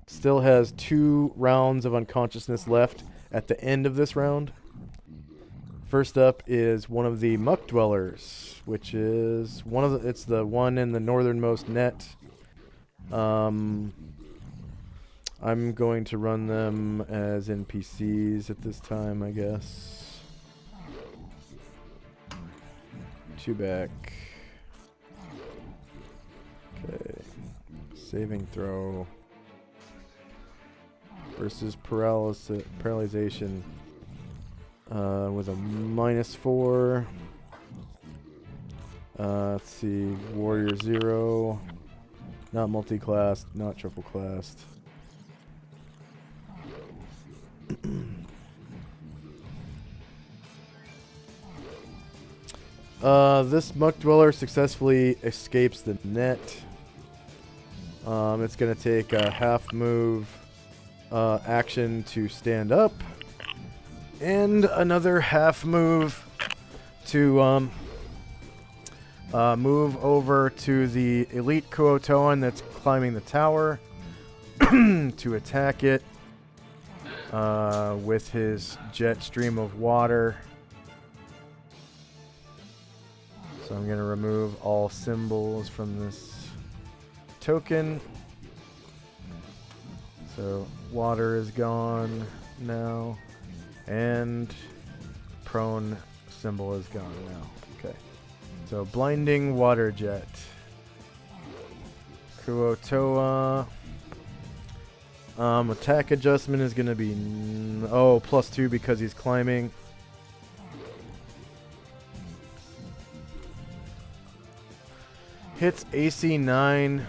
still has 2 rounds of unconsciousness left at the end of this round. First up is one of the muck dwellers, which is it's the one in the northernmost net. I'm going to run them as NPCs at this time, I guess. 2 back. Okay. Saving throw. Versus paralyzation. With a -4. Let's see. Warrior 0. Not multi-classed, not triple-classed. This muck dweller successfully escapes the net. It's going to take a half move action to stand up. And another half move to move over to the elite Kuotoan that's climbing the tower to attack it with his jet stream of water. So I'm going to remove all symbols from this token. So water is gone now. And prone symbol is gone now. Okay. So blinding water jet. Kuotoa. Attack adjustment is going to be +2 because he's climbing. Hits AC 9.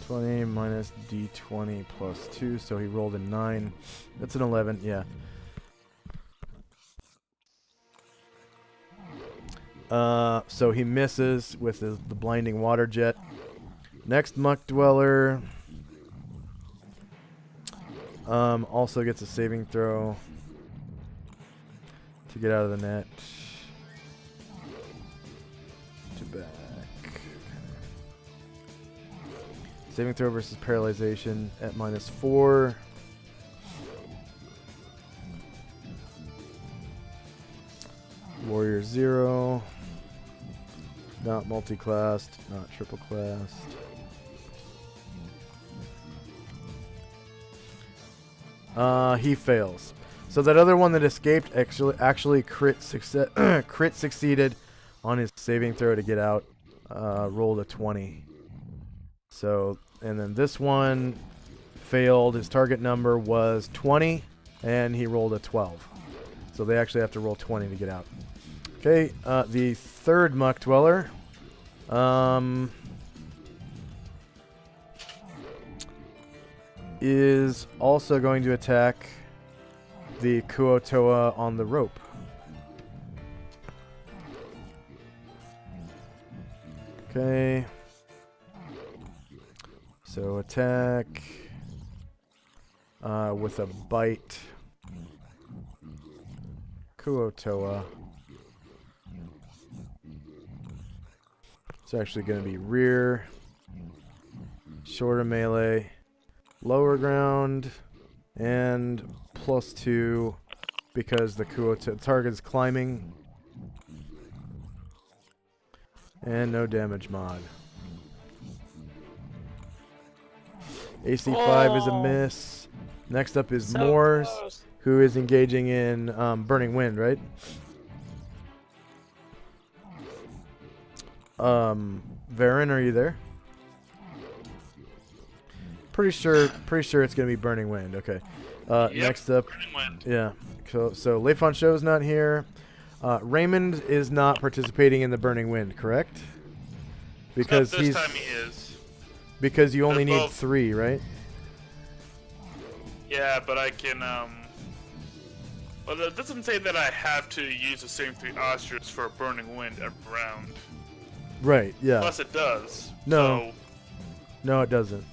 20 minus d20 plus 2, so he rolled a 9. That's an 11, yeah. So he misses with the blinding water jet. Next muck dweller also gets a saving throw to get out of the net. To back. Saving throw versus paralyzation at -4. Warrior 0. Not multi-classed, not triple-classed. He fails. So that other one that escaped actually crit succeeded on his saving throw to get out, rolled a 20. So, and then this one failed. His target number was 20, and he rolled a 12. So they actually have to roll 20 to get out. Okay, the third Muck Dweller. Is also going to attack the Kuotoa on the rope. Okay. So attack with a bite. Kuotoa. It's actually going to be rear, shorter melee, lower ground, and +2 because the target is climbing. And no damage mod. AC 5 is a miss. Next up is Moors, who is engaging in Burning Wind, right? Varen, are you there? Pretty sure it's gonna be Burning Wind. Okay. Yep, Next up, Burning Wind. yeah. So Leifon Show's not here. Raymond is not participating in the Burning Wind, correct? Because this time he is. Because you only They're need both- 3, right? Yeah, but I can, well, it doesn't say that I have to use the same 3 ostriches for a Burning Wind every round. Right. Yeah. Plus it does. No. No, it doesn't.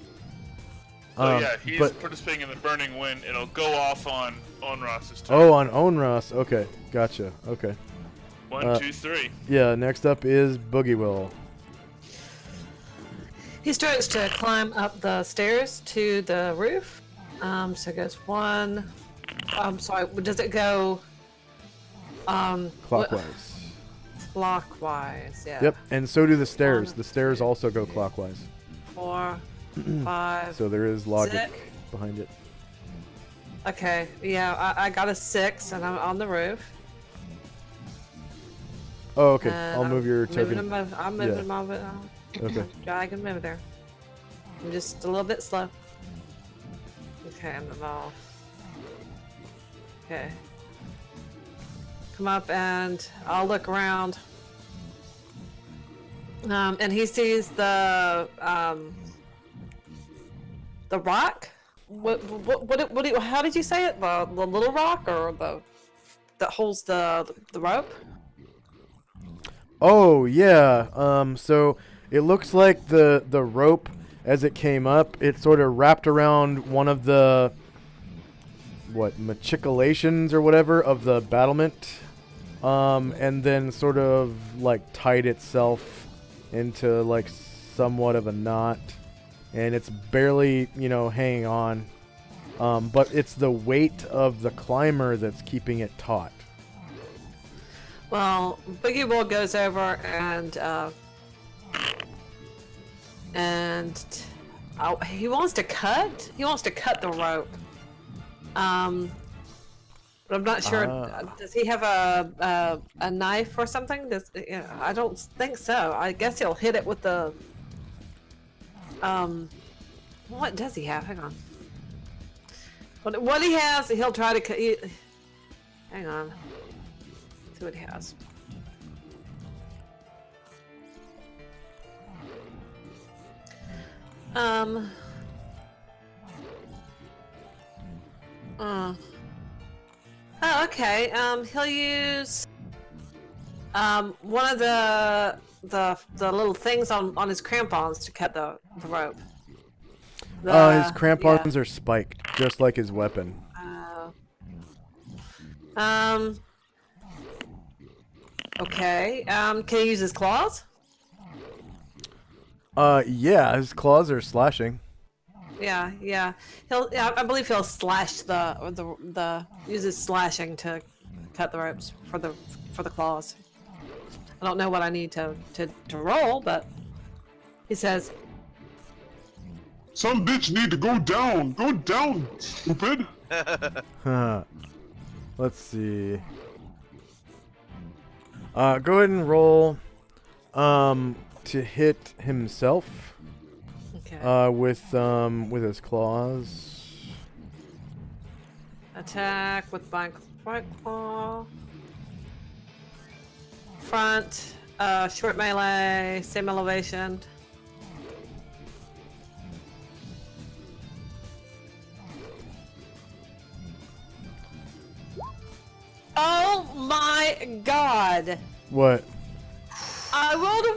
So yeah, he's but participating in the Burning Wind. It'll go off on Onras's turn. oh, on Onras. Okay, gotcha. Okay. 1, 2, 3. Yeah. Next up is Boogie Will. He starts to climb up the stairs to the roof. So it goes 1. I'm sorry. Does it go? Clockwise. Clockwise. Yeah. Yep. And so do the stairs. The stairs also go clockwise. 4, 5. So there is logic Six. behind it. Okay. Yeah, I got a 6, and I'm on the roof. Oh, okay. And I'll move your I'm moving token. I'm moving Yeah. him over. Okay. Drag him over there. I'm just a little bit slow. Okay, I'm all. Okay. Come up and I'll look around. And he sees the rock. How did you say it? The little rock or the that holds the rope? Oh yeah. So it looks like the rope as it came up, it sort of wrapped around one of the machicolations or whatever of the battlement, and then sort of like tied itself into like somewhat of a knot, and it's barely hanging on. But it's the weight of the climber that's keeping it taut. Well, Boogie Bull goes over and he wants to cut. He wants to cut the rope. But I'm not sure. Does he have a knife or something? I don't think so. I guess he'll hit it with the. What does he have? Hang on. What he has, he'll try to cut. Hang on. See what he has. Oh, okay. He'll use one of the little things on his crampons to cut the rope. His crampons are spiked, just like his weapon. Okay. Can he use his claws? Yeah, his claws are slashing. Yeah. I believe he'll slash the uses slashing to cut the ropes for the claws. I don't know what I need to roll, but he says, "Some bitch need to go down. Go down, stupid." Let's see. Go ahead and roll to hit himself Okay. with his claws. Attack with my right claw. Front, short melee, same elevation. Oh my god! What? I rolled a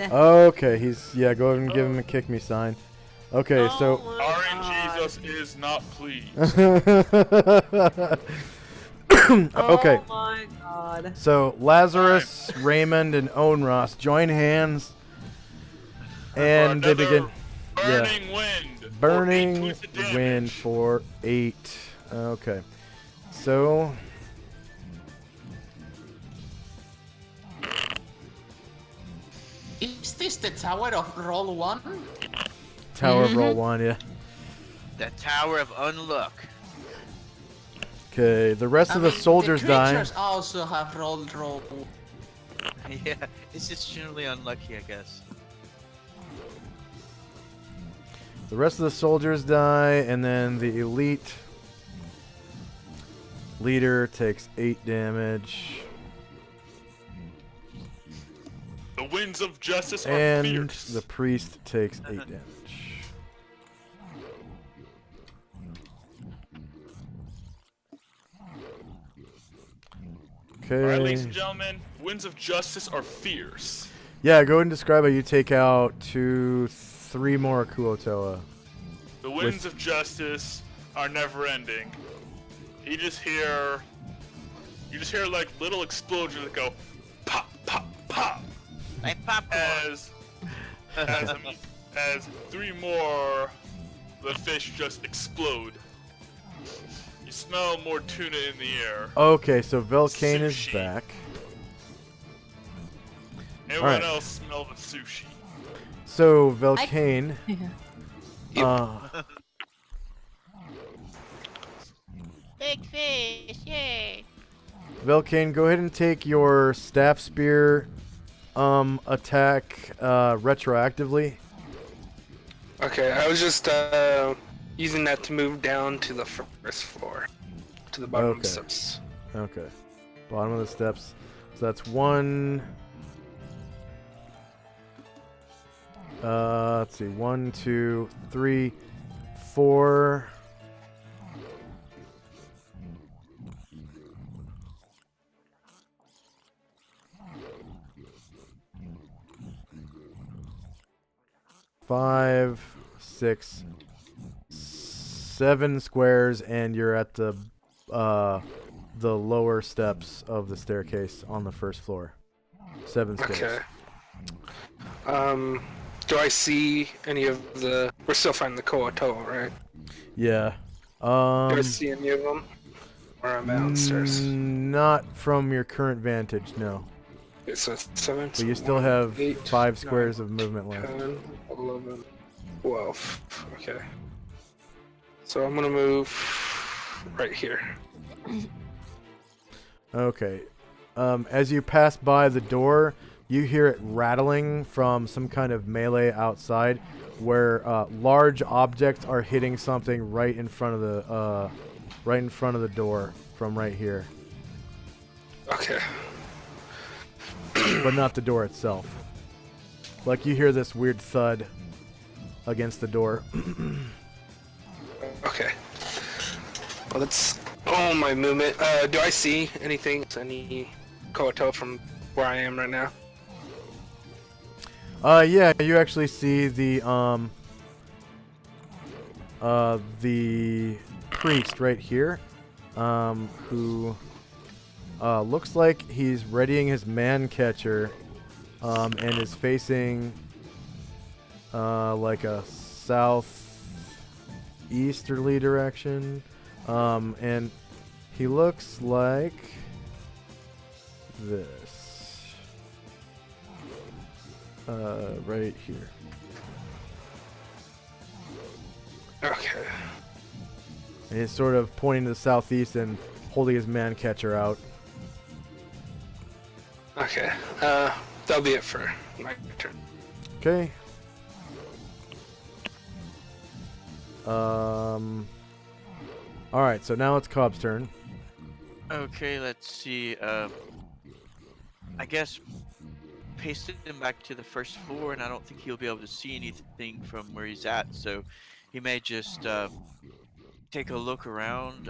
1! Okay, go ahead and give him a kick me sign. Okay, so RNGesus is not pleased. okay. Oh my god. So Lazarus, Raymond, and Onros join hands, and they begin. Burning wind. Burning for 8 points of damage. wind for 8. Okay, so Is this the Tower of Roll 1? Tower of Roll 1, yeah. The Tower of Unluck. Okay, the rest of the soldiers the die. creatures also have roll. Yeah, it's just generally unlucky, I guess. The rest of the soldiers die, and then the elite leader takes 8 damage. The winds of justice are And fierce. the priest takes 8 damage. Okay. Alright, ladies and gentlemen, winds of justice are fierce. Yeah, go ahead and describe how you take out 3 more Kuotoa. The winds of justice are never ending. You just hear like little explosions that go pop, pop, pop. Like popcorn. As 3 more the fish just explode. You smell more tuna in the air. Okay, so Velcane is Sushi. back. Everyone Alright. else smell the sushi. So Velcane, Big fish, yay! Velcane, go ahead and take your staff spear attack retroactively. Okay, I was just using that to move down to the first floor, to the bottom of Okay. the steps. Okay, bottom of the steps. So that's 1. Let's see, 1, 2, 3, 4. Five, 6, 7 squares, and you're at the lower steps of the staircase on the first floor. 7 stairs. Okay. Do I see any of the? We're still finding the Koatoa, right? Yeah. Do I see any of them? Or am I downstairs? Not from your current vantage, no. Okay, so it's 7. But you still have 8, 5 9, squares of movement left. 10, 11, 12. Okay. So I'm gonna move right here. Okay. As you pass by the door, you hear it rattling from some kind of melee outside, where large objects are hitting something right in front of the door from right here, Okay. but not the door itself. Like you hear this weird thud against the door. Okay. Well, that's all my movement. Do I see anything? Any Koatoa from where I am right now? Yeah, you actually see the priest right here, who looks like he's readying his man catcher, and is facing like a southeasterly direction, and he looks like this. Right here. Okay. And he's sort of pointing to the southeast and holding his man catcher out. Okay. That'll be it for my turn. Okay. All right. So now it's Cobb's turn. Okay, let's see. I guess pasted him back to the first floor, and I don't think he'll be able to see anything from where he's at. So he may just take a look around.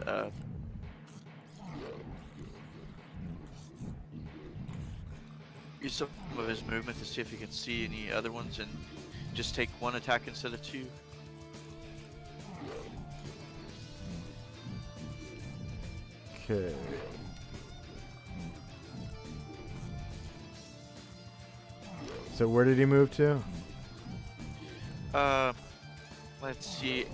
Use some of his movement to see if he can see any other ones, and just take one attack instead of two. Okay. So where did he move to? Let's see.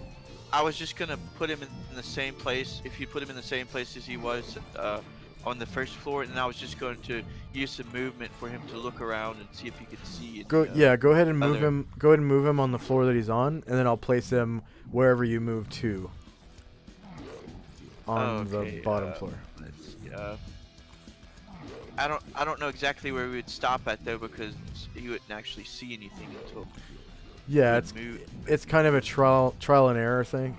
I was just gonna put him in the same place. If you put him in the same place as he was on the first floor, and I was just going to use some movement for him to look around and see if he could see. Go ahead and move him. Go ahead and move him on the floor that he's on, and then I'll place him wherever you move to. On the bottom floor. Let's see, I don't know exactly where we would stop at though, because he wouldn't actually see anything until. Yeah, it's kind of a trial and error thing.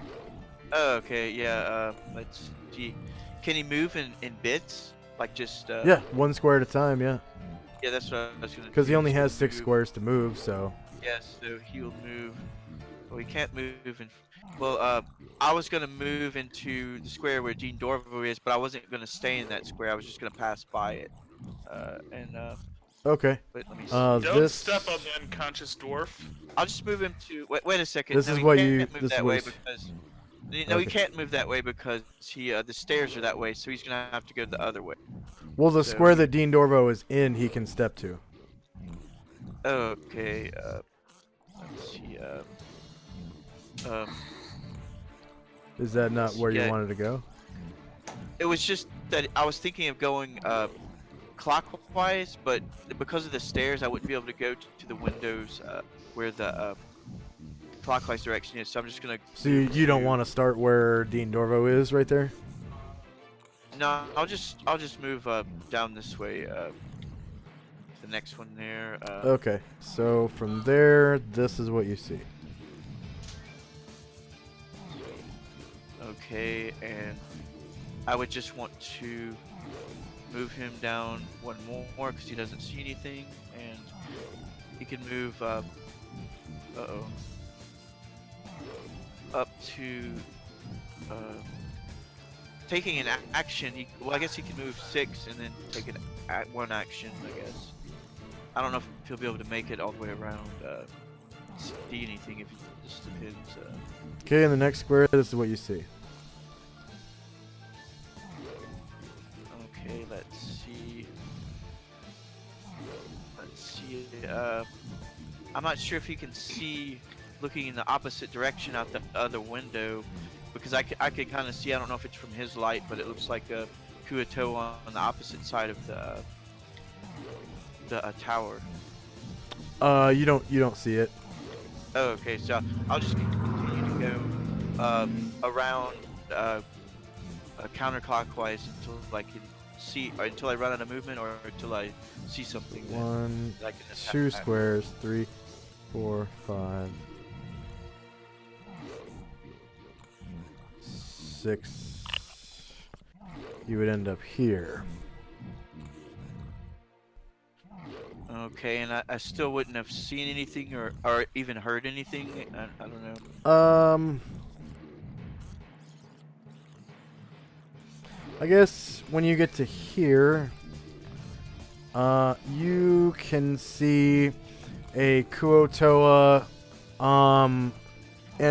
Oh, okay, yeah. Let's see. Can he move in bits? Like just. Yeah, one square at a time. Yeah. Yeah, that's what I was gonna. Because he only has 6 squares to move, so. Yes, so he'll move. Well, he can't move in. Well, I was gonna move into the square where Dean Dorvo is, but I wasn't gonna stay in that square. I was just gonna pass by it. Okay. Wait, let me see. Don't step on the unconscious dwarf. I'll just move him to. Wait a second. This no, is he what can't you. move This that is way what. because. No, he can't move that way because the stairs are that way, so he's gonna have to go the other way. Well, the So- square that Dean Dorvo is in, he can step to. Okay. Let's see. Is that not where you Yeah. wanted to go? It was just that I was thinking of going clockwise, but because of the stairs, I wouldn't be able to go to the windows where the clockwise direction is. So I'm just gonna. So you don't want to start where Dean Dorvo is, right there? No, I'll just move down this way. The next one there. Okay. So from there, this is what you see. Okay, and I would just want to move him down one more because he doesn't see anything, and he can move up to taking an action. Well, I guess he can move 6 and then take one action. I guess I don't know if he'll be able to make it all the way around. See anything? If it just depends. Okay, in the next square, this is what you see. Okay, let's see. I'm not sure if he can see looking in the opposite direction out the other window, because I could kind of see. I don't know if it's from his light, but it looks like a Kuato on the opposite side of the tower. You don't see it. Oh, okay. So I'll just continue to go around counterclockwise until I can see, or until I run out of movement, or until I see something. One, that I can attack 2 at. squares, 3, 4, 5, 6. You would end up here. Okay, and I still wouldn't have seen anything or even heard anything. I don't know. I guess when you get to here, you can see a Kuotoa, and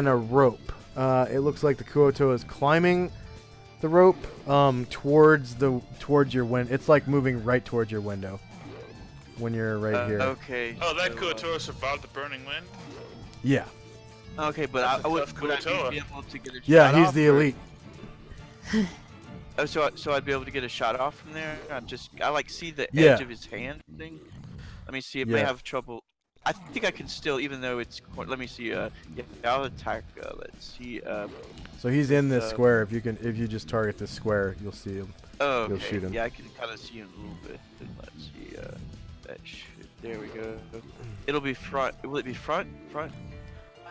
a rope. It looks like the Kuotoa is climbing the rope, towards your window. It's like moving right towards your window when you're right here. Okay. Oh, that so, Kuatora survived the burning wind? Yeah. Okay, but That's a I would tough be Kuatora. able to get a Yeah, shot he's off, the or- elite. Oh, so I'd be able to get a shot off from there. I like see the Yeah. edge of his hand thing. Let me see. It may Yeah. have trouble. I think I can still, even though it's. Let me see. Yeah, I'll attack. Let's see. So he's in this uh, square. If you just target this square, you'll see him. Oh, You'll okay. shoot him. Yeah, I can kind of see him a little bit. Let's see. That should. There we go. It'll be front. Will it be front? Front.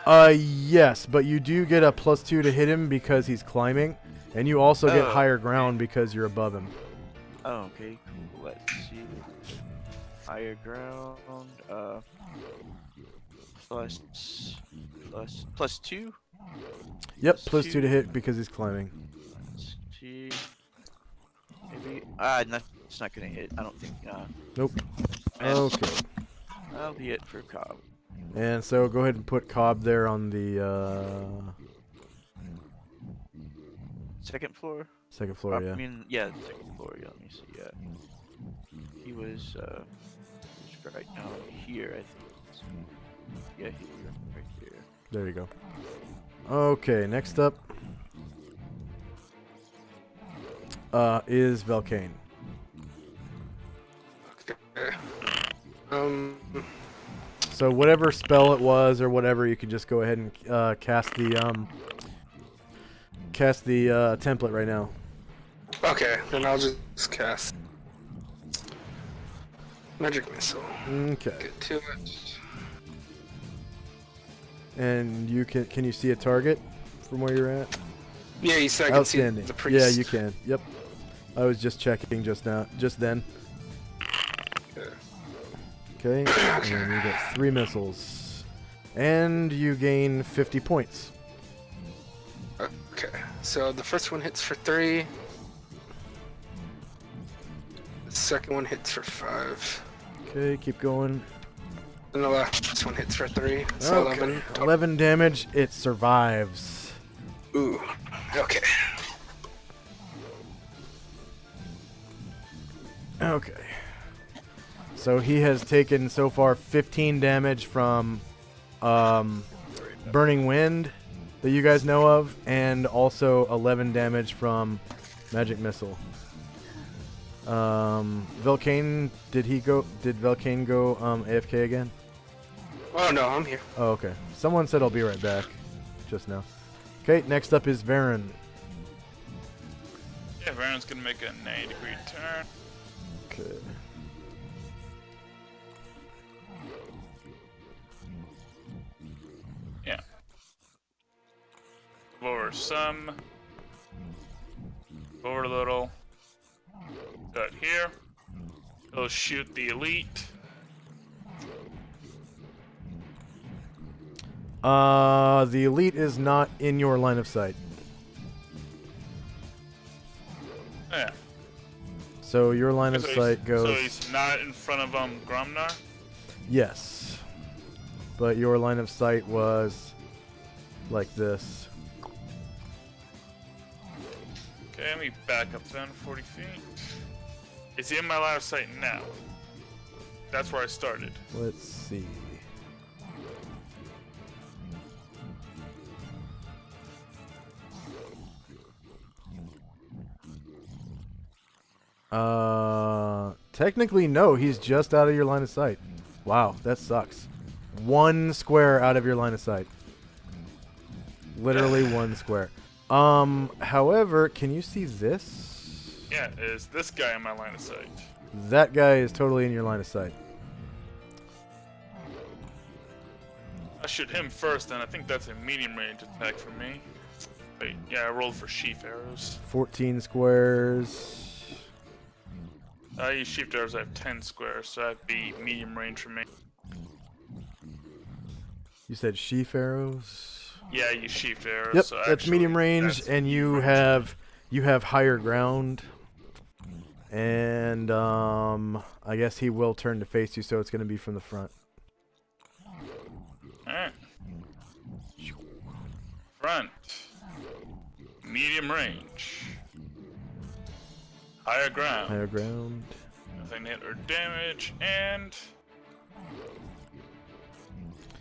Yes, but you do get a +2 to hit him because he's climbing, and you also get higher ground because you're above him. Oh, okay. Cool. Let's see. Higher ground. +2. Yep, Plus +2 two. to hit because he's climbing. Let's see. Maybe. No, it's not gonna hit. I don't think. Nope. Man. Okay. That'll be it for Cobb. And so go ahead and put Cobb there on the Second floor. second floor. I Yeah. mean, yeah, the second floor. Yeah, let me see. Yeah. He was right now here, I think. Yeah, he was right here. There you go. Okay, next up is Velcane. Okay. So whatever spell it was or whatever, you could just go ahead and cast the template right now. Okay, then I'll just cast Magic Missile. Okay. Get to it. And you can you see a target from where you're at? Yeah, you said I can see Outstanding. the priest. Yeah, you can. Yep. I was just checking just then. Okay. And you get 3 missiles. And you gain 50 points. Okay, so the first one hits for 3. The second one hits for 5. Okay, keep going. And the last one hits for 3. So Okay. 11. 11 damage. It survives. Ooh, okay. Okay. So he has taken so far 15 damage from Burning Wind that you guys know of, and also 11 damage from Magic Missile. Velcane, did Velcane go AFK again? Oh no, I'm here. Oh, okay. Someone said I'll be right back just now. Okay, next up is Varen. Yeah, Varen's gonna make a 90-degree turn. Okay. Yeah. Lower some. Lower a little. Got here. He'll shoot the elite. The elite is not in your line of sight. Yeah. So your line of sight goes. So he's not in front of Gromnar? Yes. But your line of sight was like this. Okay, let me back up then 40 feet. Is he in my line of sight now? That's where I started. Let's see. Technically no, he's just out of your line of sight. Wow, that sucks. 1 square out of your line of sight. Literally 1 square. However, can you see this? Yeah, is this guy in my line of sight? That guy is totally in your line of sight. I shoot him first, and I think that's a medium range attack for me. Wait, yeah, I rolled for sheaf arrows. 14 squares. I use sheaf arrows, I have 10 squares, so that'd be medium range for me. You said sheaf arrows? Yeah, I use sheaf arrows. Yep, so that's actually, medium range, that's and you have higher ground. And I guess he will turn to face you, so it's going to be from the front. Alright. Front. Medium range. Higher ground. Higher ground. Nothing hit or damage, and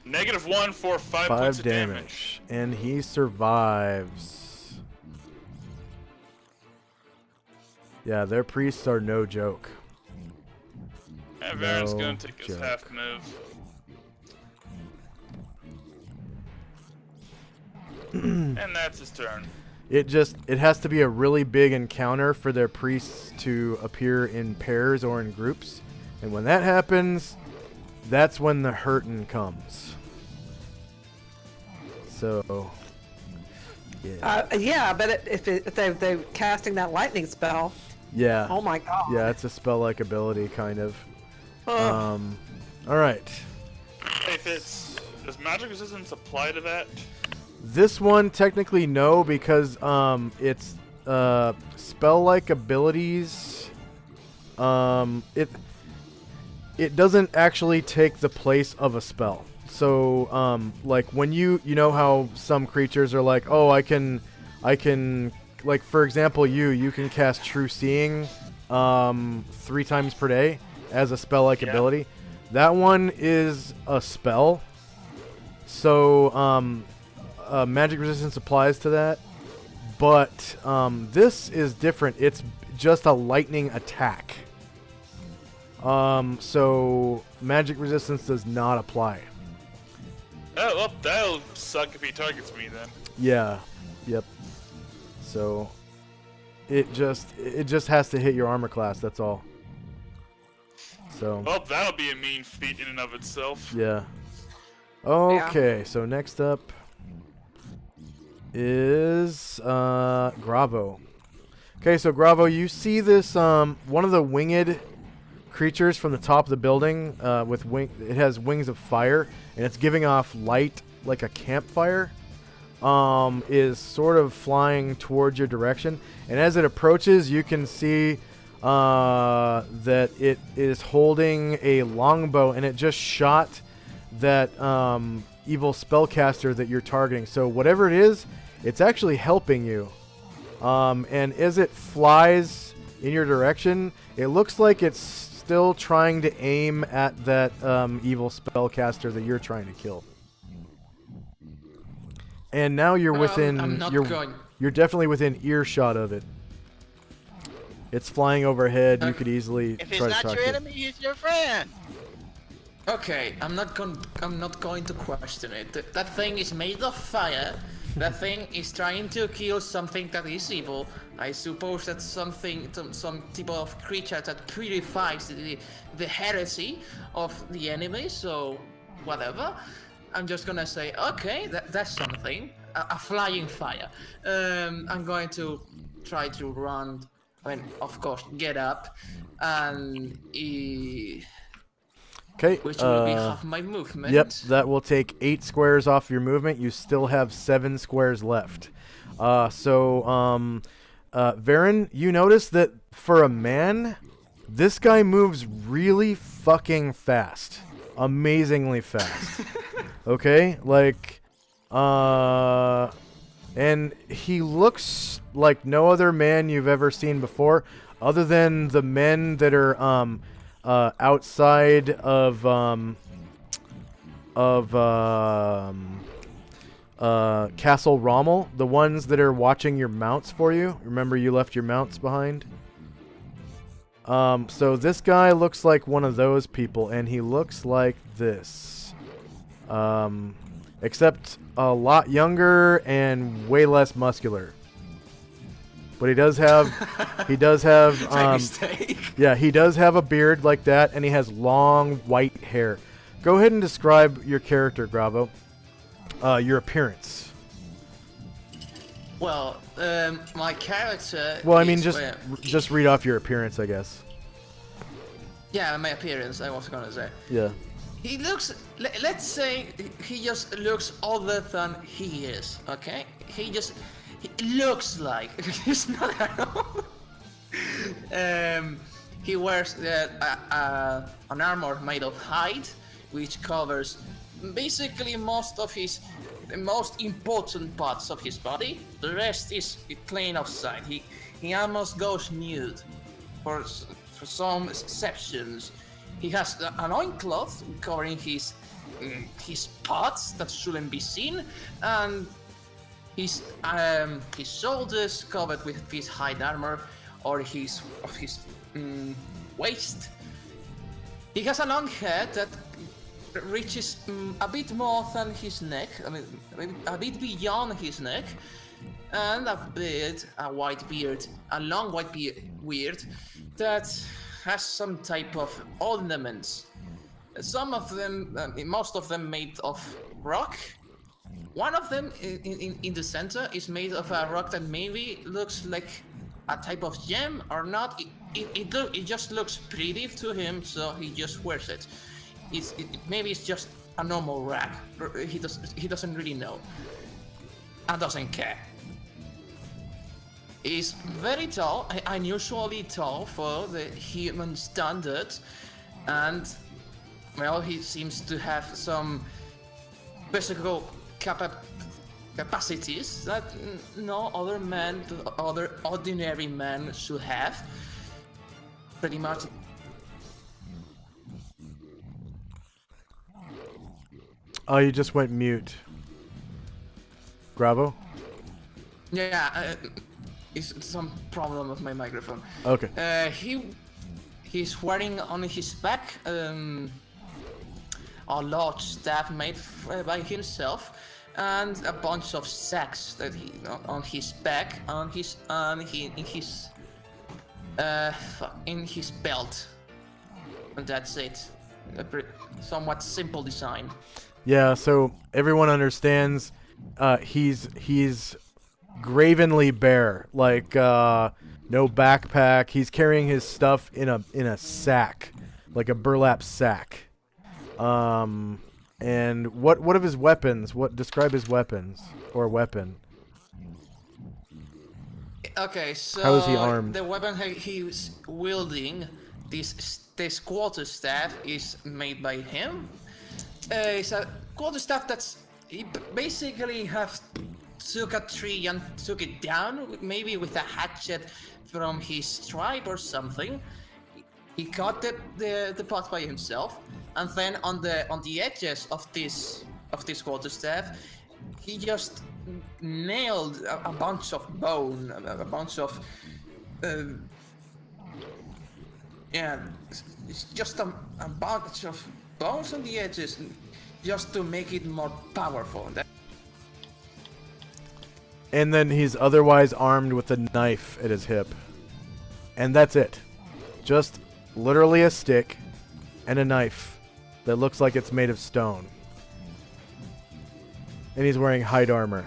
-1 for 5 points of damage. And he survives. Yeah, their priests are no joke. And Varen's No gonna take his joke. half move. And that's his turn. It has to be a really big encounter for their priests to appear in pairs or in groups. And when that happens, that's when the hurtin' comes. So, Yeah, but if they're casting that lightning spell, yeah. oh my god. Yeah, it's a spell-like ability, kind of. All right. Hey Fitz, does magic resistance apply to that? This one technically no, because it's spell-like abilities. It doesn't actually take the place of a spell. So like when you know how some creatures are like, oh, I can like for example you can cast True Seeing 3 times per day as a spell-like ability. That one is a spell. So magic resistance applies to that, but this is different. It's just a lightning attack. So magic resistance does not apply. Oh, well, that'll suck if he targets me then. Yeah. Yep. So it just has to hit your armor class. That's all. So. Well, that'll be a mean feat in and of itself. Yeah. Okay. So next up is Gravo. Okay, so Gravo, you see this one of the winged creatures from the top of the building with it has wings of fire and it's giving off light like a campfire. Is sort of flying towards your direction, and as it approaches, you can see that it is holding a longbow, and it just shot that evil spellcaster that you're targeting. So whatever it is, it's actually helping you. And as it flies in your direction, it looks like it's still trying to aim at that evil spellcaster that you're trying to kill. And now you're within. I'm not going. You're definitely within earshot of it. It's flying overhead. You could easily If he's try to not talk your to it. enemy, he's your friend. Okay, I'm not going to question it. That thing is made of fire. That thing is trying to kill something that is evil. I suppose that's something, some type of creature that purifies the heresy of the enemy. So, whatever. I'm just gonna say, okay, that's something. A flying fire. I'm going to try to run. I mean, of course, get up, and okay. which will be half my movement. Yep, that will take 8 squares off your movement. You still have 7 squares left. Varen, you notice that for a man, this guy moves really fucking fast. Amazingly fast. Okay? Like, and he looks like no other man you've ever seen before, other than the men that are, outside of Castle Rommel, the ones that are watching your mounts for you. Remember you left your mounts behind? So this guy looks like one of those people, and he looks like this. Except a lot younger and way less muscular. But he does have, yeah, he does have a beard like that, and he has long white hair. Go ahead and describe your character, Gravo. Your appearance. Well, my character. Well, I mean, is, just read off your appearance, I guess. Yeah, my appearance. I was gonna say. Yeah. He looks. Let's say he just looks older than he is. Okay. He looks like he's not at all. He wears an armor made of hide, which covers basically most of the most important parts of his body. The rest is plain outside. He almost goes nude, for some exceptions. He has an loincloth covering his parts that shouldn't be seen, and his shoulders covered with his hide armor or his waist. He has a long head that reaches a bit more than his neck. I mean, maybe a bit beyond his neck, and a white beard, a long white beard that has some type of ornaments. Some of them, most of them made of rock. One of them in the center is made of a rock that maybe looks like a type of gem or not. It just looks pretty to him, so he just wears it. Maybe it's just a normal rag. He doesn't really know and doesn't care. He's very tall, unusually tall for the human standard, and well, he seems to have some physical capacities that no other ordinary man should have. Pretty much. Oh, you just went mute. Bravo? Yeah, it's some problem with my microphone. Okay. He's wearing on his back a large staff made by himself, and a bunch of sacks that he on his back, in his belt, and that's it. A somewhat simple design. Yeah, so everyone understands he's gravenly bare, like no backpack. He's carrying his stuff in a sack, like a burlap sack. And what of his weapons? Describe his weapons or weapon? Okay, so how is he armed? The weapon he's wielding, this quarterstaff, is made by him. It's a quarterstaff that's he basically took a tree and took it down, maybe with a hatchet from his tribe or something. He cut the pot by himself, and then on the edges of this quarterstaff, he just nailed a bunch of bone, a bunch of it's just a bunch of bones on the edges, just to make it more powerful. And then he's otherwise armed with a knife at his hip, and that's it. Just literally a stick and a knife that looks like it's made of stone. And he's wearing hide armor.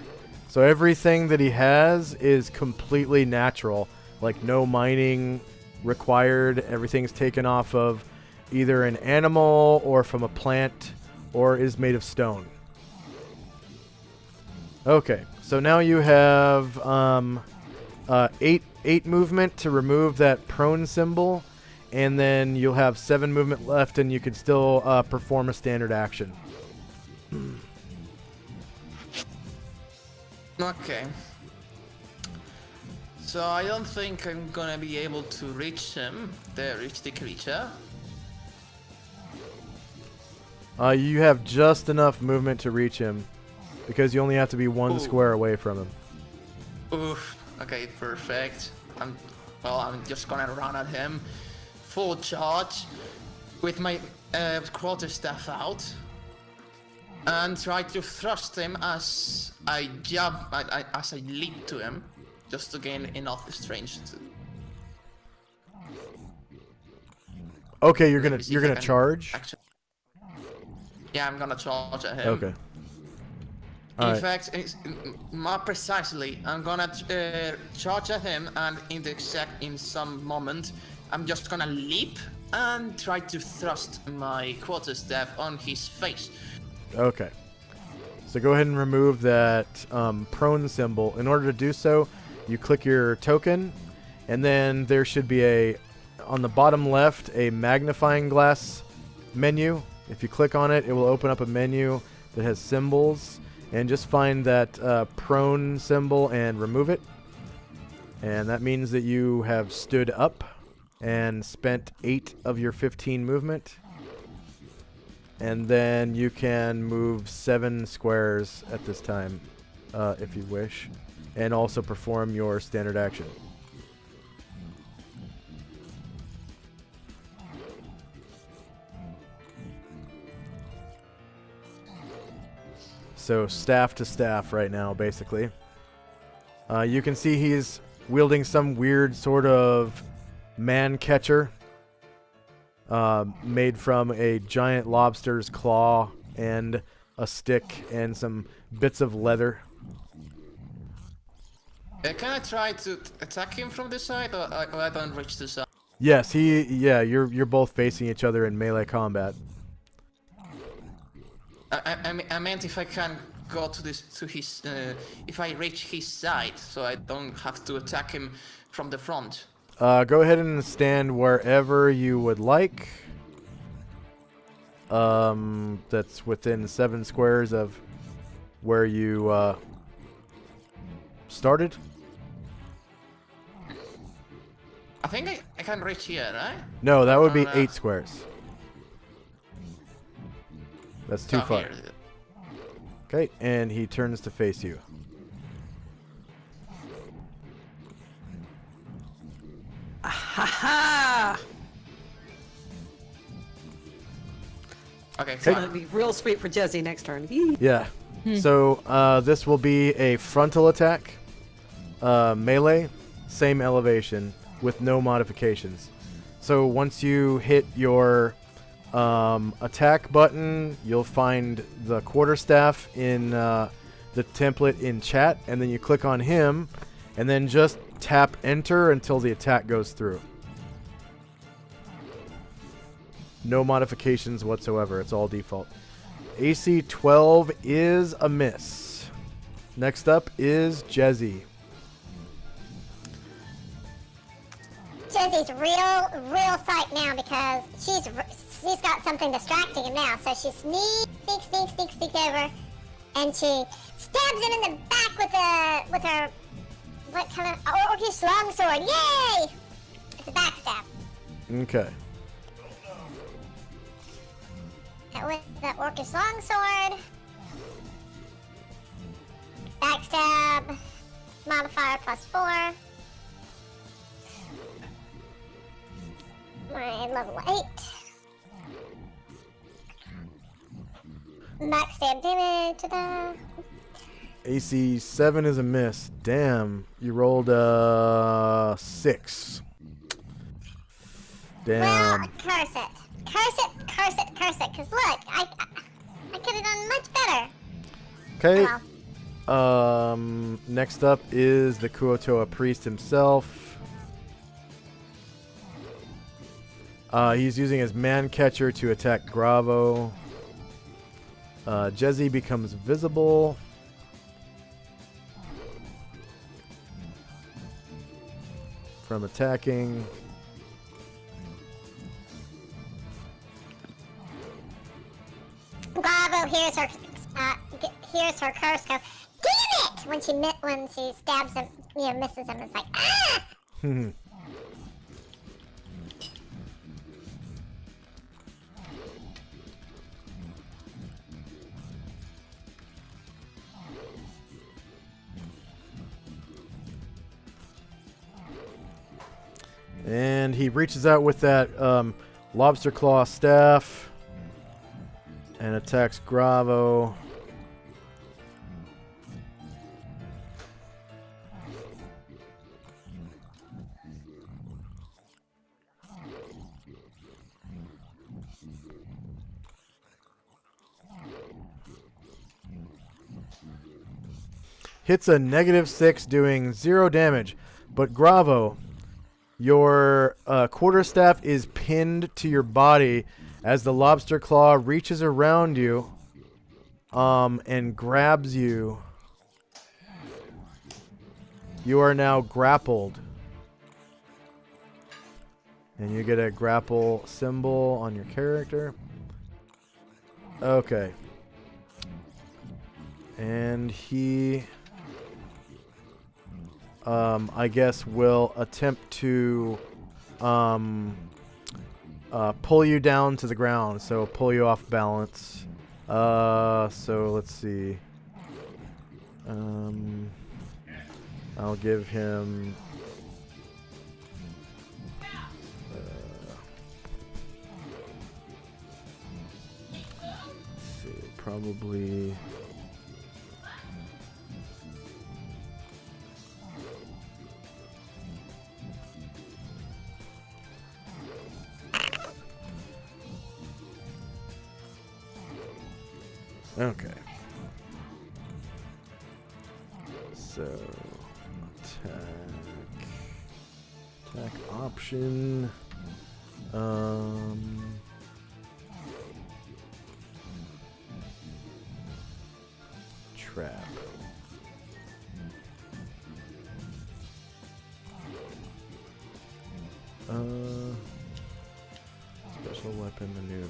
So everything that he has is completely natural, like no mining required. Everything's taken off of either an animal or from a plant, or is made of stone. Okay, so now you have 8 movement to remove that prone symbol, and then you'll have 7 movement left, and you can still perform a standard action. Okay. So I don't think I'm gonna be able to reach him, reach the creature. You have just enough movement to reach him, because you only have to be 1 square away from him. Oof. Okay, perfect. I'm just gonna run at him, full charge, with my quarterstaff out, and try to thrust him as I jump, as I leap to him, just to gain enough strength to. Okay, you're gonna charge. Yeah, I'm gonna charge at him. Okay. In fact, more precisely, I'm gonna charge at him, and in some moment, I'm just gonna leap and try to thrust my quarterstaff on his face. Okay. So go ahead and remove that prone symbol. In order to do so, you click your token, and then there should be on the bottom left, a magnifying glass menu. If you click on it, it will open up a menu that has symbols, and just find that prone symbol and remove it. And that means that you have stood up and spent 8 of your 15 movement. And then you can move 7 squares at this time, if you wish, and also perform your standard action. So staff to staff right now, basically. You can see he's wielding some weird sort of man catcher made from a giant lobster's claw and a stick and some bits of leather. Can I try to attack him from this side, or I don't reach the side? Yes, you're both facing each other in melee combat. I meant if I can go to his, if I reach his side, so I don't have to attack him from the front. Go ahead and stand wherever you would like. That's within 7 squares of where you started. I think I can reach here, right? No, that would be 8 squares. That's too Oh, far. here. Okay, and he turns to face you. Ha Okay, It's fine. gonna be real sweet for Jesse next turn. Yee. Yeah. So this will be a frontal attack, melee, same elevation with no modifications. So once you hit your attack button, you'll find the quarterstaff in the template in chat, and then you click on him, and then just tap enter until the attack goes through. No modifications whatsoever. It's all default. AC 12 is a miss. Next up is Jezzy. Jezzy's real sight now because she's got something distracting him now. So she sneak over, and she stabs him in the back with her what kind of orcish longsword? Yay! It's a backstab. Okay. With the orcish longsword, backstab, modifier +4. My level 8. Backstab damage. Ta-da. AC 7 is a miss. Damn. You rolled 6. Damn. Well, curse it. Cause look, I could have done much better. Okay. Oh, Next up is the Kuotoa priest himself. He's using his man catcher to attack Gravo. Jezzy becomes visible. From attacking. Bravo hears her curse go, damn it! When she stabs him, misses him. It's like, ah! And he reaches out with that lobster claw staff and attacks Gravo. Hits a -6, doing 0 damage. But Gravo, your quarterstaff is pinned to your body as the lobster claw reaches around you and grabs you. You are now grappled. And you get a grapple symbol on your character. Okay. And he... I guess will attempt to pull you down to the ground, so pull you off balance. So let's see. I'll give him let's see, probably Okay. So, attack option. Trap. Special weapon maneuver.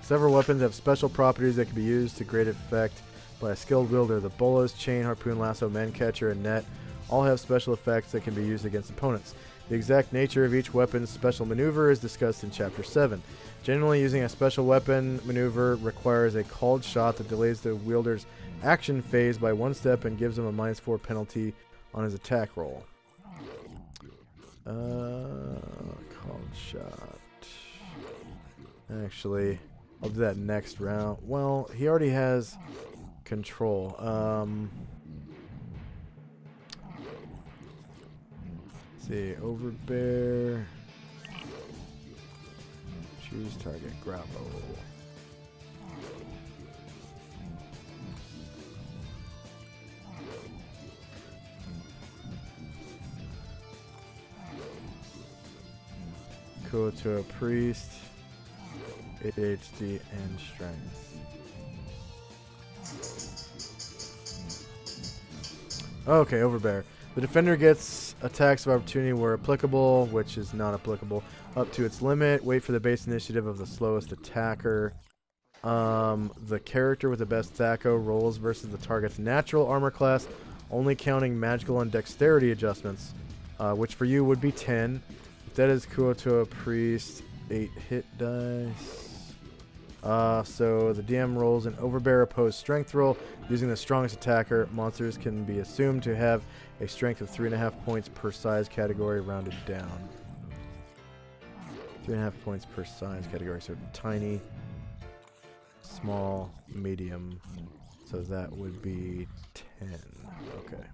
Several weapons have special properties that can be used to great effect by a skilled wielder. The bolas, chain, harpoon, lasso, man-catcher, and net all have special effects that can be used against opponents. The exact nature of each weapon's special maneuver is discussed in Chapter 7. Generally, using a special weapon maneuver requires a called shot that delays the wielder's action phase by 1 step and gives him a -4 penalty on his attack roll. Called shot. Actually, I'll do that next round. Well, he already has control. Let's see, overbear. Choose target, Grapple. Go to a priest. ADHD and strength. Okay, overbear. The defender gets attacks of opportunity where applicable, which is not applicable, up to its limit. Wait for the base initiative of the slowest attacker. The character with the best THAC0 rolls versus the target's natural armor class, only counting magical and dexterity adjustments, which for you would be 10. If that is Kuotoa Priest, 8 hit dice. So the DM rolls an overbear opposed strength roll. Using the strongest attacker, monsters can be assumed to have a strength of 3.5 points per size category, rounded down. 3.5 points per size category, so tiny, small, medium. So that would be 10. Okay.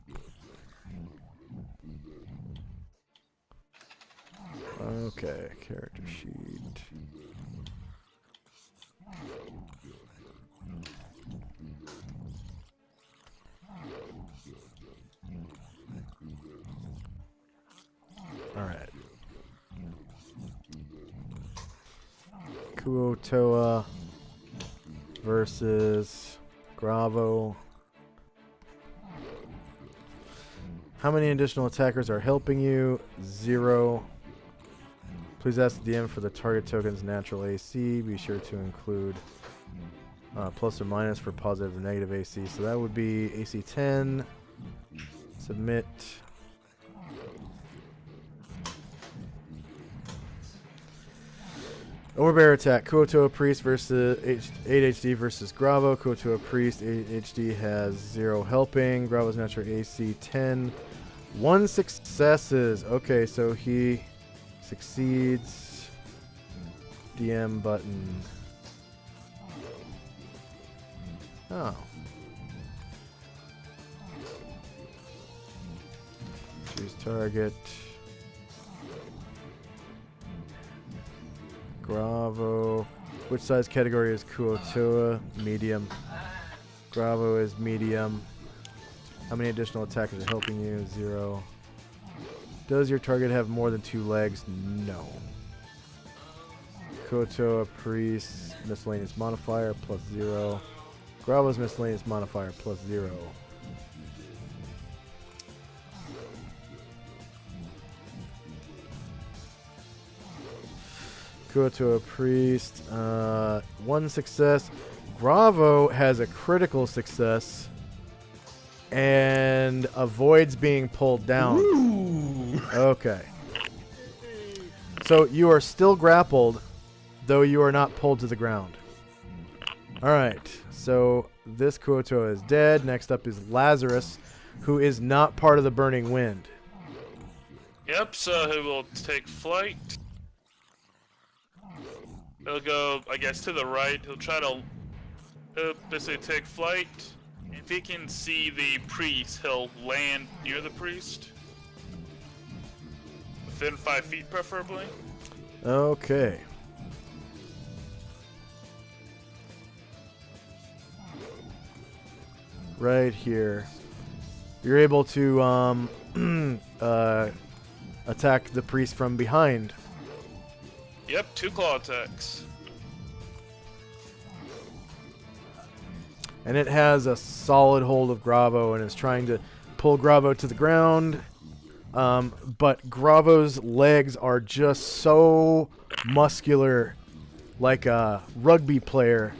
Okay, character sheet. Alright. Kuotoa versus Gravo. How many additional attackers are helping you? 0. Please ask the DM for the target token's natural AC. Be sure to include plus or minus for positive or negative AC. So that would be AC 10. Submit. Overbear attack. Kuotoa Priest versus 8 HD versus Gravo. Kuotoa Priest 8 HD has 0 helping. Gravo's natural AC 10. 1 successes. Okay, so he succeeds. DM button. Oh. Choose target. Gravo. Which size category is Kuotoa? Medium. Gravo is medium. How many additional attackers are helping you? 0. Does your target have more than 2 legs? No. Kuotoa Priest miscellaneous modifier plus 0. Gravo's miscellaneous modifier plus 0. Kuotoa Priest, 1 success. Gravo has a critical success and avoids being pulled down. Ooh. Okay. So you are still grappled, though you are not pulled to the ground. Alright, so this Kuotoa is dead. Next up is Lazarus, who is not part of the Burning Wind. Yep, so he will take flight. He'll go, I guess, to the right. He'll try to basically take flight. If he can see the priest, he'll land near the priest. Within 5 feet, preferably. Okay. right here. You're able to attack the priest from behind. Yep, 2 claw attacks. And it has a solid hold of Gravo and is trying to pull Gravo to the ground. But Gravo's legs are just so muscular, like a rugby player.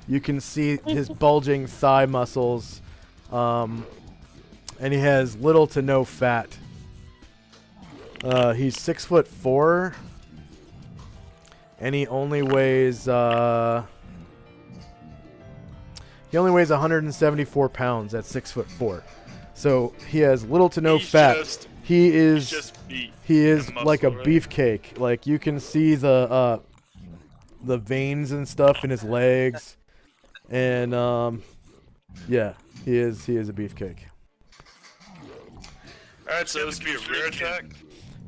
You can see his bulging thigh muscles. And he has little to no fat. He's 6'4", and he only weighs 174 pounds at 6'4". So he has little to no fat. He is like a beefcake. Like you can see the veins and stuff in his legs, and yeah, he is a beefcake. Alright, so this would be a rear attack.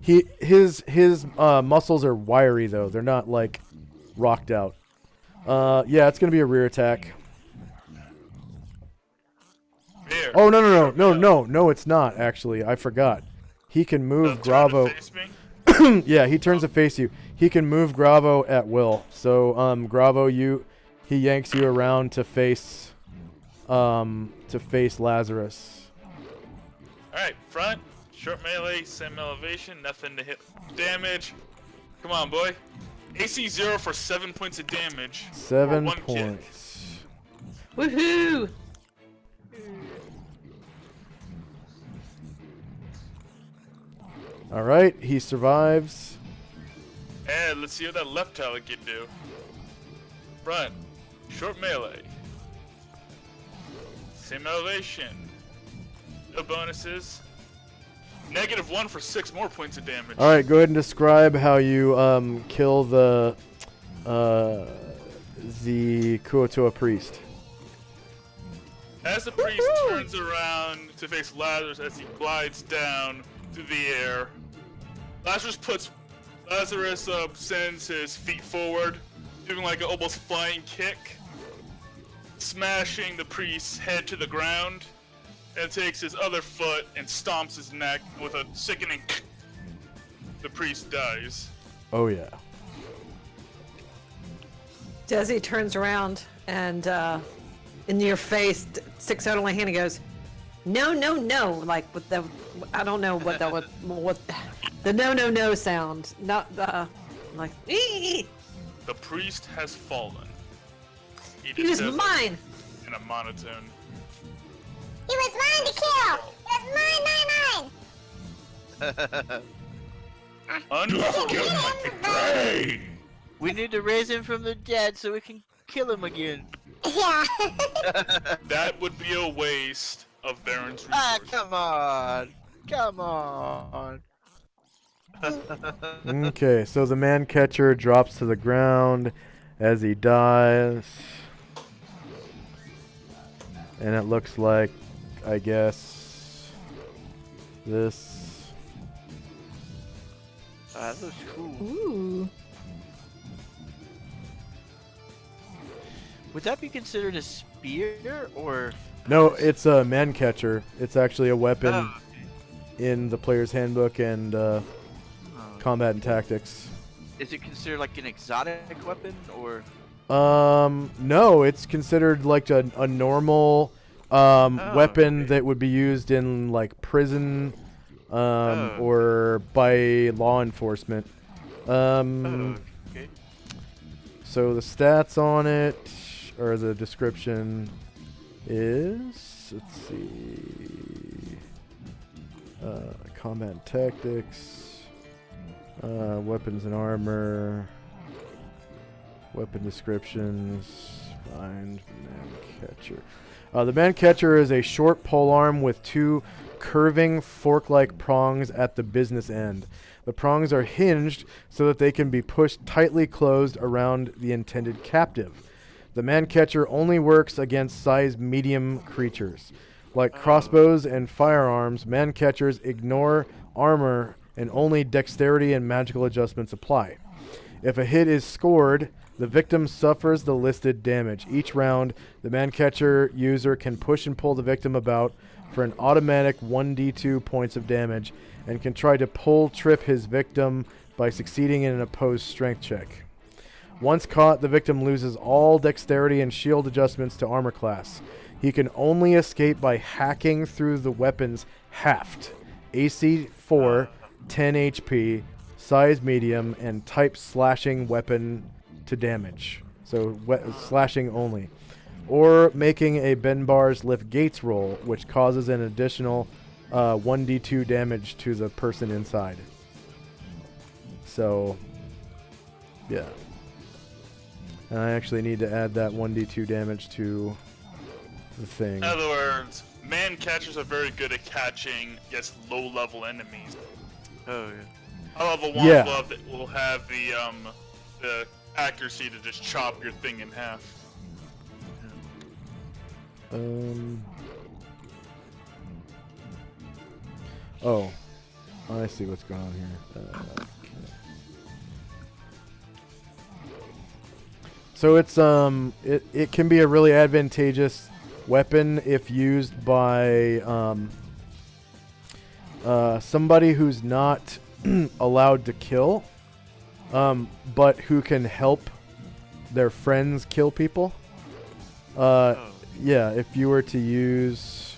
His muscles are wiry though; they're not like rocked out. Yeah, it's gonna be a rear attack. Rear. Oh no! It's not actually. I forgot. He can move Gravo. Yeah, he turns to face you. He can move Gravo at will. So Gravo, he yanks you around to face Lazarus. Alright, front, short melee, same elevation, nothing to hit damage. Come on, boy. AC 0 for 7 points of damage. 7 1 points. Woohoo! All right, he survives. And let's see what that left tally can do. Front, short melee. Same elevation. No bonuses. -1 for 6 more points of damage. All right, go ahead and describe how you kill the Kuotoa priest. As the priest turns around to face Lazarus as he glides down through the air, Lazarus sends his feet forward, doing like an almost flying kick, smashing the priest's head to the ground, and takes his other foot and stomps his neck with a sickening. The priest dies. Oh yeah. Desi turns around and in your face sticks out only hand and goes, "No, no, no!" Like with the, I don't know what that would, what the no sound, not the like. Ee! The priest has fallen. He was mine. In a monotone. He was mine to kill! It was mine! Unfortunately. We need to raise him from the dead so we can kill him again. Yeah. That would be a waste of Baron's resources. Ah, come on. Come on. Okay, so the man catcher drops to the ground as he dies. And it looks like, I guess, this. That looks cool. Ooh. Would that be considered a spear or? No, it's a man catcher. It's actually a weapon Oh, in the player's handbook and combat and tactics. is it considered like an exotic weapon or? No, it's considered like a normal weapon okay. that would be used in like prison Oh. or by law enforcement. Okay. So the stats on it, or the description is, let's see, combat and tactics, weapons and armor, weapon descriptions, find man catcher. The man catcher is a short polearm with 2 curving fork-like prongs at the business end. The prongs are hinged so that they can be pushed tightly closed around the intended captive. The man catcher only works against size medium creatures. Like crossbows and firearms, man catchers ignore armor and only dexterity and magical adjustments apply. If a hit is scored, The victim suffers the listed damage. Each round, the man-catcher user can push and pull the victim about for an automatic 1d2 points of damage and can try to trip his victim by succeeding in an opposed strength check. Once caught, the victim loses all dexterity and shield adjustments to armor class. He can only escape by hacking through the weapon's haft. AC 4, 10 HP, size medium, and type slashing weapon to damage. So slashing only. Or making a Benbar's lift gates roll, which causes an additional 1d2 damage to the person inside. So, yeah. And I actually need to add that 1d2 damage to the thing. In other words, man catchers are very good at catching, yes, low-level enemies. Oh yeah. High level one glove that will have the accuracy to just chop your thing in half. Oh, I see what's going on here. Okay. So it's it can be a really advantageous weapon if used by somebody who's not allowed to kill, but who can help their friends kill people. Yeah, if you were to use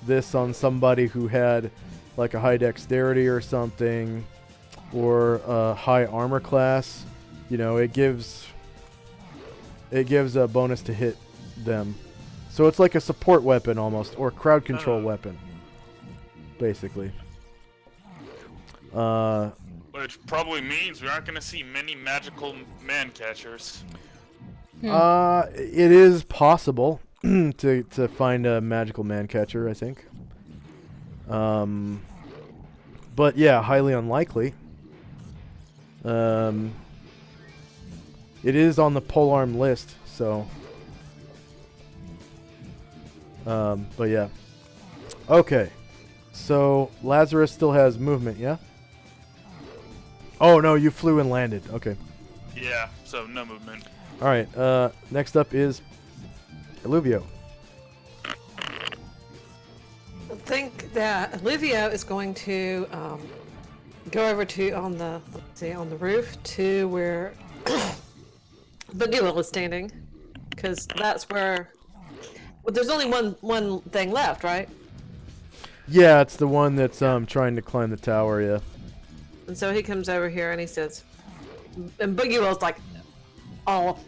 this on somebody who had like a high dexterity or something, or a high armor class, you know, it gives a bonus to hit them. So it's like a support weapon almost, or crowd control weapon, basically. Which probably means we aren't going to see many magical man catchers. It is possible to find a magical man catcher, I think. But yeah, highly unlikely. It is on the polearm list, so. But yeah. Okay. So Lazarus still has movement, yeah? Oh no, you flew and landed. Okay. Yeah, so no movement. All right. Next up is Illuvio. I think that Olivia is going to go over to on the roof to where Bagula is standing, because that's where. Well, there's only one thing left, right? Yeah, it's the one that's trying to climb the tower. Yeah. And so he comes over here and he says, and Boogie Will's like all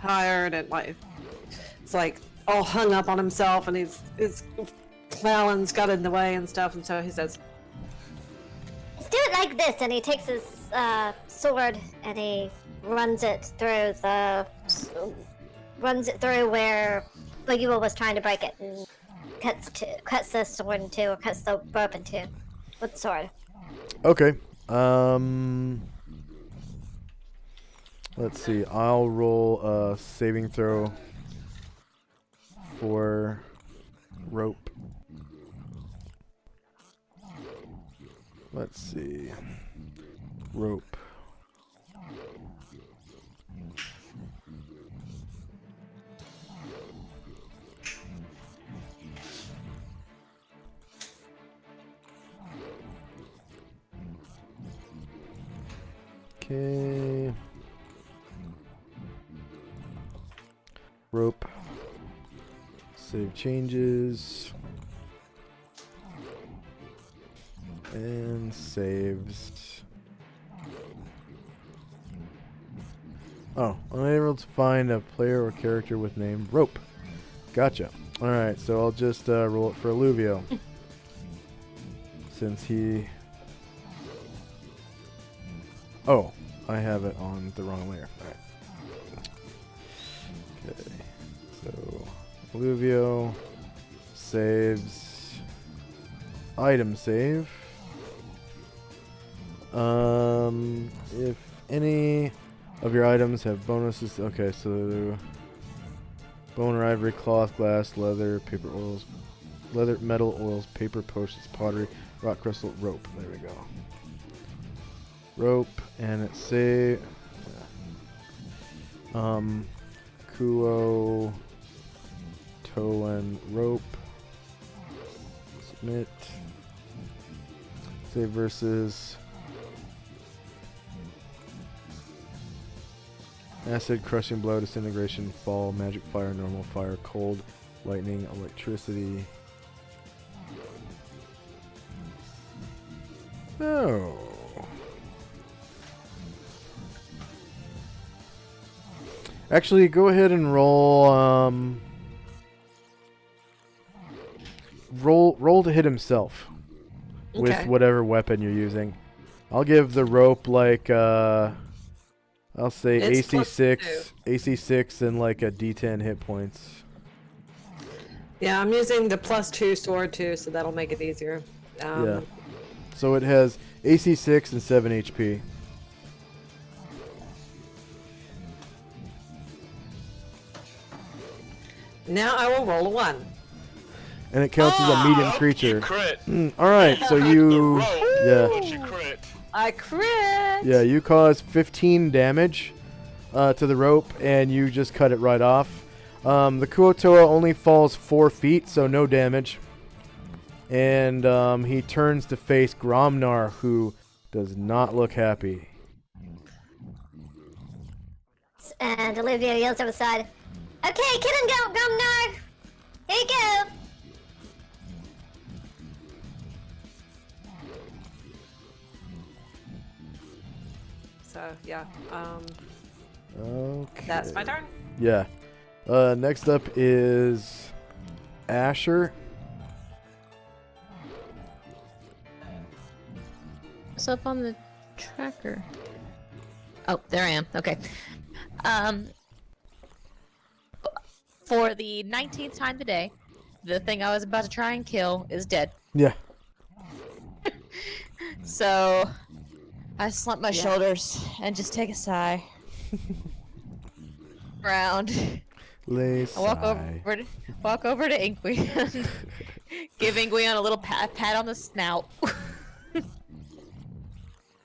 tired and like it's like all hung up on himself, and his talons got in the way and stuff, and so he says, Let's do it like this, and he takes his sword and he runs it through where Boogie Will was trying to break it, and cuts the sword in two, or cuts the rope in two with the sword. Okay. Let's see. I'll roll a saving throw for rope. Let's see. Rope. Okay. Rope. Save changes. And saves. Oh, unable to find a player or character with name Rope. Gotcha. Alright, so I'll just roll it for Illuvio. Since he... Oh, I have it on the wrong layer. Alright. Okay, so Illuvio saves item save. If any of your items have bonuses, okay, so bone or ivory, cloth, glass, leather, paper, oils, leather, metal, oils, paper, potions, pottery, rock crystal, rope. There we go. Rope, and it Kuo, toe and rope. Submit. Save versus acid, crushing blow, disintegration, fall, magic fire, normal fire, cold, lightning, electricity. Oh. Actually, go ahead and roll. Roll to hit himself with Okay. whatever weapon you're using. I'll give the rope like I'll say It's AC +2. AC 6, and like a D10 hit points. Yeah, I'm using the +2 sword too, so that'll make it easier. Yeah. So it has AC 6 and 7 HP. Now I will roll a 1. And it counts as a medium You creature. crit. Alright, so The you... rope, Yeah. but you crit. I crit! Yeah, you cause 15 damage to the rope, and you just cut it right off. The Kuotoa only falls 4 feet, so no damage. And he turns to face Gromnar, who does not look happy. And Olivia yells to the side, "Okay, kill him, Gumnar! Here you go!" So, yeah. Okay. That's my turn. Yeah. Next up is Asher. What's up on the tracker? Oh, there I am. Okay. For the 19th time today, the thing I was about to try and kill is dead. Yeah. So I slump my shoulders and just take a sigh. Round. I walk over to Inquion. Give Inquion a little pat on the snout.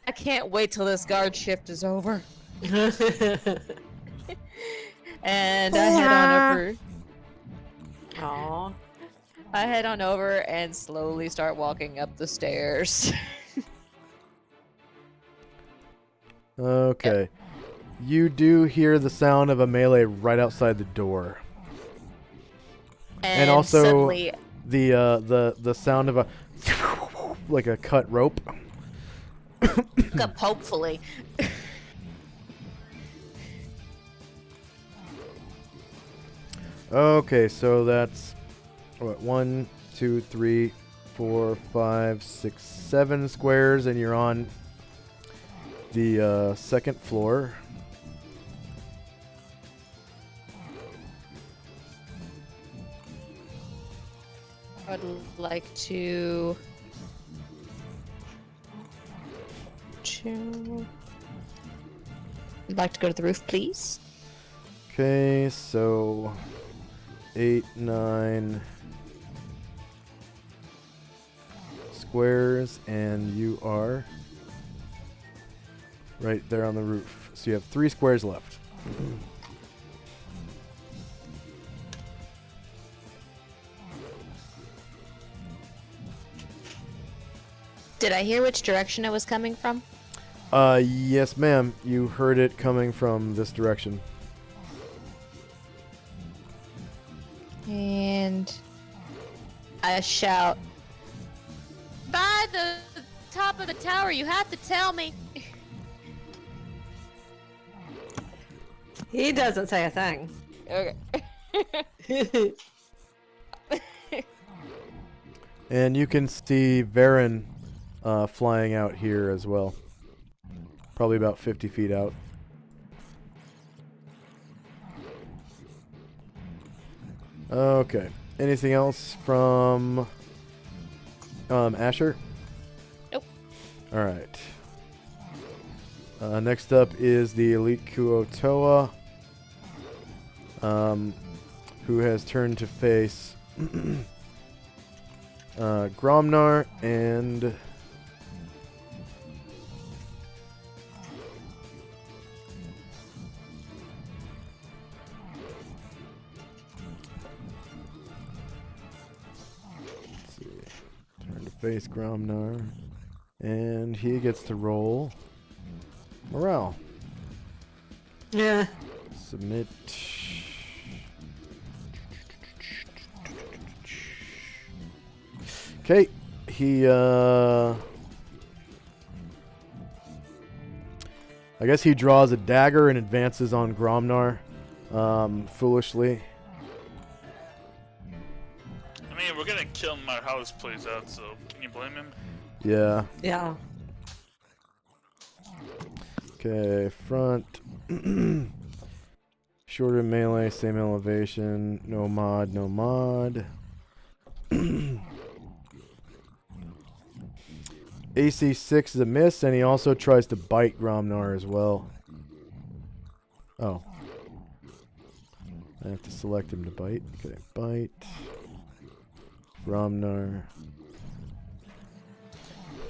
I can't wait till this guard shift is over. And I head on over. Aww. I head on over and slowly start walking up the stairs. Okay. You do hear the sound of a melee right outside the door. And also suddenly, the sound of a like a cut rope. hopefully. Okay, so that's what, 1, 2, 3, 4, 5, 6, 7 squares, and you're on the second floor. I'd like to. I'd like to go to the roof, please. Okay, so 8, 9 squares, and you are right there on the roof. So you have 3 squares left. Did I hear which direction it was coming from? Yes, ma'am. You heard it coming from this direction. And I shout, "By the top of the tower, you have to tell me." He doesn't say a thing. Okay. And you can see Varen flying out here as well. Probably about 50 feet out. Okay. Anything else from Asher? Nope. Alright. Next up is the Elite Kuotoa, who has turned to face Gromnar and face Gromnar. And he gets to roll morale. Yeah. Submit. Okay, he I guess he draws a dagger and advances on Gromnar, foolishly. I mean, we're gonna kill him no matter how this plays out, so can you blame him? Yeah. Yeah. Okay, front. Shorter melee, same elevation. No mod, no mod. AC 6 is a miss, and he also tries to bite Gromnar as well. Oh. I have to select him to bite. Okay, bite. Gromnar.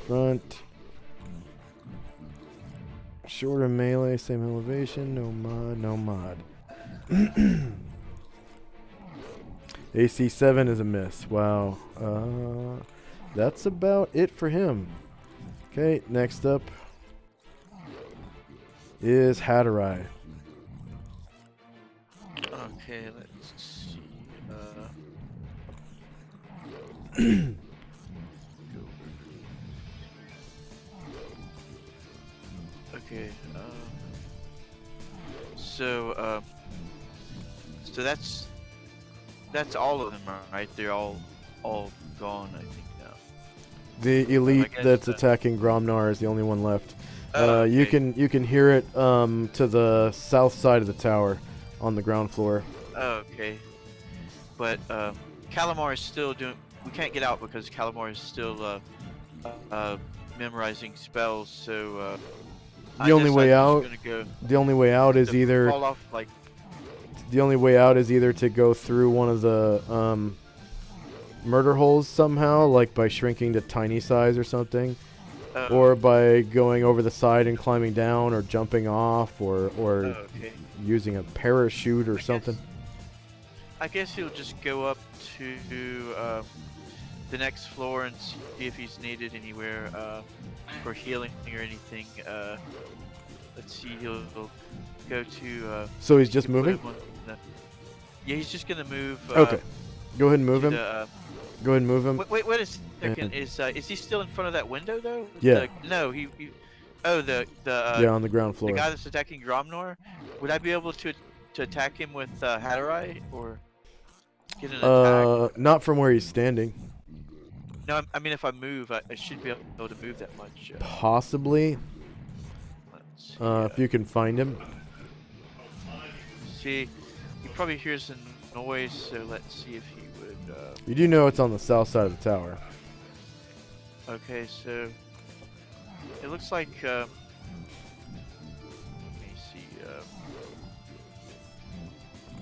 Front. Shorter melee, same elevation, no mod, no mod. AC 7 is a miss. Wow. That's about it for him. Okay, next up is Hatterai. Okay, let's see. Okay. So that's all of them, right? They're all gone, I think now. The elite guess that's that- attacking Gromnar is the only one left. Oh, You okay. can hear it to the south side of the tower, on the ground floor. Oh, okay. But Calamar is still doing. We can't get out because Calamar is still memorizing spells. So The only way out. Gonna go The only way out is to either. fall off like. The only way out is either to go through one of the murder holes somehow, like by shrinking to tiny size or something, or by going over the side and climbing down, or jumping off, or Okay. using a parachute or something. I guess he'll just go up to the next floor and see if he's needed anywhere for healing or anything. Let's see, he'll go to. So he's just you can put moving? him on yeah, he's just gonna move. Okay, go ahead and move to him. Go ahead and move him. Wait a second. Is he still in front of that window though? Yeah. No, he. Oh, the Yeah, on the ground floor. The guy that's attacking Gromnar. Would I be able to attack him with Hatterai or get an attack? Not from where he's standing. No, I mean if I move, I should be able to move that much. Possibly. Let's see, If you can find him. see, he probably hears a noise, so let's see if he would. You do know it's on the south side of the tower. Okay, so it looks like. Let me see.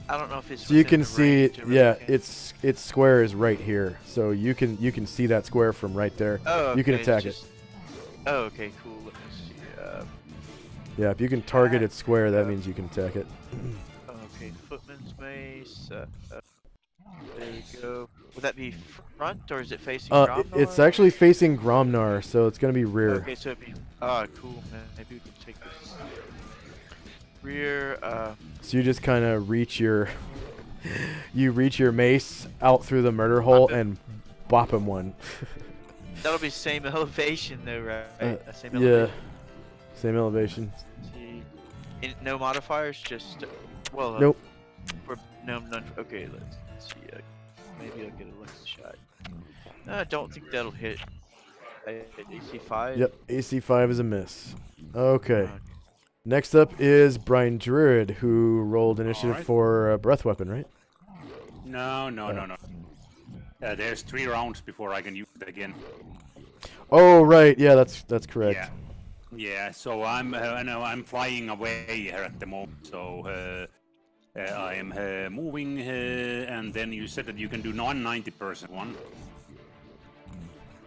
I don't know if it's. So you within can the see, range or yeah, anything. its square is right here. So you can see that square from right there. Oh, You can okay, attack just- it. Oh, okay, cool. Let me see. Yeah, if you can target its square, that means you can attack it. Okay, Footman's Mace. There we go. Would that be front or is it facing It's Gromnar? actually facing Gromnar, so it's gonna be rear. Okay, so it'd be. Ah, cool, man. Maybe we can take this. Rear. So you just kind of reach your mace out through the murder hole and bop him one. That'll be same elevation though, right? Same yeah, elevation. same elevation. See. No modifiers, just. Well. Nope. None. Okay, let's see. Maybe I'll get a lucky shot. I don't think that'll hit. AC 5. Yep, AC 5 is a miss. Okay. Next up is Brian Druid, who rolled initiative Alright. for a breath weapon, right? No. There's 3 rounds before I can use it again. Oh, right. Yeah, that's correct. Yeah. So I'm flying away here at the moment. So I am moving, and then you said that you can do 90% one.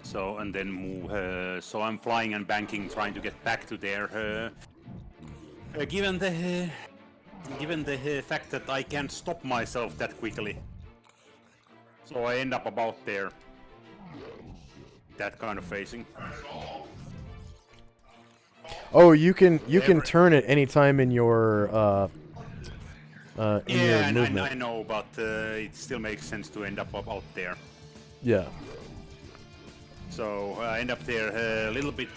So and then move. So I'm flying and banking, trying to get back to there. Given the fact that I can't stop myself that quickly, so I end up about there. that kind of facing. Oh, you can turn it anytime in your Yeah, movement. I know, but it still makes sense to end up out there. Yeah. So I end up there a little bit,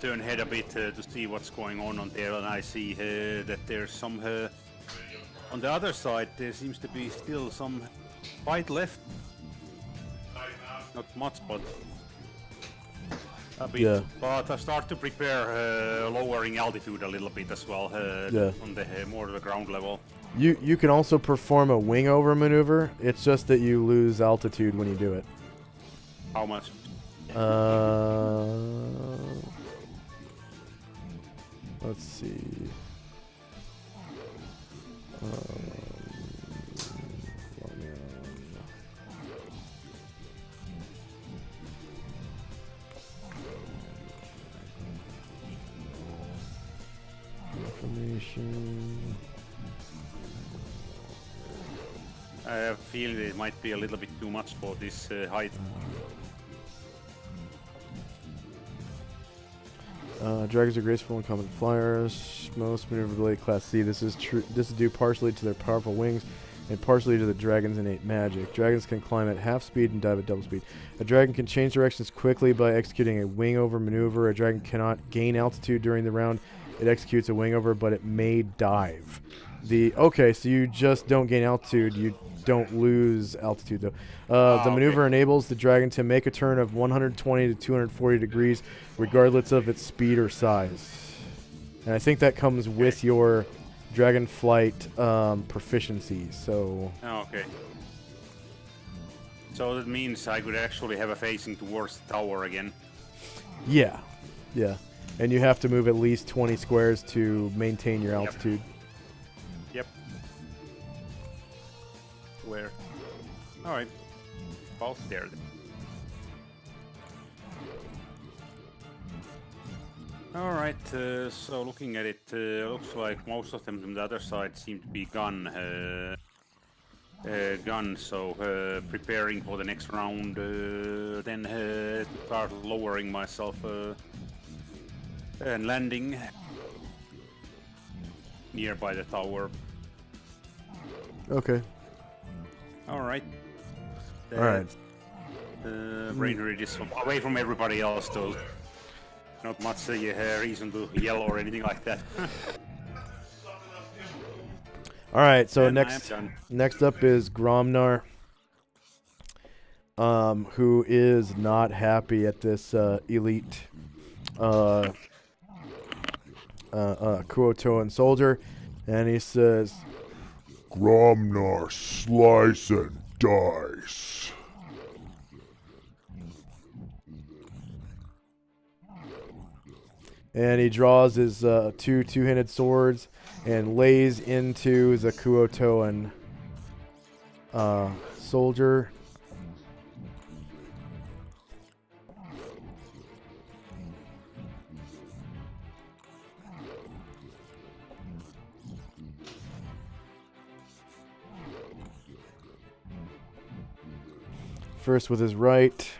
turn head a bit to see what's going on there, and I see that there's some. On the other side, there seems to be still some fight left. Not much, but a bit. Yeah. But I start to prepare lowering altitude a little bit as well on the more to the ground level. You can also perform a wing over maneuver. It's just that you lose altitude when you do it. How much? Let's see. Information. I feel it might be a little bit too much for this height. Dragons are graceful and common flyers. Most maneuverability class C. This is due partially to their powerful wings and partially to the dragon's innate magic. Dragons can climb at half speed and dive at double speed. A dragon can change directions quickly by executing a wing over maneuver. A dragon cannot gain altitude during the round. It executes a wing over, but it may dive. Okay, so you just don't gain altitude. You don't lose altitude though. The maneuver enables the dragon to make a turn of 120 to 240 degrees, regardless of its speed or size. And I think that comes with your dragon flight proficiency. So. Okay. So that means I could actually have a facing towards the tower again. Yeah, yeah, and you have to move at least 20 squares to maintain your altitude. Yep. Where? All right. Both there. Then. All right. So looking at it, looks like most of them on the other side seem to be gun. So preparing for the next round. Then to start lowering myself and landing nearby the tower. Okay. All right. All right. Brainerd is away from everybody else, though. Not much reason to yell or anything like that. All right. So And next up is Gromnar, who is not happy at this elite Kuotoan soldier, and he says, Gromnar, slice and dice. and he draws his two-handed swords and lays into the Kuotoan soldier. First with his right.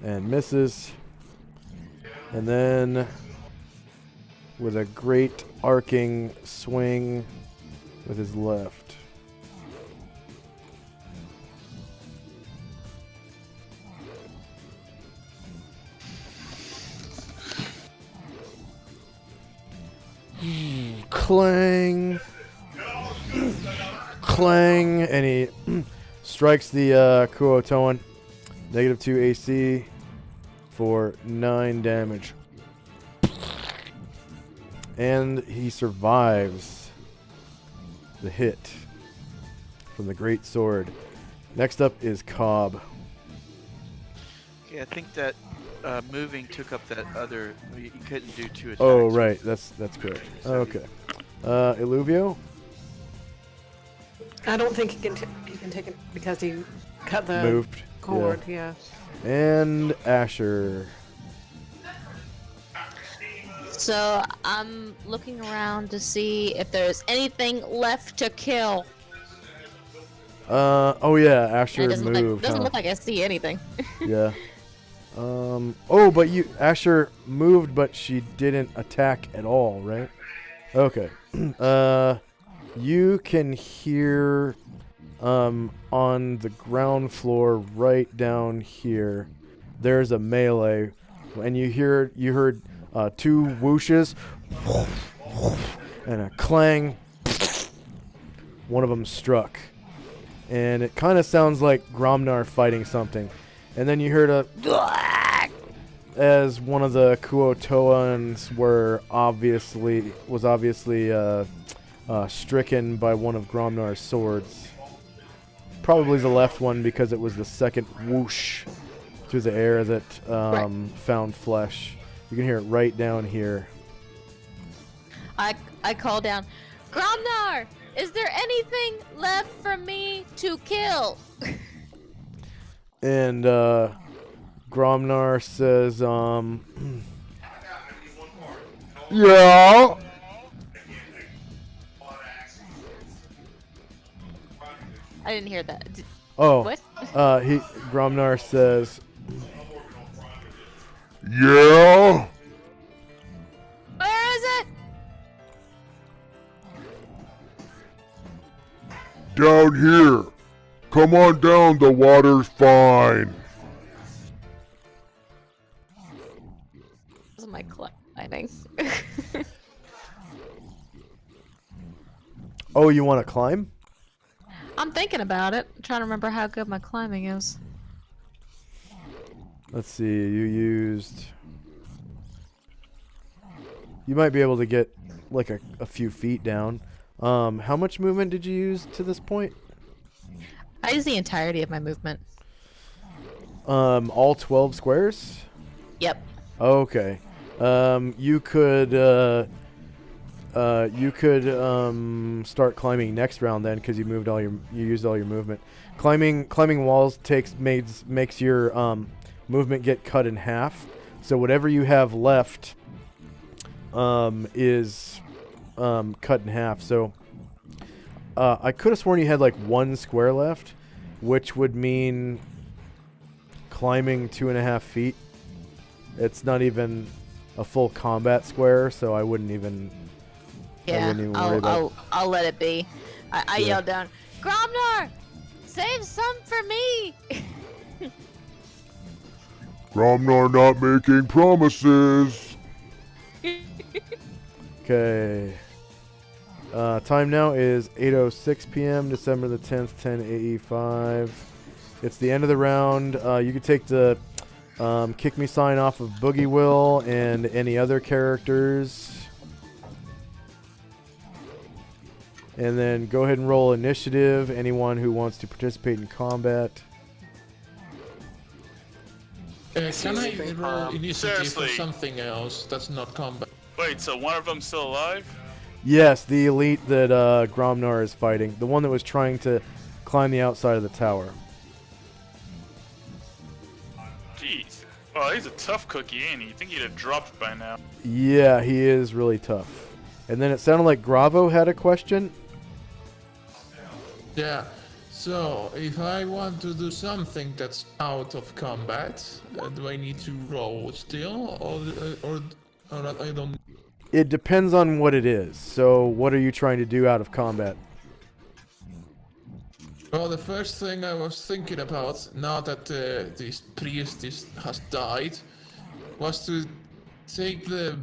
And misses. And then with a great arcing swing with his left. Clang. Clang. And he strikes the Kuotoan. -2 AC for 9 damage. And he survives the hit from the great sword. Next up is Cobb. Yeah, I think that moving took up that other. You couldn't do 2 attacks. Oh, right. That's correct. Okay. Illuvio? I don't think he can take it because he cut the Moved. cord. Yeah. And Asher. So I'm looking around to see if there's anything left to kill. Oh yeah, Asher It doesn't moved. doesn't huh? look like I see anything. Yeah. Oh, but Asher moved, but she didn't attack at all, right? Okay. You can hear, on the ground floor right down here, there's a melee, and you heard 2 whooshes, and a clang. One of them struck, and it kind of sounds like Gromnar fighting something. And then you heard a as one of the Kuotoans was obviously stricken by one of Gromnar's swords. Probably the left one because it was the second whoosh through the air that found flesh. You can hear it right down here. I call down, Gromnar, is there anything left for me to kill? And Gromnar says, yeah. I didn't hear that. What? What? Gromnar says, Yeah? Where is it? Down here. Come on down, the water's fine. This is my climbing. oh, you want to climb? I'm thinking about it. I'm trying to remember how good my climbing is. Let's see, you might be able to get like a few feet down. How much movement did you use to this point? I use the entirety of my movement. All 12 squares? Yep. Okay. You could start climbing next round then, because you used all your movement. Climbing walls makes your movement get cut in half. So whatever you have left is cut in half. So I could have sworn you had like 1 square left, which would mean climbing 2.5 feet. It's not even a full combat square, so I wouldn't even. Yeah, worry about. I'll let it be. I Yeah. yelled down, Gromnar, save some for me. Gromnar not making promises. Okay. Time now is 8:06 p.m. December the 10th, 10:85. It's the end of the round. You can take the kick me sign off of Boogie Will and any other characters. And then go ahead and roll initiative. Anyone who wants to participate in combat. Can I roll initiative Seriously. for something else that's not combat? Wait, so one of them's still alive? Yes, the elite that Gromnar is fighting. The one that was trying to climb the outside of the tower. Jeez. Oh, he's a tough cookie, ain't he? You think he'd have dropped by now? Yeah, he is really tough. And then it sounded like Gravo had a question. Yeah. So, if I want to do something that's out of combat, do I need to roll still, or I don't? It depends on what it is. So, what are you trying to do out of combat? Well, the first thing I was thinking about, now that this priest has died, was to take the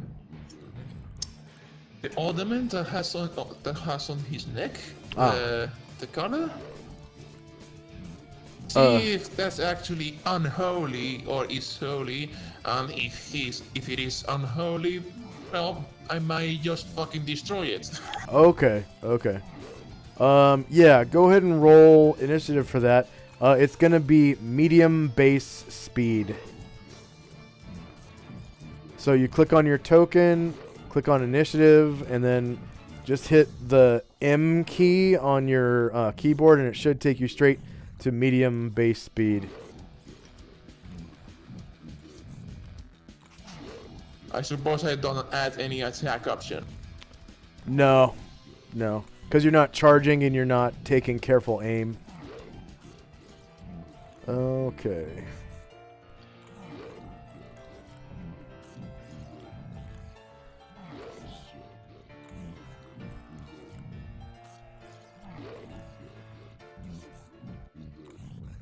ornament that has on his neck, the collar. See if that's actually unholy or is holy, and if it is unholy, well, I might just fucking destroy it. Okay. Yeah, go ahead and roll initiative for that. It's gonna be medium base speed. So you click on your token, click on initiative, and then just hit the M key on your keyboard, and it should take you straight to medium base speed. I suppose I don't add any attack option. No, because you're not charging and you're not taking careful aim. Okay.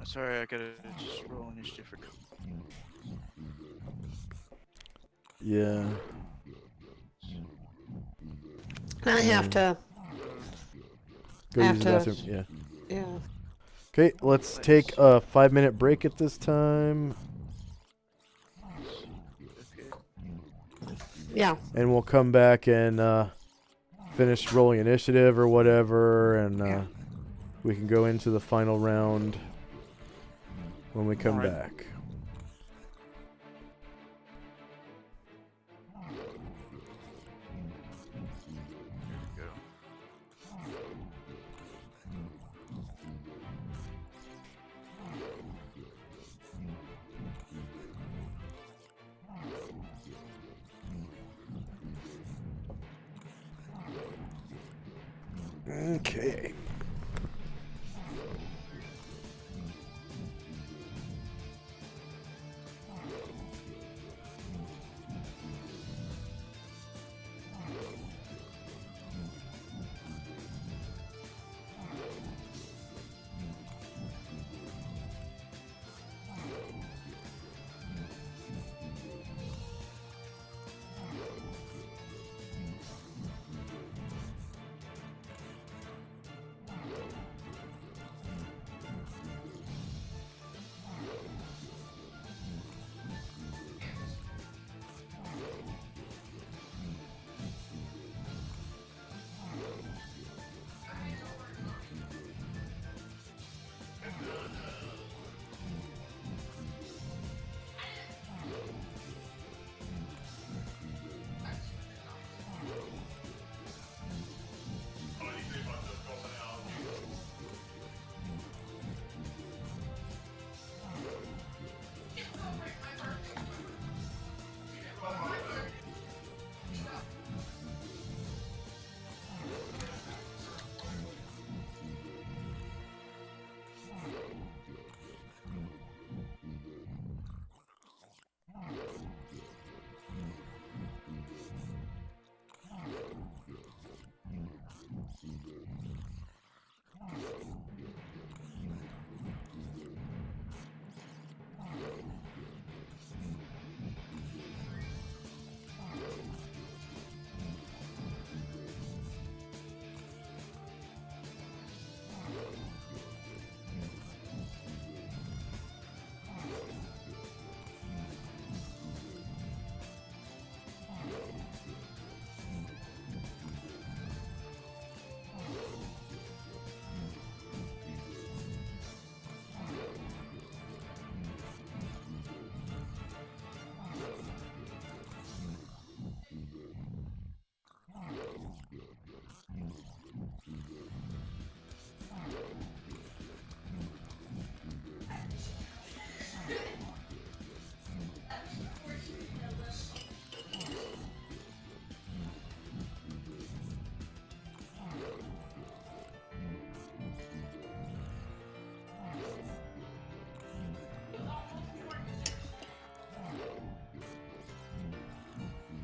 Sorry, I gotta just roll initiative for. Yeah. I have to. Go have use the to- bathroom. Yeah. Yeah. Okay, let's take a 5-minute break at this time, Yeah. and we'll come back and finish rolling initiative or whatever, and we can go into the final round when we come Alright. back. Okay.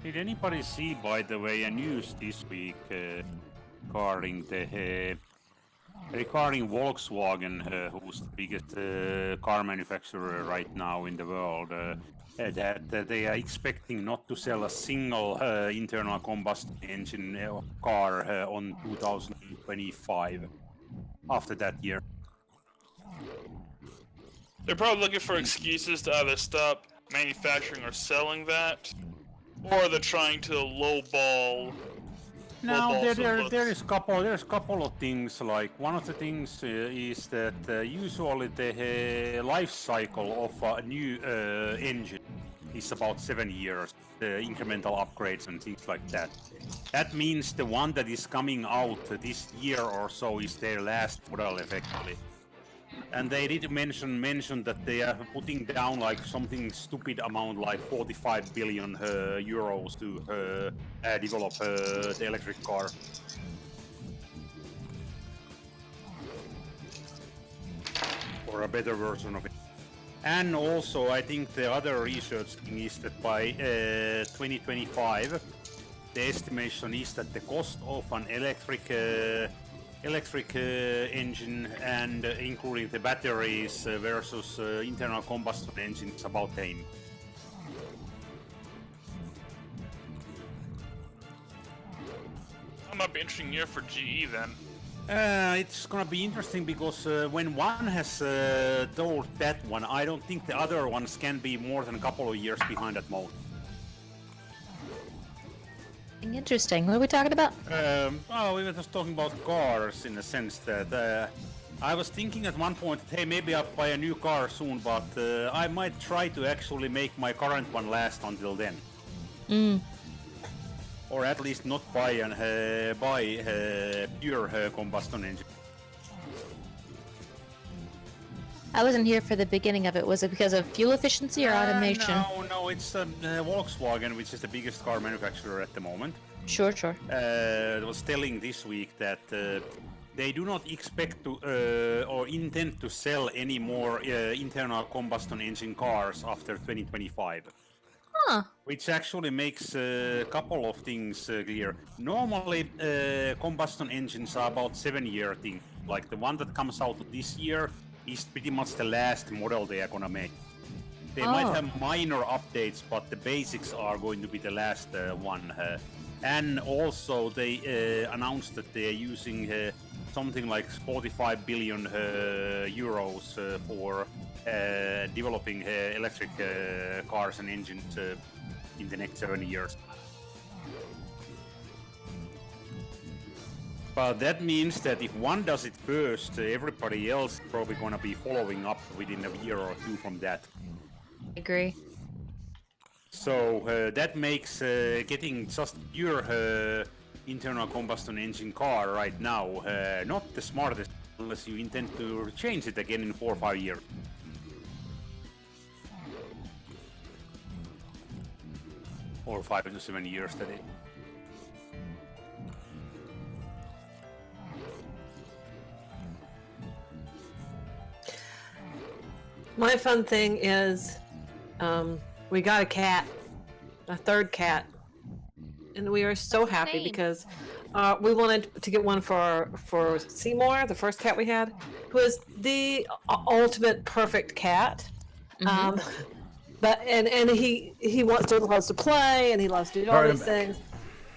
Did anybody see, by the way, a news this week regarding Volkswagen, who's the biggest car manufacturer right now in the world, that they are expecting not to sell a single internal combustion engine car on 2025 after that year. They're probably looking for excuses to either stop manufacturing or selling that, or they're trying to lowball. Now Lowball there's a couple of things. Like one of the things is that usually the life cycle of a new engine is about 7 years. The incremental upgrades and things like that. That means the one that is coming out this year or so is their last model, effectively. And they did mention that they are putting down like something stupid amount like 45 billion euros to develop the electric car. Or a better version of it. And also, I think the other research thing is that by 2025, the estimation is that the cost of an electric engine and including the batteries versus internal combustion engine is about same. That might be an interesting year for GE then. It's gonna be interesting because when one has told that one, I don't think the other ones can be more than a couple of years behind at most. Interesting. What are we talking about? Well, we were just talking about cars in the sense that I was thinking at one point, hey, maybe I'll buy a new car soon, but I might try to actually make my current one last until then. Or at least not buy pure combustion engine. I wasn't here for the beginning of it. Was it because of fuel efficiency or automation? No, it's Volkswagen, which is the biggest car manufacturer at the moment. Sure. Was telling this week that they do not expect to or intend to sell any more internal combustion engine cars after 2025. Huh. Which actually makes a couple of things clear. Normally, combustion engines are about 7-year thing. Like the one that comes out this year is pretty much the last model they are gonna make. They might have minor updates, but the basics are going to be the last one. And also they announced that they are using something like 45 billion euros for developing electric cars and engines in the next 7 years. But that means that if one does it first, everybody else is probably gonna be following up within a year or two from that. I agree. So that makes getting just pure internal combustion engine car right now not the smartest unless you intend to change it again in 4 or 5 years. Or 5 to 7 years, that is. My fun thing is, we got a cat, a third cat, and we are so happy because we wanted to get one for Seymour, the first cat we had, who is the ultimate perfect cat. But he loves to play and he loves to do all these things,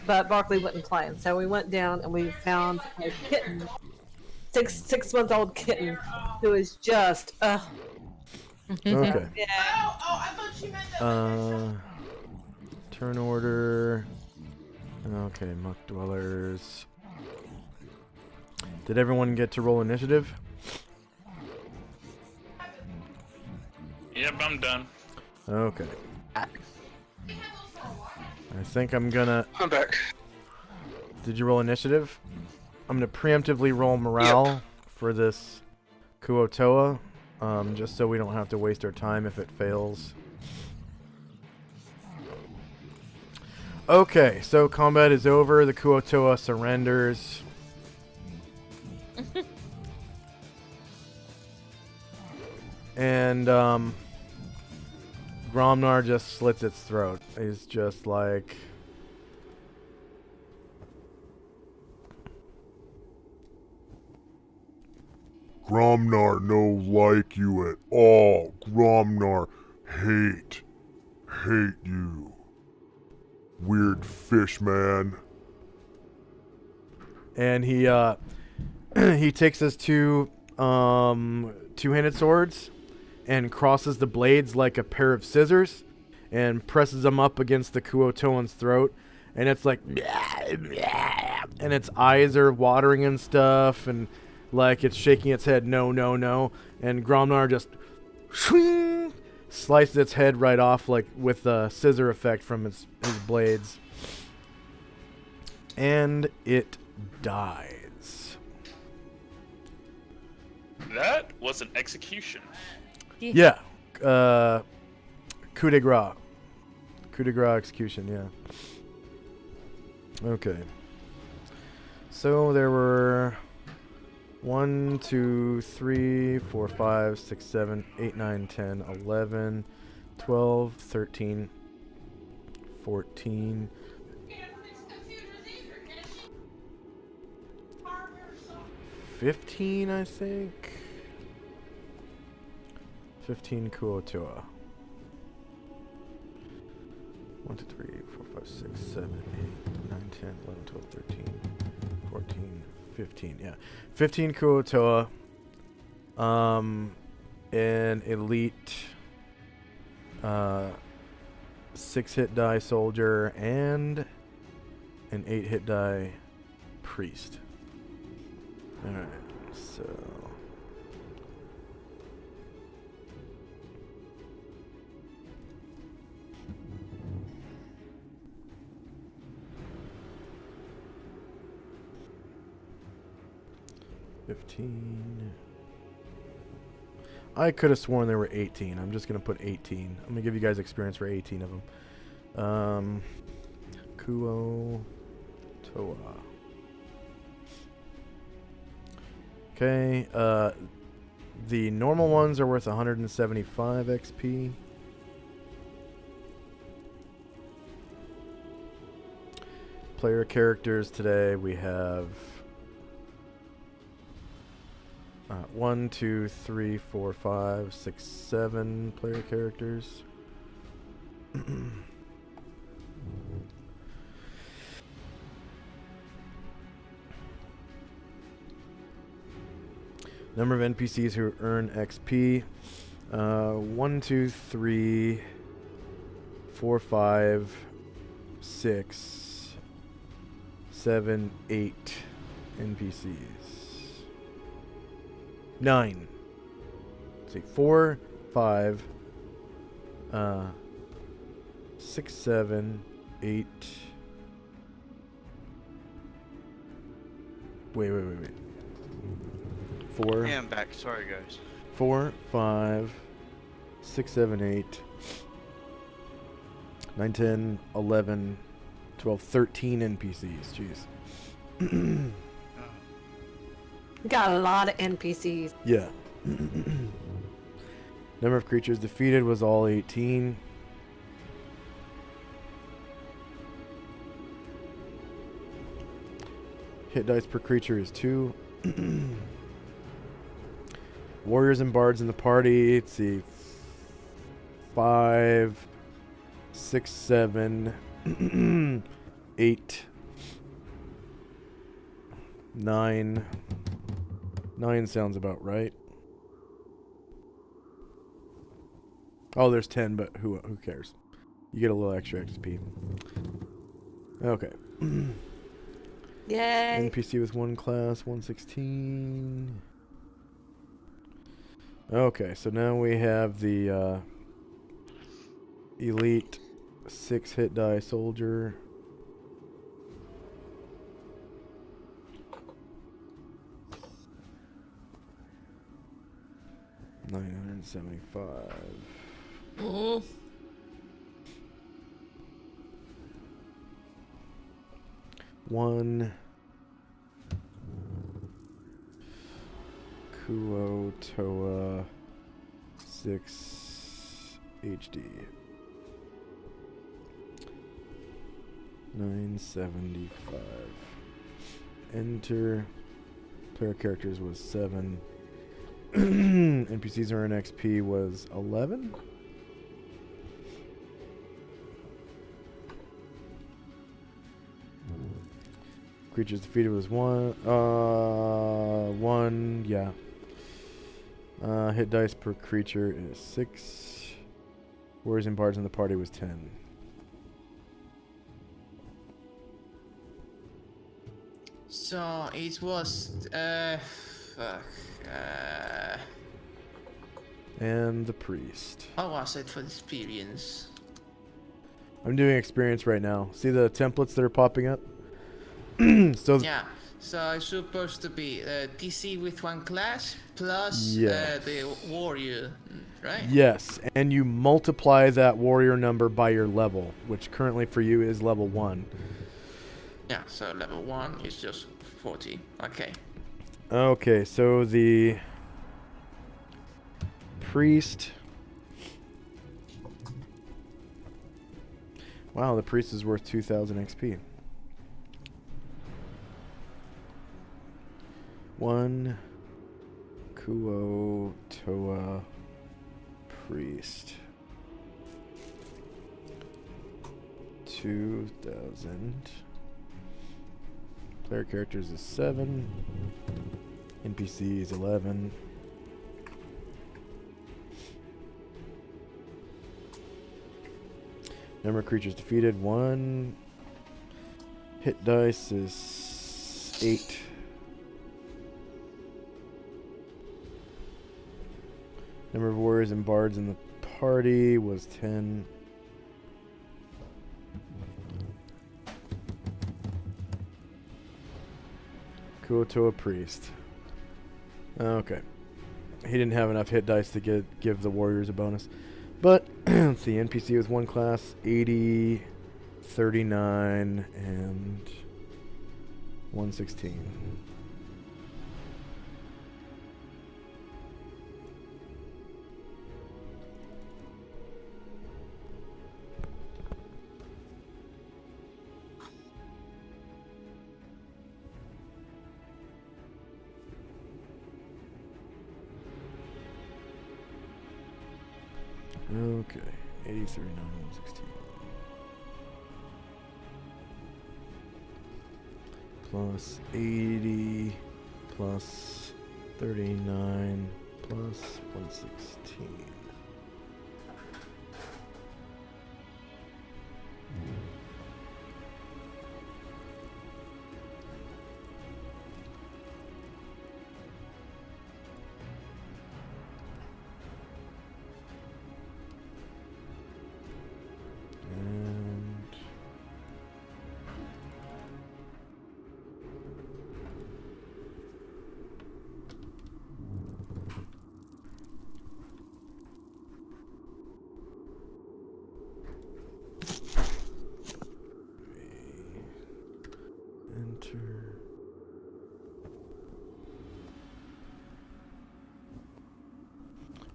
but Barkley wouldn't play, and so we went down and we found a kitten, 6-month-old kitten, who is just Okay. Yeah. I thought you meant that. Turn order. Okay, muck dwellers. Did everyone get to roll initiative? Yep, I'm done. Okay. I think I'm gonna... I'm back. Did you roll initiative? I'm gonna preemptively roll morale for this Kuotoa, just so we don't have to waste our time if it fails. Okay, so combat is over. The Kuotoa surrenders. And Gromnar just slits its throat. He's just like... Gromnar no like you at all. Gromnar hate you. Weird fish man. And he he takes his two two-handed swords and crosses the blades like a pair of scissors and presses them up against the Kuotoan's throat, and it's like and its eyes are watering and stuff, and like it's shaking its head no, and Gromnar just slices its head right off, like with a scissor effect from his blades, and it dies. That was an execution. Yeah. Coup de grace. Coup de grace execution, yeah. Okay. So there were 1, 2, 3, 4, 5, 6, 7, 8, 9, 10, 11, 12, 13, 14. 15, I think. 15 Kuotoa. 1, 2, 3, 4, 5, 6, 7, 8, 9, 10, 11, 12, 13, 14, 15. Yeah. 15 Kuotoa. An elite 6-hit die soldier and an 8-hit die priest. Alright, so 15. I could have sworn there were 18. I'm just going to put 18. I'm going to give you guys experience for 18 of them. Kuo Toa. Okay, the normal ones are worth 175 XP. Player characters today we have 1, 2, 3, 4, 5, 6, 7 player characters. Number of NPCs who earn XP. 1, 2, 3, 4, 5, 6, 7, 8 NPCs. 9. Let's see, 4, 5, 6, 7, 8. Wait. 4. Yeah, I'm back. Sorry, guys. 4, 5, 6, 7, 8, 9, 10, 11, 12, 13 NPCs. Jeez. We got a lot of NPCs. Yeah. Number of creatures defeated was all 18. Hit dice per creature is 2. Warriors and bards in the party. Let's see. 5, 6, 7, 8, 9. 9 sounds about right. Oh, there's 10, but who cares? You get a little extra XP. Okay. Yay. NPC with 1 class, 116. Okay, so now we have the elite 6-hit die soldier. $975. Mm. One Kuo Toa 6 HD. 975. Enter. Player characters was 7. NPCs earn XP was 11. Creatures defeated was 1. 1, yeah. Hit dice per creature is 6. Warriors and bards in the party was 10. So it was And the priest. how was it for the experience? I'm doing experience right now. See the templates that are popping up? So Yeah, so it's supposed to be DC with 1 class plus Yes. the warrior, right? yes, and you multiply that warrior number by your level, which currently for you is level 1. Yeah, so level 1 is just 40. Okay. Okay, so the priest. Wow, the priest is worth 2,000 XP. One Kuo Toa priest. 2,000. Player characters is 7. NPC is 11. Number of creatures defeated 1. Hit dice is 8. Number of warriors and bards in the party was 10. Kuotoa priest. Okay. He didn't have enough hit dice to give the warriors a bonus. But, let's see, NPC was 1 class, 80, 39, and 116. Okay, 80, 39, 116. Plus 80, plus 39, plus 116. Enter.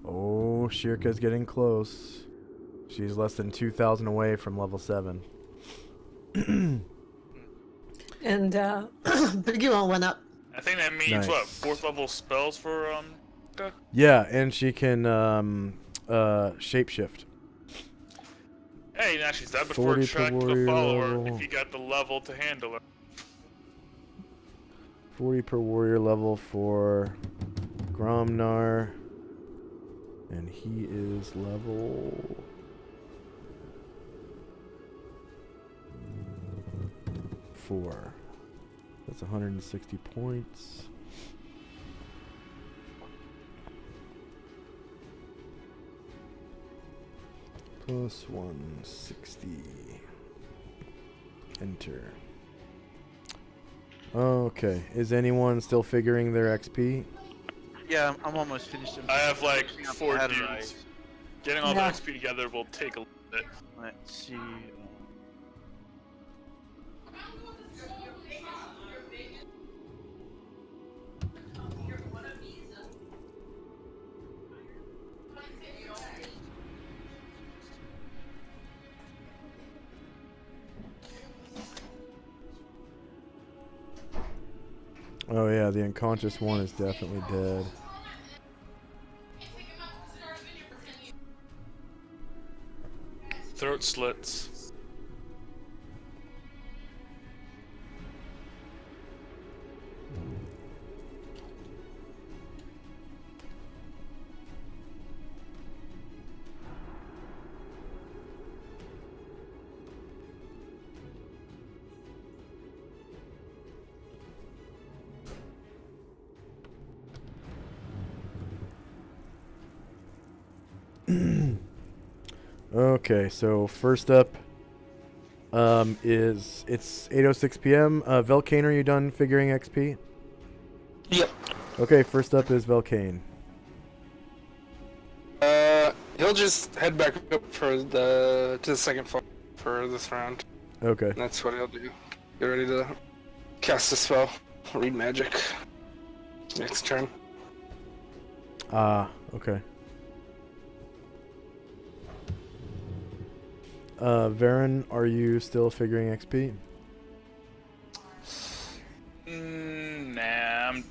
Oh, Shirka's getting close. She's less than 2,000 away from level 7. And Biggie went up. I think that means Nice. what? 4th level spells for Duck? Yeah, and she can shapeshift. Hey, now she's that much 40 more per attractive warrior a follower level. if you got the level to handle it. 40 per warrior level for Gromnar. And he is level 4. That's 160 points. Plus 160. Enter. Okay. Is anyone still figuring their XP? Yeah, I'm almost finished. I have like Fixing up 4 the dudes. Hatterai. Getting all Yeah. the XP together will take a little bit. Let's see. Oh yeah, the unconscious one is definitely dead. Throat slits. Okay, so first up is it's 8:06 p.m. Velcane, are you done figuring XP? Yep. Okay, first up is Velcane. He'll just head back up for to the second floor for this round. Okay. And that's what he'll do. Get ready to cast a spell. Read magic. Next turn. Okay. Varen, are you still figuring XP? Nah, I'm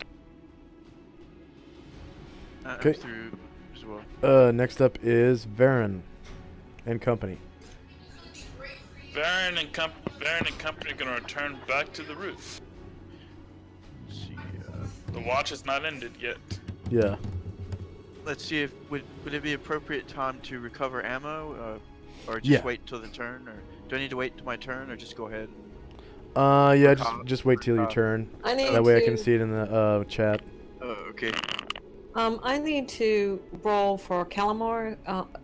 I'm Okay. through as well. Next up is Varen and company. Baron and company are gonna return back to the roof. Let's see. The watch is not ended yet. Yeah. Let's see if would it be appropriate time to recover ammo, or just Yeah. wait till the turn, or do I need to wait till my turn, or just go ahead? Yeah, just wait till your turn. I need That way I to- can see it in the chat. Okay. I need to roll for Calamar.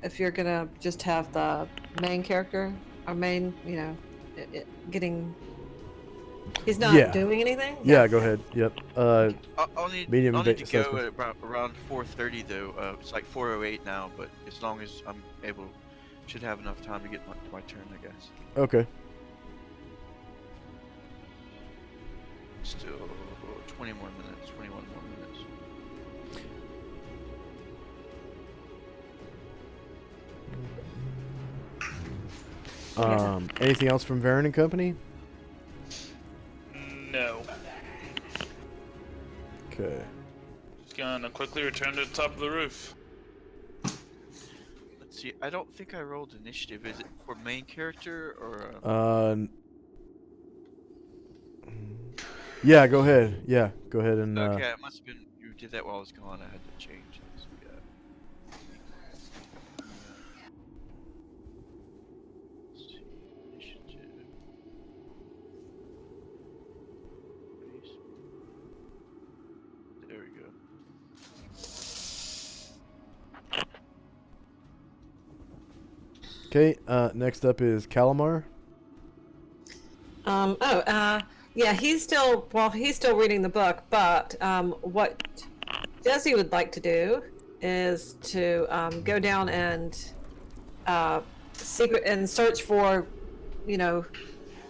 If you're gonna just have the main character, our main, getting. He's not Yeah. doing anything. Yeah, go ahead. Yep. I'll need Medium to go assessment. at around 4:30 though. It's like 4:08 now, but as long as I'm able, should have enough time to get to my turn, I guess. Okay. Still 20 more minutes, 21 more minutes. Anything else from Varen and company? No. Okay. Just gonna quickly return to the top of the roof. Let's see. I don't think I rolled initiative. Is it for main character or? Yeah, go ahead. Yeah, go ahead and. Okay, it must have been you did that while I was gone. I had to change this. Yeah. Let's see. Initiative. There we go. Okay. Next up is Calamar. Yeah, he's still reading the book, but what Jesse would like to do is to go down and search for,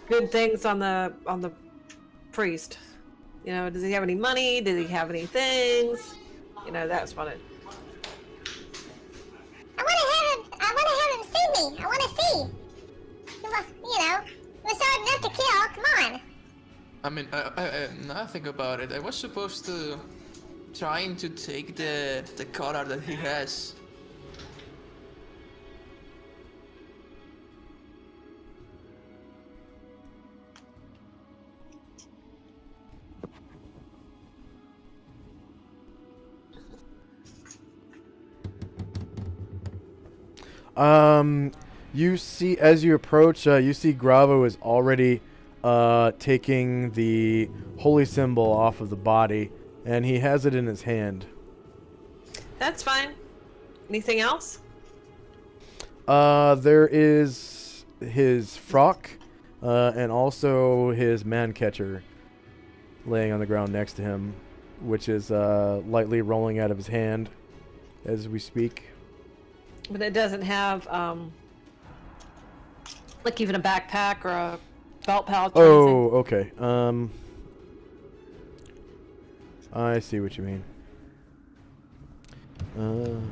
good things on the priest. Does he have any money? Does he have any things? That's what it. I want to have him see me. I want to see. It was hard enough to kill. Come on. I mean, now I think about it, I was supposed to trying to take the collar that he has. You see, as you approach, you see Gravo is already taking the holy symbol off of the body, and he has it in his hand. That's fine. Anything else? There is his frock, and also his man catcher laying on the ground next to him, which is lightly rolling out of his hand as we speak. But it doesn't have like even a backpack or a belt pouch. Or Oh, okay. I see what you mean. LMNZ.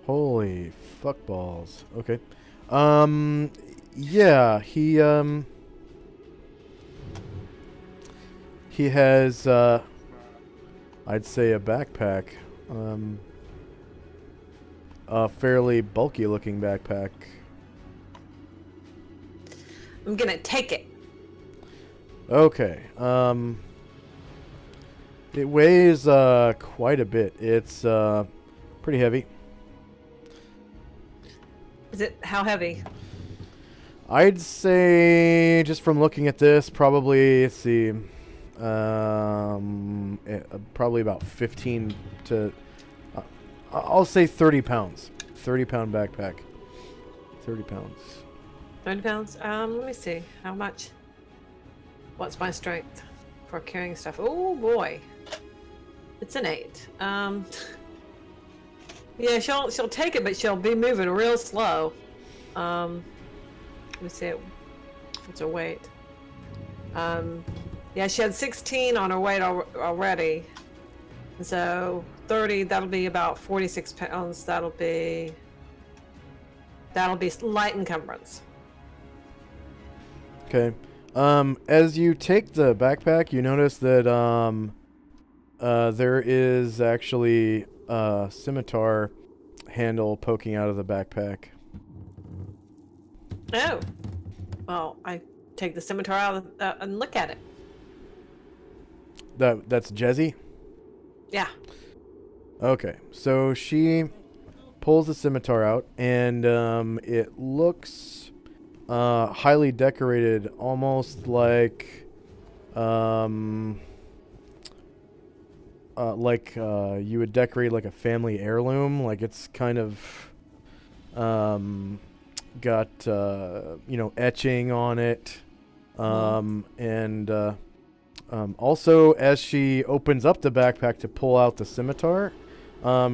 Holy fuck balls. Okay. Yeah, he has I'd say a backpack. A fairly bulky looking backpack. I'm gonna take it. Okay. It weighs quite a bit. It's pretty heavy. Is it how heavy? I'd say, just from looking at this, probably, let's see, probably about 15 to, I'll say 30 pounds. 30-pound backpack. 30 pounds. 30 pounds. Let me see. How much? What's my strength for carrying stuff? Oh boy. It's an 8. Yeah, she'll take it, but she'll be moving real slow. Let me see what's her weight. Yeah, she had 16 on her weight already. So 30, that'll be about 46 pounds. That'll be light encumbrance. Okay. As you take the backpack, you notice that there is actually a scimitar handle poking out of the backpack. Oh. Well, I take the scimitar out and look at it. That's Jezzy? Yeah. Okay, so she pulls the scimitar out, and it looks highly decorated, almost like you would decorate like a family heirloom. Like it's kind of got etching on it, and also as she opens up the backpack to pull out the scimitar,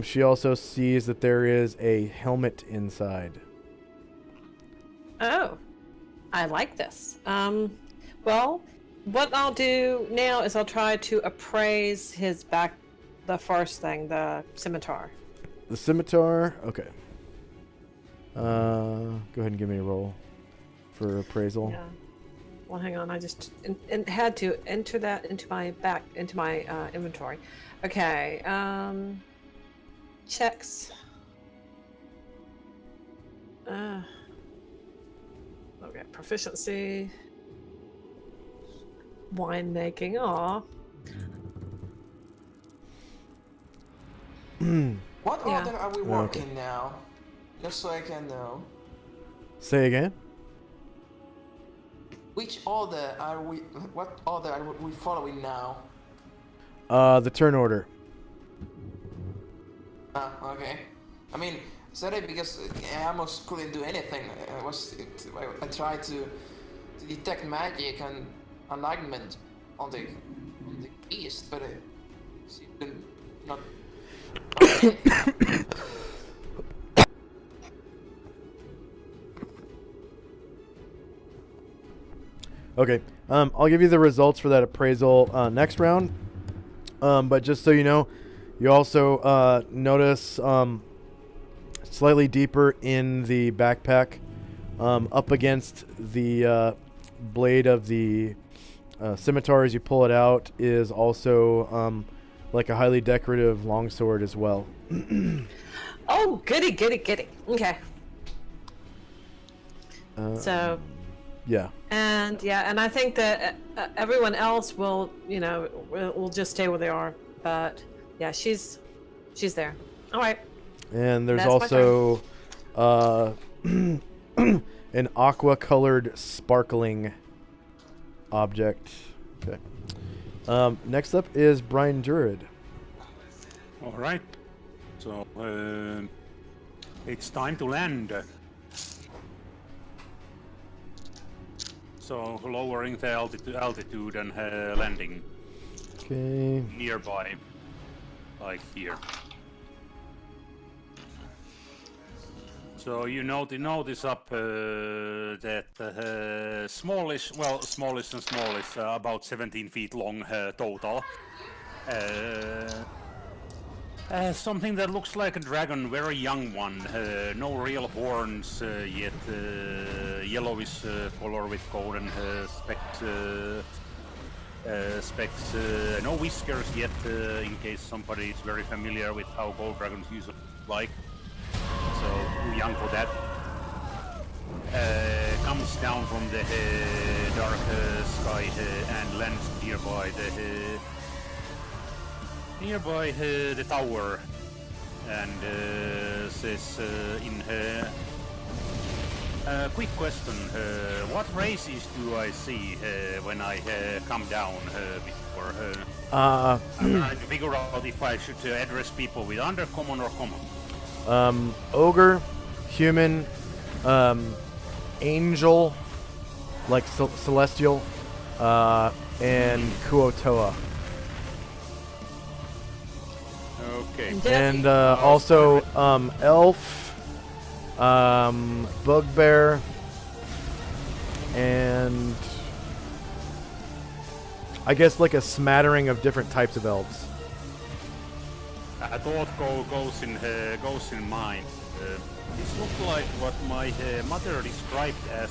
she also sees that there is a helmet inside. Oh, I like this. Well, what I'll do now is I'll try to appraise his back, the first thing, the scimitar. The scimitar, okay. Go ahead and give me a roll for appraisal. Yeah. Well, hang on. I just had to enter that into my inventory. Okay. Checks. Okay. Proficiency. Winemaking. Aw. What Yeah. order are we working now? Just so I can know. Say again? Which order are we? What order are we following now? The turn order. Okay. I mean, sorry because I almost couldn't do anything. I tried to detect magic and alignment on the beast, but it seemed to not. Okay, I'll give you the results for that appraisal next round. But just so you know, you also notice slightly deeper in the backpack, up against the blade of the scimitar as you pull it out, is also like a highly decorative longsword as well. Oh, goody. Okay. So. Yeah. And I think that everyone else will just stay where they are. But yeah, she's there. All right. And there's That's also an aqua-colored sparkling object. Okay. Next up is Brian Druid. All right. So it's time to land. So lowering the altitude and landing Okay. nearby, like here. So you notice up that smallish, about 17 feet long total. Something that looks like a dragon, very young one. No real horns yet. Yellowish color with golden specks. No whiskers yet, in case somebody is very familiar with how gold dragons usually look like. So too young for that. Comes down from the dark sky and lands nearby the tower, and says in Quick question. What races do I see when I come down before? I'm trying to figure out if I should address people with undercommon or common. Ogre, human, angel, like celestial, and Kuotoa. Okay. And also elf, bugbear, and I guess like a smattering of different types of elves. I thought goes in mind. This looks like what my mother described as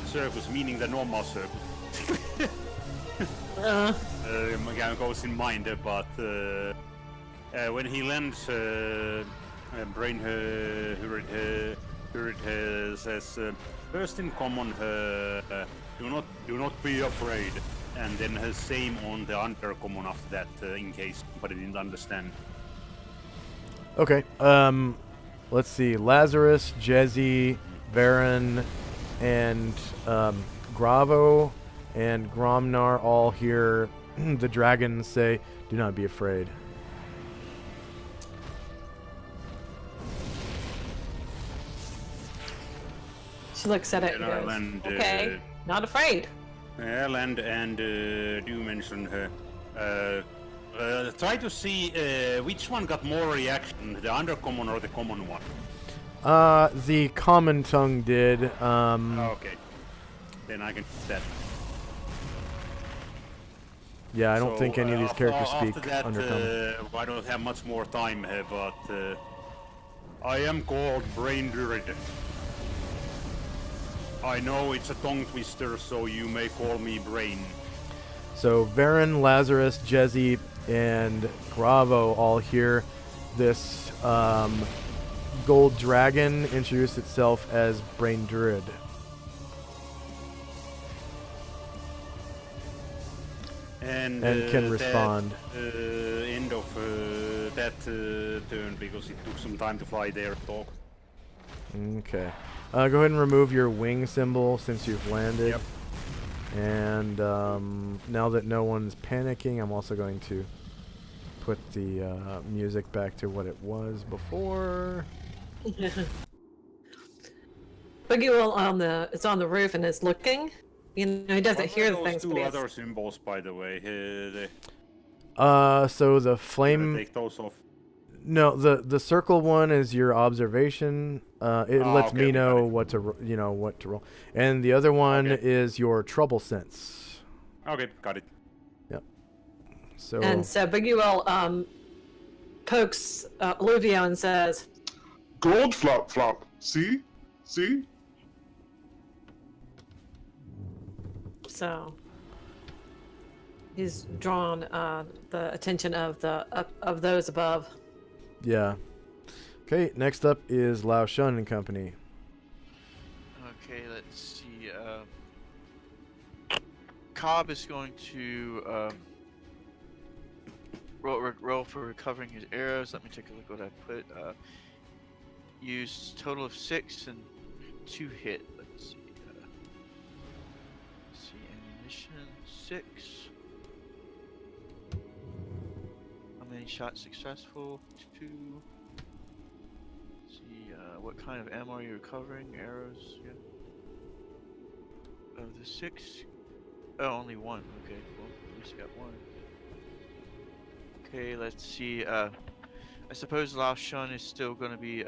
circus, meaning the normal circus. Goes in mind, but when he lands, Brain says, first in common, do not be afraid, and then same on the undercommon after that, in case somebody didn't understand. Okay. Let's see. Lazarus, Jezzy, Varen, and Gravo and Gromnar all hear the dragons say, "Do not be afraid." She looks at it and goes, Land, okay, not afraid. And do mention her. Try to see which one got more reaction, the undercommon or the common one. The common tongue did. Okay. Then I can do that. Yeah, I don't think any of these characters speak after that, undercommon. I don't have much more time, but I am called Brain Druid. I know it's a tongue twister, so you may call me Brain. So Varen, Lazarus, Jezzy, and Gravo all hear this gold dragon introduce itself as Brain Druid. And can respond. End of that turn, because it took some time to fly there and talk. Okay. Go ahead and remove your wing symbol since you've landed. Yep. And now that no one's panicking, I'm also going to put the music back to what it was before. Boogie Will it's on the roof and is looking. You know, he doesn't hear the things, but two he other symbols, by the way. So the flame. Take those off. No, the circle one is your observation. It lets me know what to what to roll, and the other one is your trouble sense. Okay, got it. Yep. So. And so Boogie Will pokes Olivia and says, Gold flop flop. See? See? So he's drawn the attention of of those above. Yeah. Okay. Next up is Lao Shun and Company. Okay, let's see. Cobb is going to roll for recovering his arrows. Let me take a look what I put. Use total of 6 and 2 hit. Let's see. Ammunition 6. How many shots successful? 2. Let's see. What kind of ammo are you recovering? Arrows. Yeah. Of the 6. Oh, only 1. Okay. Well, at least got 1. Okay. Let's see. I suppose Lao Shun is still going to be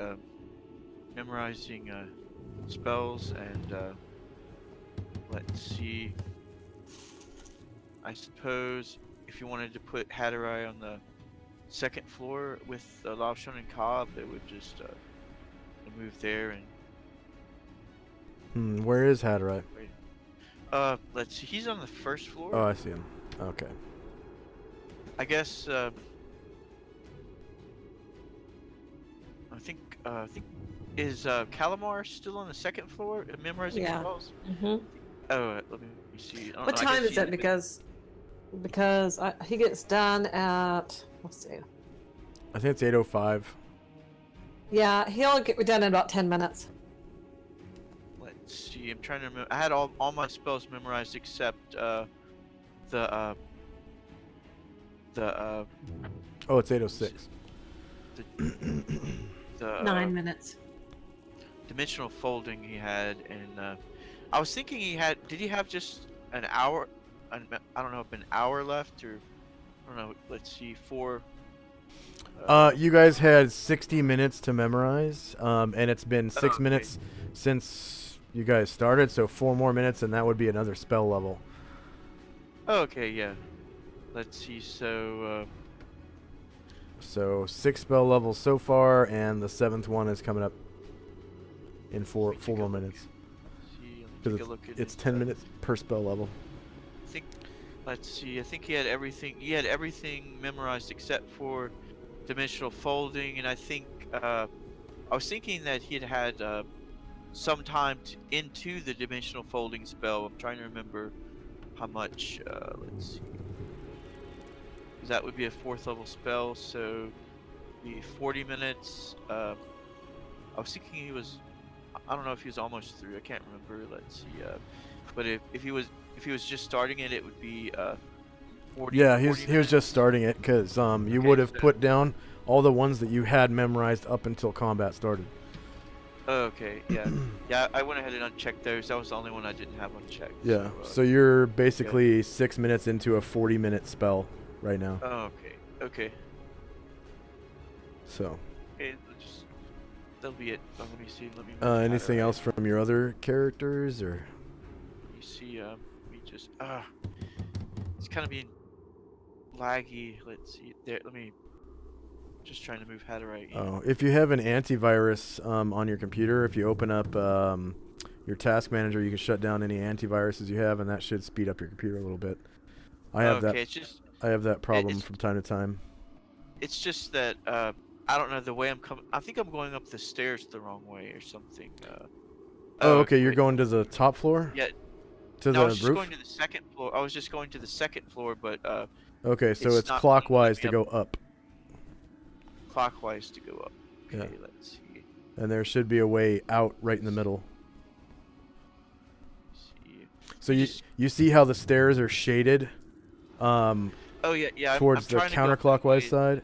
memorizing spells, and let's see. I suppose if you wanted to put Hatterai on the 2nd floor with Lao Shun and Cobb, it would just move there and. Where is Hatterai? Let's see. He's on the 1st floor. Oh, I see him. Okay. I guess. I think. Is Calamar still on the 2nd floor memorizing spells? Mm-hmm. Oh, let me see. What time is it? Because he gets done at, let's see. I think it's 8:05. Yeah, he'll get done in about 10 minutes. let's see. I'm trying to remember. I had all my spells memorized except the Oh, it's 8:06. the 9 minutes. dimensional folding he had, and I was thinking he had. Did he have just an hour? I don't know if an hour left or I don't know. Let's see, 4. You guys had 60 minutes to memorize, and it's been 6 okay. minutes since you guys started, so 4 more minutes, and that would be another spell level. Okay, yeah. Let's see. So 6 spell levels so far, and the 7th one is coming up in 4 more minutes. See, Because take a look at it's his, 10 minutes per spell level. I think. Let's see. I think he had everything. He had everything memorized except for dimensional folding, and I think I was thinking that he had some time into the dimensional folding spell. I'm trying to remember how much. Let's see. 'Cause that would be a 4th level spell, so be 40 minutes. I was thinking he was. I don't know if he was almost through. I can't remember. Let's see. But if he was just starting it, it would be 40. Yeah, 40 he was minutes. just starting it, because you Okay, would have so- put down all the ones that you had memorized up until combat started. Okay, yeah. Yeah, I went ahead and unchecked those. That was the only one I didn't have unchecked. Yeah, So, so you're basically 6 minutes into a 40-minute spell right now. oh, okay. Okay. So, Okay, that'll be it. Let me see. Let me. anything else from your other characters, or? Let me see. Let me just. It's kind of being laggy. Let's see. There. Let me. Just trying to move Hatterite. Oh, if you have an antivirus on your computer, if you open up your task manager, you can shut down any antiviruses you have, and that should speed up your computer a little bit. I have Okay, it's just. I have that problem it's- from time to time. It's just that I don't know the way I'm coming. I think I'm going up the stairs the wrong way or something. Oh, okay, you're wait. going to the top floor? Yeah. To No, I was the just roof? going to the 2nd floor. I was just going to the 2nd floor, but Okay, so it's it's not clockwise to letting me go up. clockwise to go up. Okay, Yeah. let's see. And there should be a way out right in the middle. See. So you see how the stairs are shaded Oh yeah, yeah. towards I'm the trying to go that counterclockwise way. side?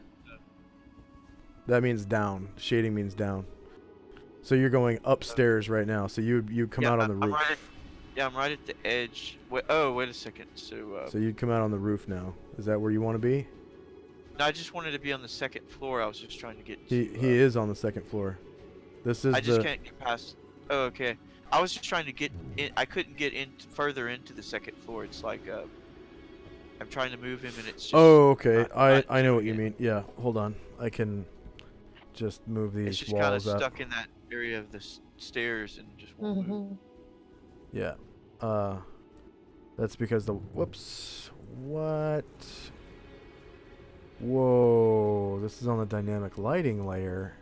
That means down. Shading means down. So you're going upstairs right now. So you come Yeah, out on the I'm roof. I'm right at the edge. Wait, oh, wait a second. So So you'd come out on the roof now. Is that where you want to be? no, I just wanted to be on the 2nd floor. I was just trying to get. He is on the 2nd floor. This is I just can't get past. Oh, okay. I was just trying to get in. I couldn't get in further into the 2nd floor. It's like I'm trying to move him, and it's just. Oh, okay. not I know what you doing it. mean. Yeah, hold on. I can just move It's these just kind of walls up. stuck in that area of the stairs and just won't move. Yeah. That's because the whoops. What? Whoa, this is on the dynamic lighting layer.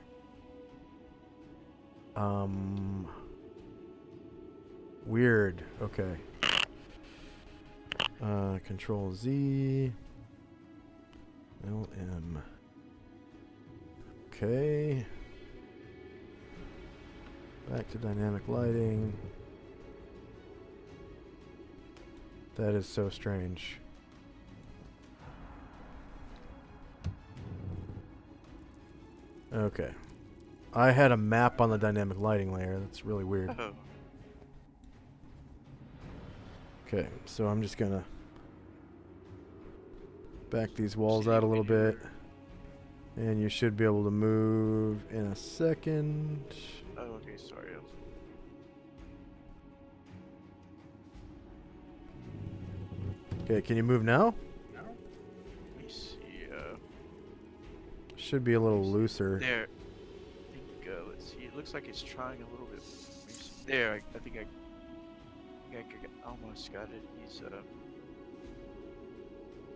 Weird. Okay. Control Z. LM. Okay. Back to dynamic lighting. That is so strange. Okay. I had a map on the dynamic lighting layer. That's really weird. Oh. Okay, so I'm just gonna back these walls out a little bit. And you should be able to move in a second. Oh, okay. Sorry. Okay, can you move now? Let me see. Should be a little looser. There. I think. Let's see. It looks like it's trying a little bit. There. I think I almost got it. He's let me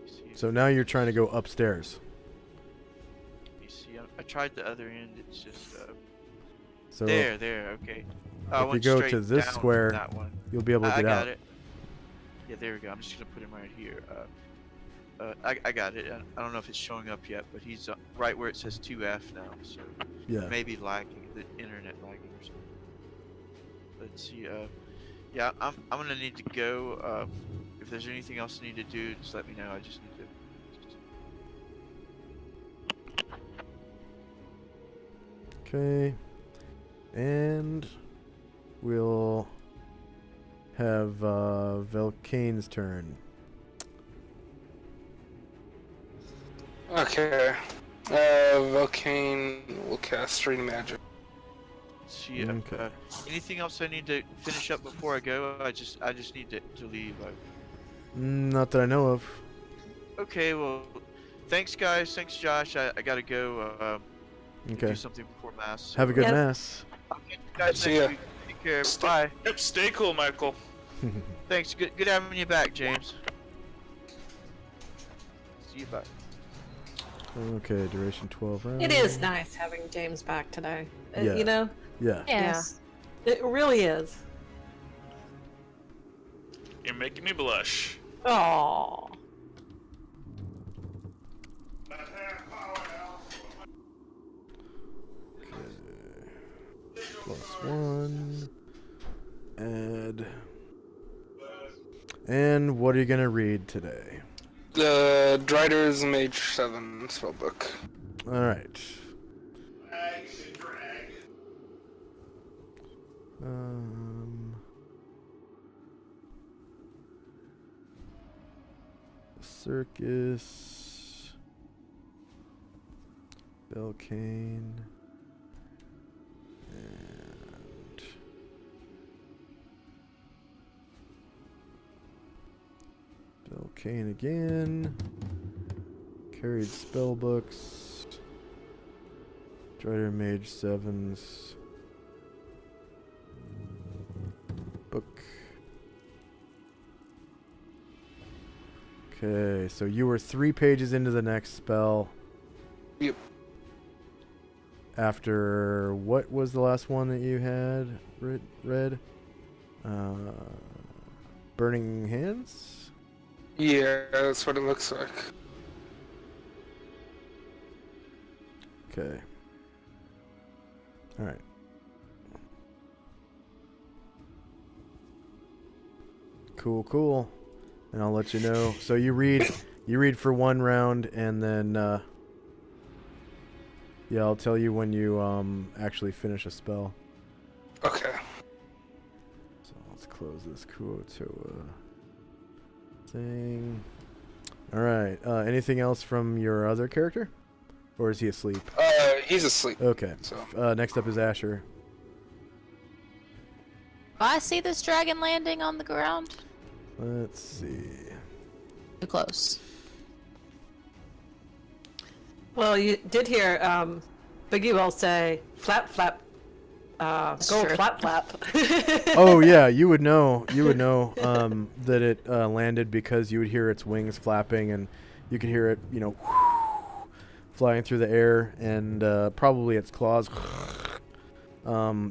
see. So now you're trying to go upstairs. Let me see. I tried the other end. It's just. So There. Okay. I if you went go straight to this down from square, that one. you'll be able to I get got out. it. Yeah, there we go. I'm just gonna put him right here. I got it. I don't know if it's showing up yet, but he's right where it says 2F now. So Yeah. maybe lagging, the internet lagging or something. let's see. Yeah, I'm gonna need to go. If there's anything else I need to do, just let me know. I just need to. Okay. And we'll have Velkane's turn. Okay. Volcane will cast Reading Magic. See, Okay. anything else I need to finish up before I go? I just need to leave. Not that I know of. Okay, well, thanks guys. Thanks Josh. I gotta go. Okay. Do something before mass. Have a good Yep. mass. Okay, guys, See next ya. week. Take care. Bye. Yep, stay cool, Michael. Thanks. Good having you back, James. See you back. Okay, duration 12 rounds. It is nice having James back today. Yeah. You know, Yeah. Yes. it really is. You're making me blush. Oh. +1. Add. And what are you gonna read today? The Drider's Mage 7 spellbook. Alright. Circus. Belcane. And Belcane again. Carried spellbooks. Drider Mage 7's book. Okay, so you were 3 pages into the next spell. Yep. After what was the last one that you had read? Burning Hands? Yeah, that's what it looks like. Okay. Alright. Cool. And I'll let you know. So you read for 1 round, and then yeah, I'll tell you when you actually finish a spell. Okay. So let's close this Kuotoa thing. Alright, anything else from your other character? Or is he asleep? He's asleep. Okay. So. Next up is Asher. I see this dragon landing on the ground. Let's see. Too close. Well, you did hear Biggie will say, flap, flap, go true. flap, flap. Oh yeah, you would know that it landed because you would hear its wings flapping, and you could hear it, flying through the air, and probably its claws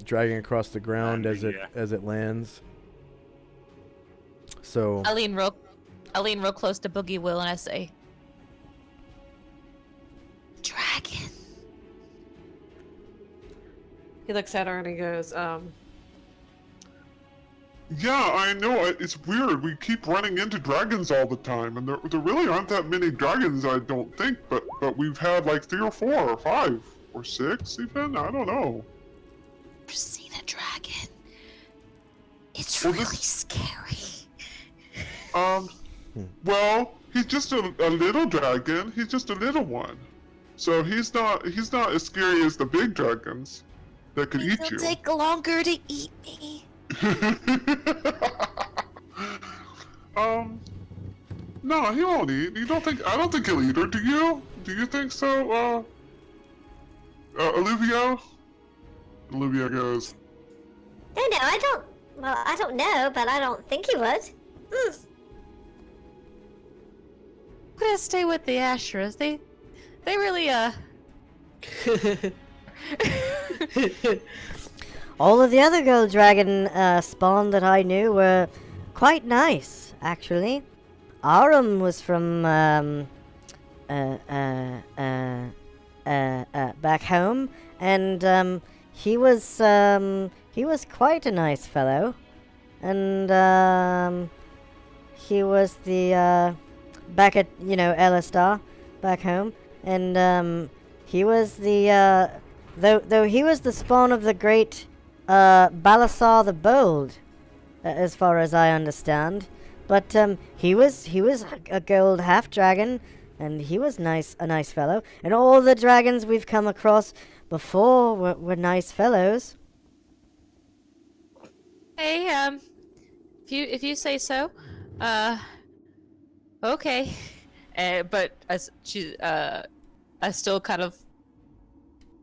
dragging across the ground as it lands. So I lean real close to Boogie Will and I say, "Dragon." He looks at her and he goes, Yeah, I know. It's weird. We keep running into dragons all the time, and there really aren't that many dragons, I don't think. But we've had like 3 or 4 or 5 or 6 even. I don't know. I've seen a dragon. It's Well, really this- scary. Well, he's just a little dragon. He's just a little one, so he's not as scary as the big dragons that could eat It'll you. take longer to eat me. No, he won't eat. I don't think he'll eat her. Do you? Do you think so, Olivia? Olivia goes, No, I don't. Well, I don't know, but I don't think he would. I'm gonna stay with the Ashras. They really All of the other gold dragon spawn that I knew were quite nice, actually. Arum was from back home, and he was he was quite a nice fellow, and he was the back at Elistar, back home, and he was the though he was the spawn of the great Balasar the Bold, as far as I understand. But he was a gold half dragon, and he was a nice fellow. And all the dragons we've come across before were nice fellows. Hey, if you say so, okay. But as she, I still kind of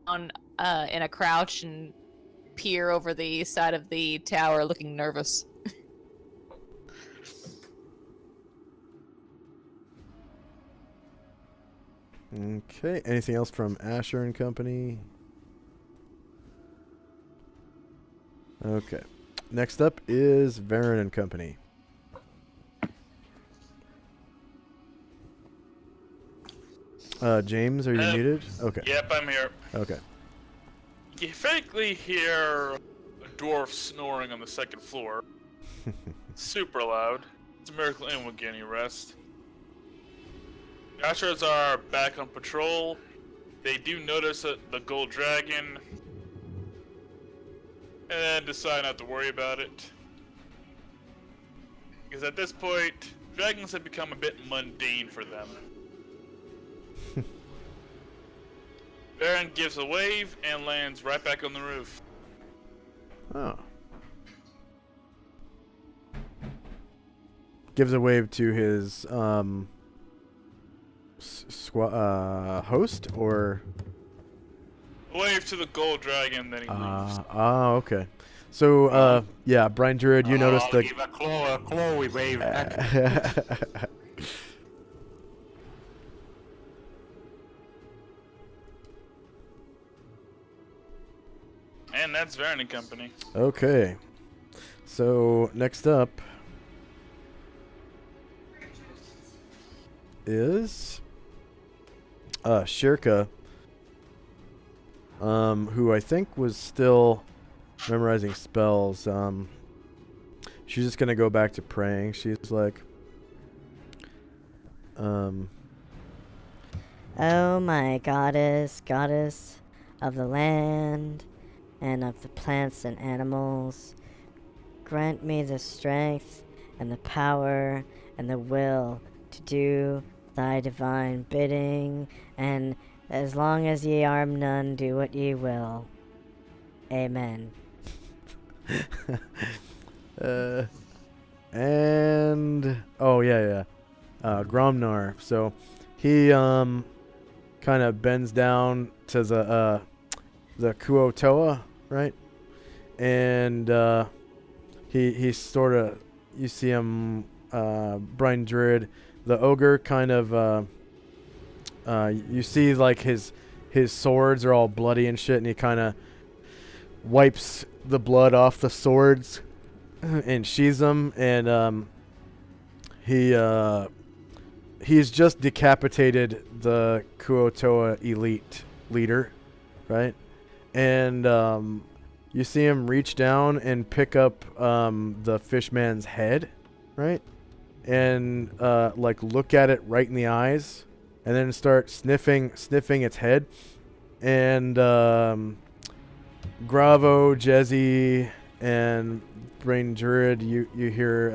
on in a crouch and peer over the side of the tower, looking nervous. Okay. Anything else from Asher and company? Okay. Next up is Varen and company. James, are you muted? Okay. Yep, I'm here. Okay. You faintly hear a dwarf snoring on the second floor. Super loud. It's a miracle anyone would get any rest. The Ashers are back on patrol. They do notice the gold dragon, and then decide not to worry about it. Because at this point, dragons have become a bit mundane for them. Baron gives a wave and lands right back on the roof. Oh. Gives a wave to his host, or A wave to the gold dragon, then he leaves. Okay. So yeah, Brian Druid, you noticed I'll the give a claw wave back. And that's Varen and company. Okay. So next up is Shirka, who I think was still memorizing spells. She's just gonna go back to praying. She's like, Oh my goddess of the land and of the plants and animals, grant me the strength and the power and the will to do thy divine bidding, and as long as ye arm none, do what ye will. Amen. and Gromnar. So he kind of bends down to the Kuotoa, right? And he sort of, you see him, Brian Druid, the ogre, kind of you see like his swords are all bloody and shit, and he kind of wipes the blood off the swords and sheathes them, and he's just decapitated the Kuotoa elite leader, right? And you see him reach down and pick up the fishman's head, right? And like look at it right in the eyes, and then start sniffing its head. And Gravo, Jezzy, and Brain Druid, you hear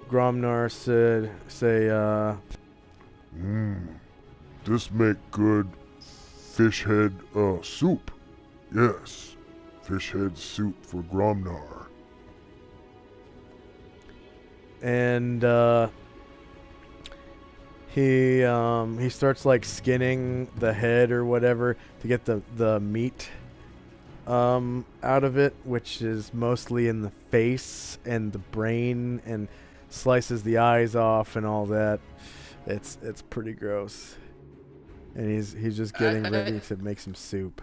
Gromnar say, This make good fish head soup. Yes, fish head soup for Gromnar. And he starts like skinning the head or whatever to get the meat out of it, which is mostly in the face and the brain, and slices the eyes off and all that. It's pretty gross. And he's just getting ready to make some soup.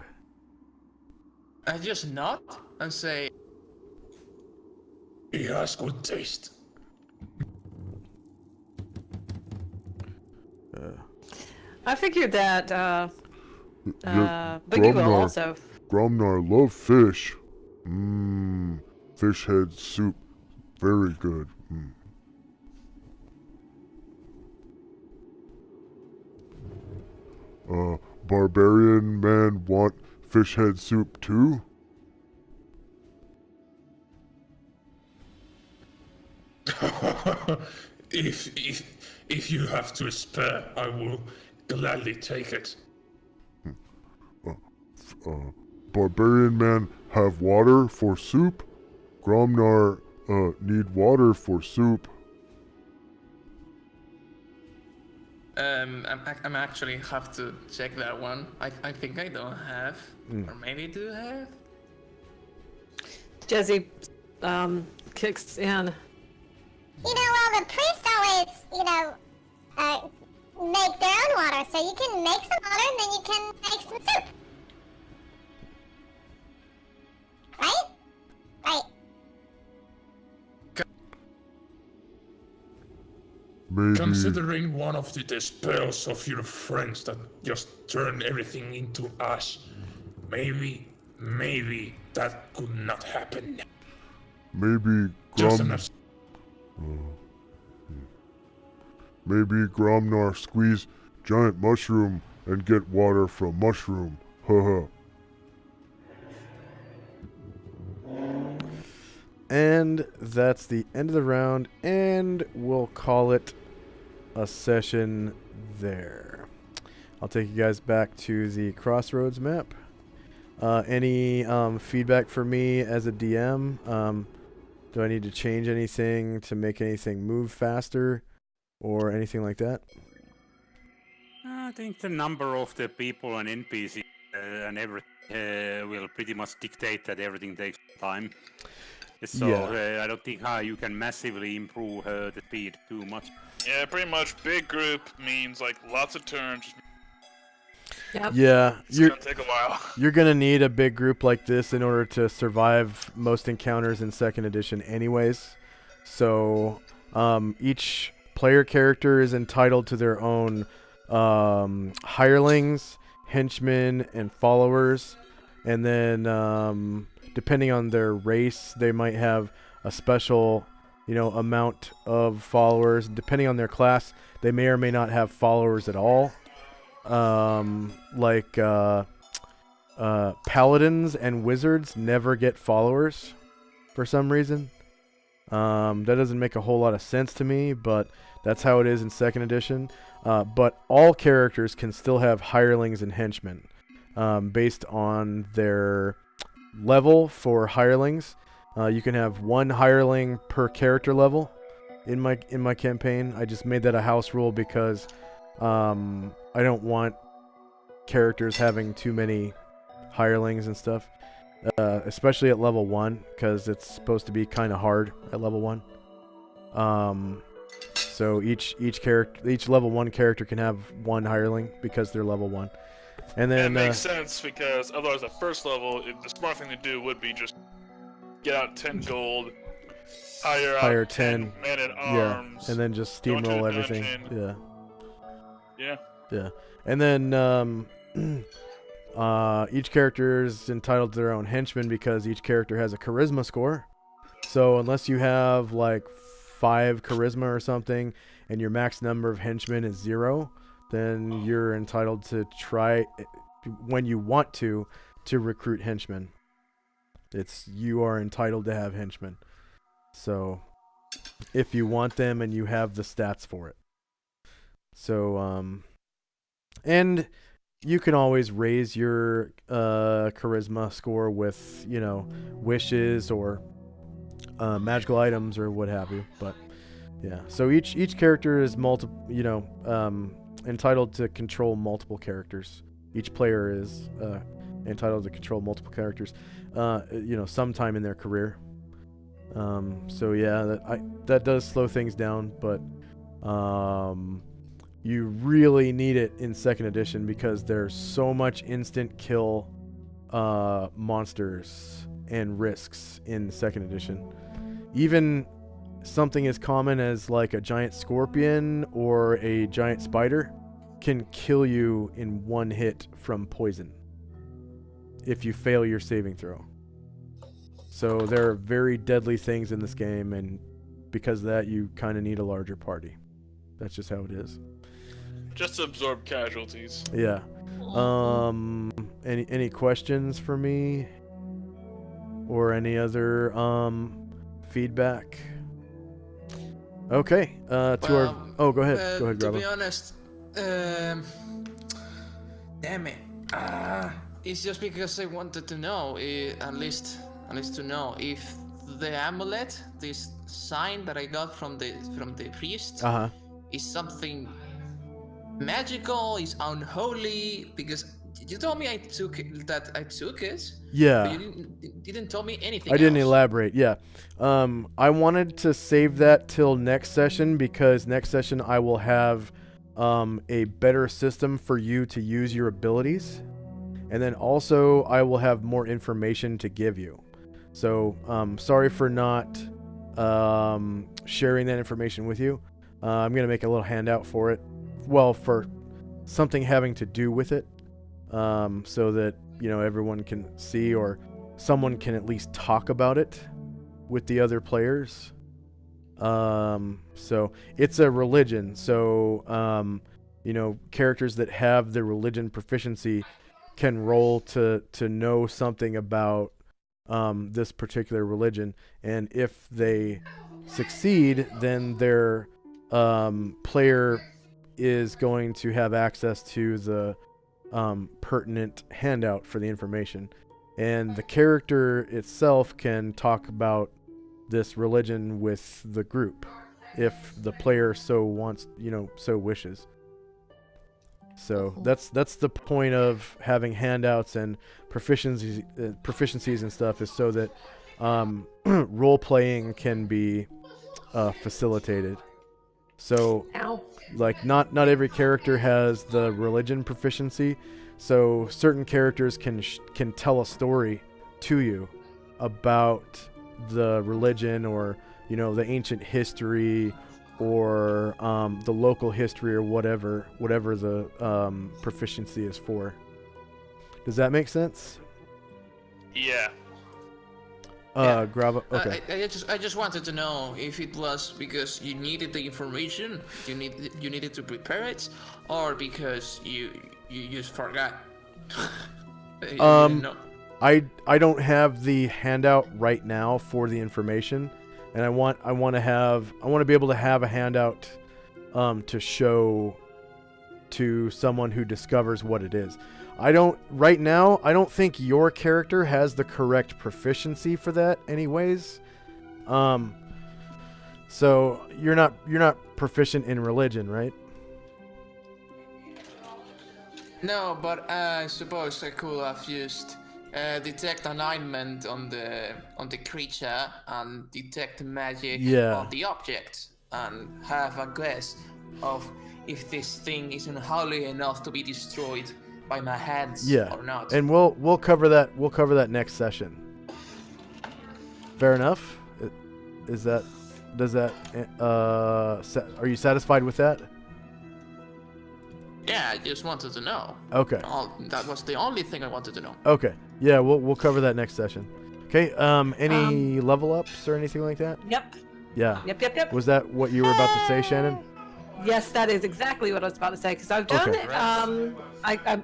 I just nod and say, "He has good taste." I figured that Yeah, Boogie will Gromnar. also. Gromnar love fish. Fish head soup. Very good. Barbarian man want fish head soup too? If you have to spare, I will gladly take it. Barbarian man have water for soup? Gromnar need water for soup. I'm actually have to check that one. I think I don't have, or maybe do have. Jesse kicks in. You know, well, the priests always, make their own water, so you can make some water and then you can make some soup. Right? Right. Maybe. Considering one of the spells of your friends that just turn everything into ash, maybe that could not happen. Maybe Just enough. Maybe Gromnar squeeze giant mushroom and get water from mushroom. Haha. And that's the end of the round, and we'll call it a session there. I'll take you guys back to the Crossroads map. Any feedback for me as a DM? Do I need to change anything to make anything move faster or anything like that? I think the number of the people and NPC and everything will pretty much dictate that everything takes time. So I don't think you can massively improve the speed too much. Yeah, pretty much big group means like lots of turns. Yep. Yeah, It's gonna take a while. You're gonna need a big group like this in order to survive most encounters in 2nd edition anyways. So each player character is entitled to their own hirelings, henchmen, and followers. And then depending on their race, they might have a special amount of followers. Depending on their class, they may or may not have followers at all. Paladins and wizards never get followers for some reason. That doesn't make a whole lot of sense to me, but that's how it is in 2nd edition. But all characters can still have hirelings and henchmen based on their level for hirelings. You can have 1 hireling per character level in my campaign. I just made that a house rule because I don't want characters having too many hirelings and stuff, especially at level 1, because it's supposed to be kind of hard at level 1. So each level 1 character can have 1 hireling because they're level 1. And then it makes sense because otherwise at first level, the smart thing to do would be just get out 10 gold, hire 10 men at arms, and then just steamroll everything. Dungeon. Yeah. And then each character is entitled to their own henchmen because each character has a charisma score. So unless you have like 5 charisma or something and your max number of henchmen is 0, then you're entitled to try, when you want to recruit henchmen. You are entitled to have henchmen. So if you want them and you have the stats for it. So and you can always raise your charisma score with, wishes or magical items or what have you. But yeah, so each character is entitled to control multiple characters. Each player is entitled to control multiple characters, sometime in their career. So yeah, that does slow things down, but you really need it in 2nd edition because there's so much instant kill monsters and risks in 2nd edition. Even something as common as like a giant scorpion or a giant spider can kill you in 1 hit from poison if you fail your saving throw. So there are very deadly things in this game, and because of that, you kind of need a larger party. That's just how it is. Just to absorb casualties. Yeah. Any questions for me? Or any other feedback? Okay. To our. Oh, go ahead. Go ahead, To Grabo. be honest, damn it. It's just because I wanted to know, at least to know if the amulet, this sign that I got from the priest, is something magical, is unholy. Because you told me I took it. Yeah. But you didn't tell me anything. I didn't else. elaborate. Yeah. I wanted to save that till next session because next session I will have a better system for you to use your abilities. And then also I will have more information to give you. So sorry for not sharing that information with you. I'm going to make a little handout for it. Well, for something having to do with it. So that, everyone can see or someone can at least talk about it with the other players. So it's a religion. So, characters that have the religion proficiency can roll to know something about this particular religion. And if they succeed, then their player is going to have access to the pertinent handout for the information. And the character itself can talk about this religion with the group if the player so wants, so wishes. So that's the point of having handouts and proficiencies and stuff, is so that role playing can be facilitated. So like not every character has the religion proficiency, so certain characters can tell a story to you about the religion, or the ancient history, or the local history, or whatever the proficiency is for. Does that make sense? Yeah. Grab. Okay. I just wanted to know if it was because you needed the information, you needed to prepare it, or because you just forgot. You didn't know. I don't have the handout right now for the information, and I want to be able to have a handout to show to someone who discovers what it is. I don't think your character has the correct proficiency for that anyways. So you're not proficient in religion, right? No, but I suppose I could have used detect alignment on the creature and detect magic on the object, and have a guess of if this thing is unholy enough to be destroyed by my hands or not. And we'll cover that. We'll cover that next session. Fair enough. Are you satisfied with that? Yeah, I just wanted to know. Okay. That was the only thing I wanted to know. Okay. Yeah, we'll cover that next session. Okay. Any level ups or anything like that? Yep. Yeah. Yep. Was that what you were about to say, Shannon? Yes, that is exactly what I was about to say. Because I've done it.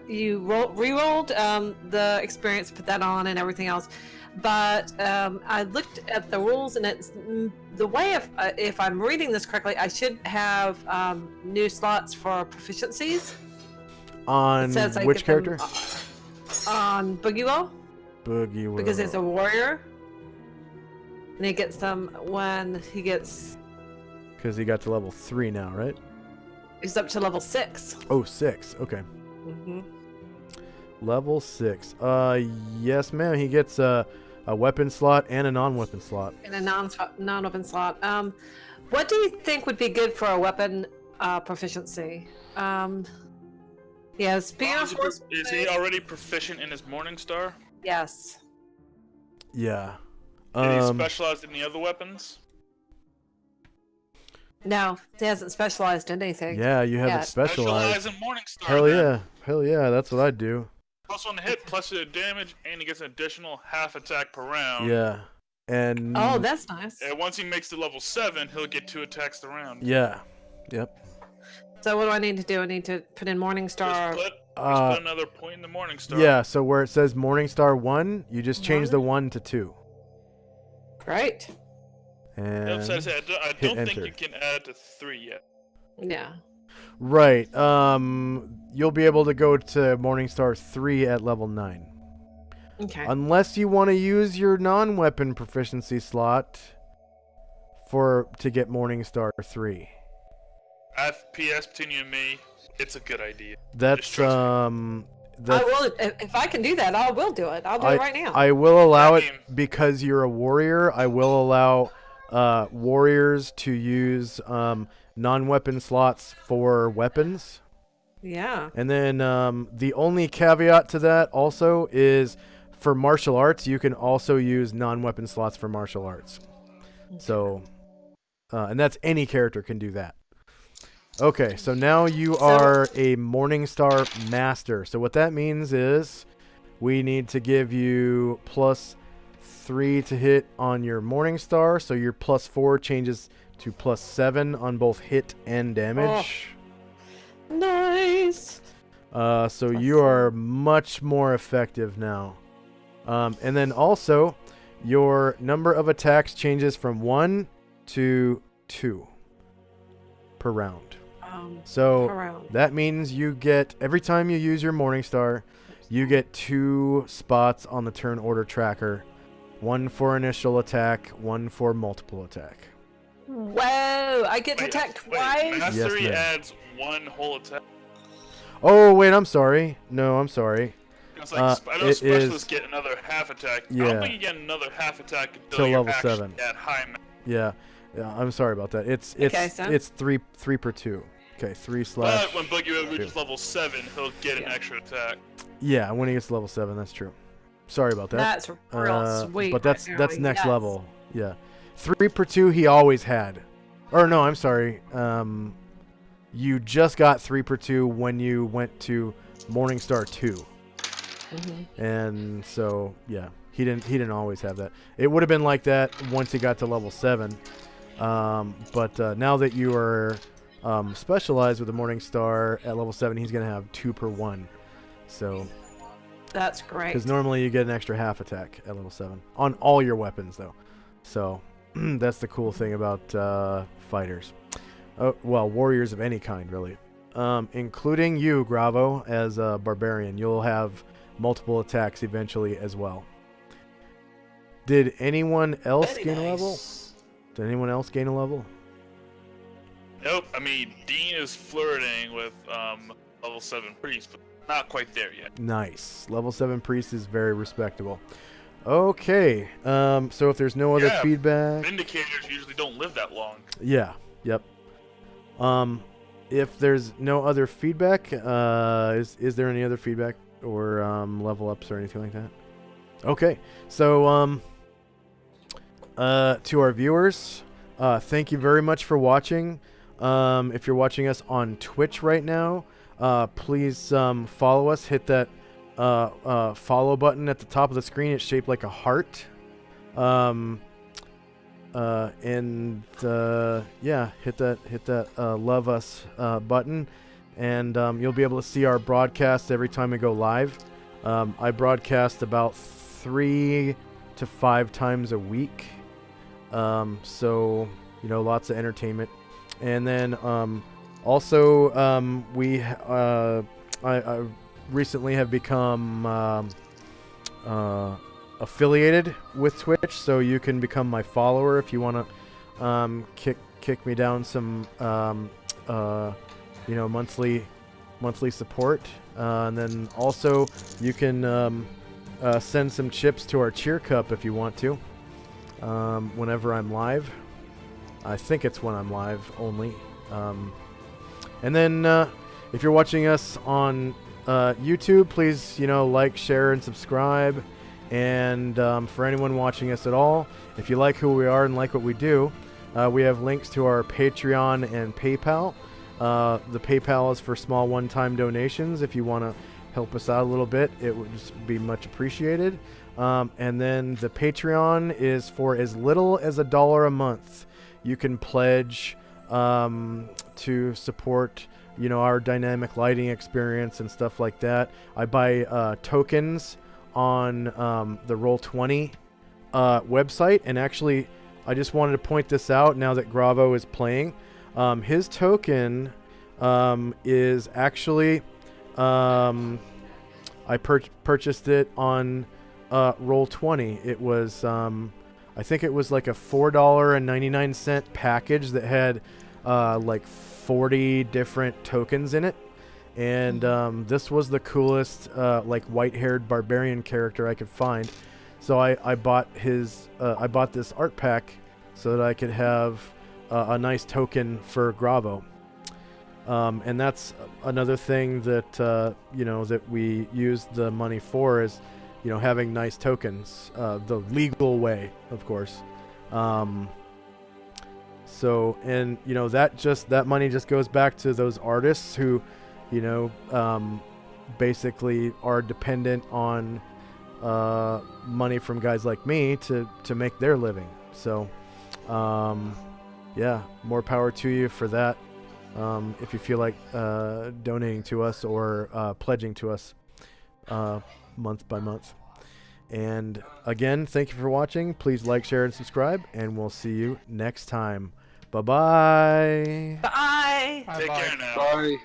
You re-rolled the experience, put that on, and everything else. But I looked at the rules, and it's the way if I'm reading this correctly, I should have new slots for proficiencies. On which character? On Boogie Will. Boogie Will. Because it's a warrior, and he gets them when he gets. Because he got to level 3 now, right? He's up to level 6. Oh, 6. Okay. Mm-hmm. Level 6. Yes, ma'am. He gets a weapon slot and a non-weapon slot. And a non-weapon slot. What do you think would be good for a weapon proficiency? Yeah, spear. Is he already proficient in his Morningstar? Yes. Yeah. Did he specialize in the other weapons? No, he hasn't specialized in anything. Yeah, you haven't specialized. Specialize in Morningstar. Hell yeah, that's what I'd do. Plus on the hit, plus the damage, and he gets an additional half attack per round. Yeah. And Oh, that's nice. And once he makes to level 7, he'll get 2 attacks around. yeah, yep. So what do I need to do? I need to put in Morningstar. Just put another point in the Morningstar. Yeah, so where it says Morningstar 1, you just change the 1 to 2. Great. And I don't hit think enter. you can add to 3 yet. Yeah. Right. You'll be able to go to Morningstar 3 at level 9. Okay. Unless you want to use your non-weapon proficiency slot to get Morningstar 3. FPS between you and me, it's a good idea. That's I will. If I can do that, I will do it. I'll do it right now. I will allow it because you're a warrior. I will allow warriors to use non-weapon slots for weapons. Yeah. And then the only caveat to that also is for martial arts, you can also use non-weapon slots for martial arts. So, and that's any character can do that. Okay, so now you are a Morningstar Master. So what that means is we need to give you +3 to hit on your Morningstar. So your +4 changes to +7 on both hit and damage. Oh. Nice. So you are much more effective now. And then also, your number of attacks changes from 1 to 2 per round. So per round. that means you get, every time you use your Morningstar, you get 2 spots on the turn order tracker. 1 for initial attack, 1 for multiple attack. Whoa! I get to attack twice. Mastery Yes, ma'am. adds 1 whole attack. Oh, wait, I'm sorry. No, I'm sorry. It's like, I know it specialists is get another half attack. I Yeah. don't think you get another half attack until till you're level actually 7. at high max. Yeah, I'm sorry about that. It's so? it's 3 per 2. Okay, 3 slash. But when Boogie 2. reaches level 7, he'll get an extra attack. Yeah, when he gets to level 7, that's true. Sorry about that. That's real sweet. But that's right there. next Yes. level. Yeah, 3 per 2 he always had. Or no, I'm sorry. You just got 3 per 2 when you went to Morningstar 2. And so yeah, he didn't always have that. It would have been like that once he got to level 7. But now that you are specialized with the Morningstar at level 7, he's gonna have 2 per 1. So That's great. because normally you get an extra half attack at level 7 on all your weapons though. So that's the cool thing about fighters. Well, warriors of any kind really, including you, Gravo, as a barbarian. You'll have multiple attacks eventually as well. Did anyone else gain a level? Did anyone else gain a level? Nope. I mean, Dean is flirting with level 7 priest, but not quite there yet. Nice. Level 7 priest is very respectable. Okay. So if there's no other feedback. Vindicators usually don't live that long. Yeah. Yep. If there's no other feedback, is there any other feedback or level ups or anything like that? Okay. So to our viewers, thank you very much for watching. If you're watching us on Twitch right now, please follow us. Hit that follow button at the top of the screen. It's shaped like a heart. Yeah, hit that love us button, and you'll be able to see our broadcast every time we go live. I broadcast about 3 to 5 times a week, so lots of entertainment. And then also I recently have become affiliated with Twitch, so you can become my follower if you want to kick me down some monthly support, and then also you can send some chips to our cheer cup if you want to, whenever I'm live. I think it's when I'm live only. And then if you're watching us on YouTube, please like, share, and subscribe. And for anyone watching us at all, if you like who we are and like what we do, we have links to our Patreon and PayPal. The PayPal is for small one-time donations. If you want to help us out a little bit, it would just be much appreciated. And then the Patreon is for as little as $1 a month. You can pledge to support, our dynamic lighting experience and stuff like that. I buy tokens on the Roll20 website, and actually, I just wanted to point this out now that Gravo is playing. His token is actually I purchased it on Roll20. It was I think it was like a $4.99 package that had like 40 different tokens in it, and this was the coolest like white-haired barbarian character I could find. So I bought I bought this art pack so that I could have a nice token for Gravo. And that's another thing that that we use the money for, is having nice tokens the legal way, of course. So, and that money just goes back to those artists who basically are dependent on money from guys like me to make their living. So yeah, more power to you for that. If you feel like donating to us or pledging to us month by month. And again, thank you for watching. Please like, share, and subscribe, and we'll see you next time. Bye-bye. Bye. Take care now. Bye.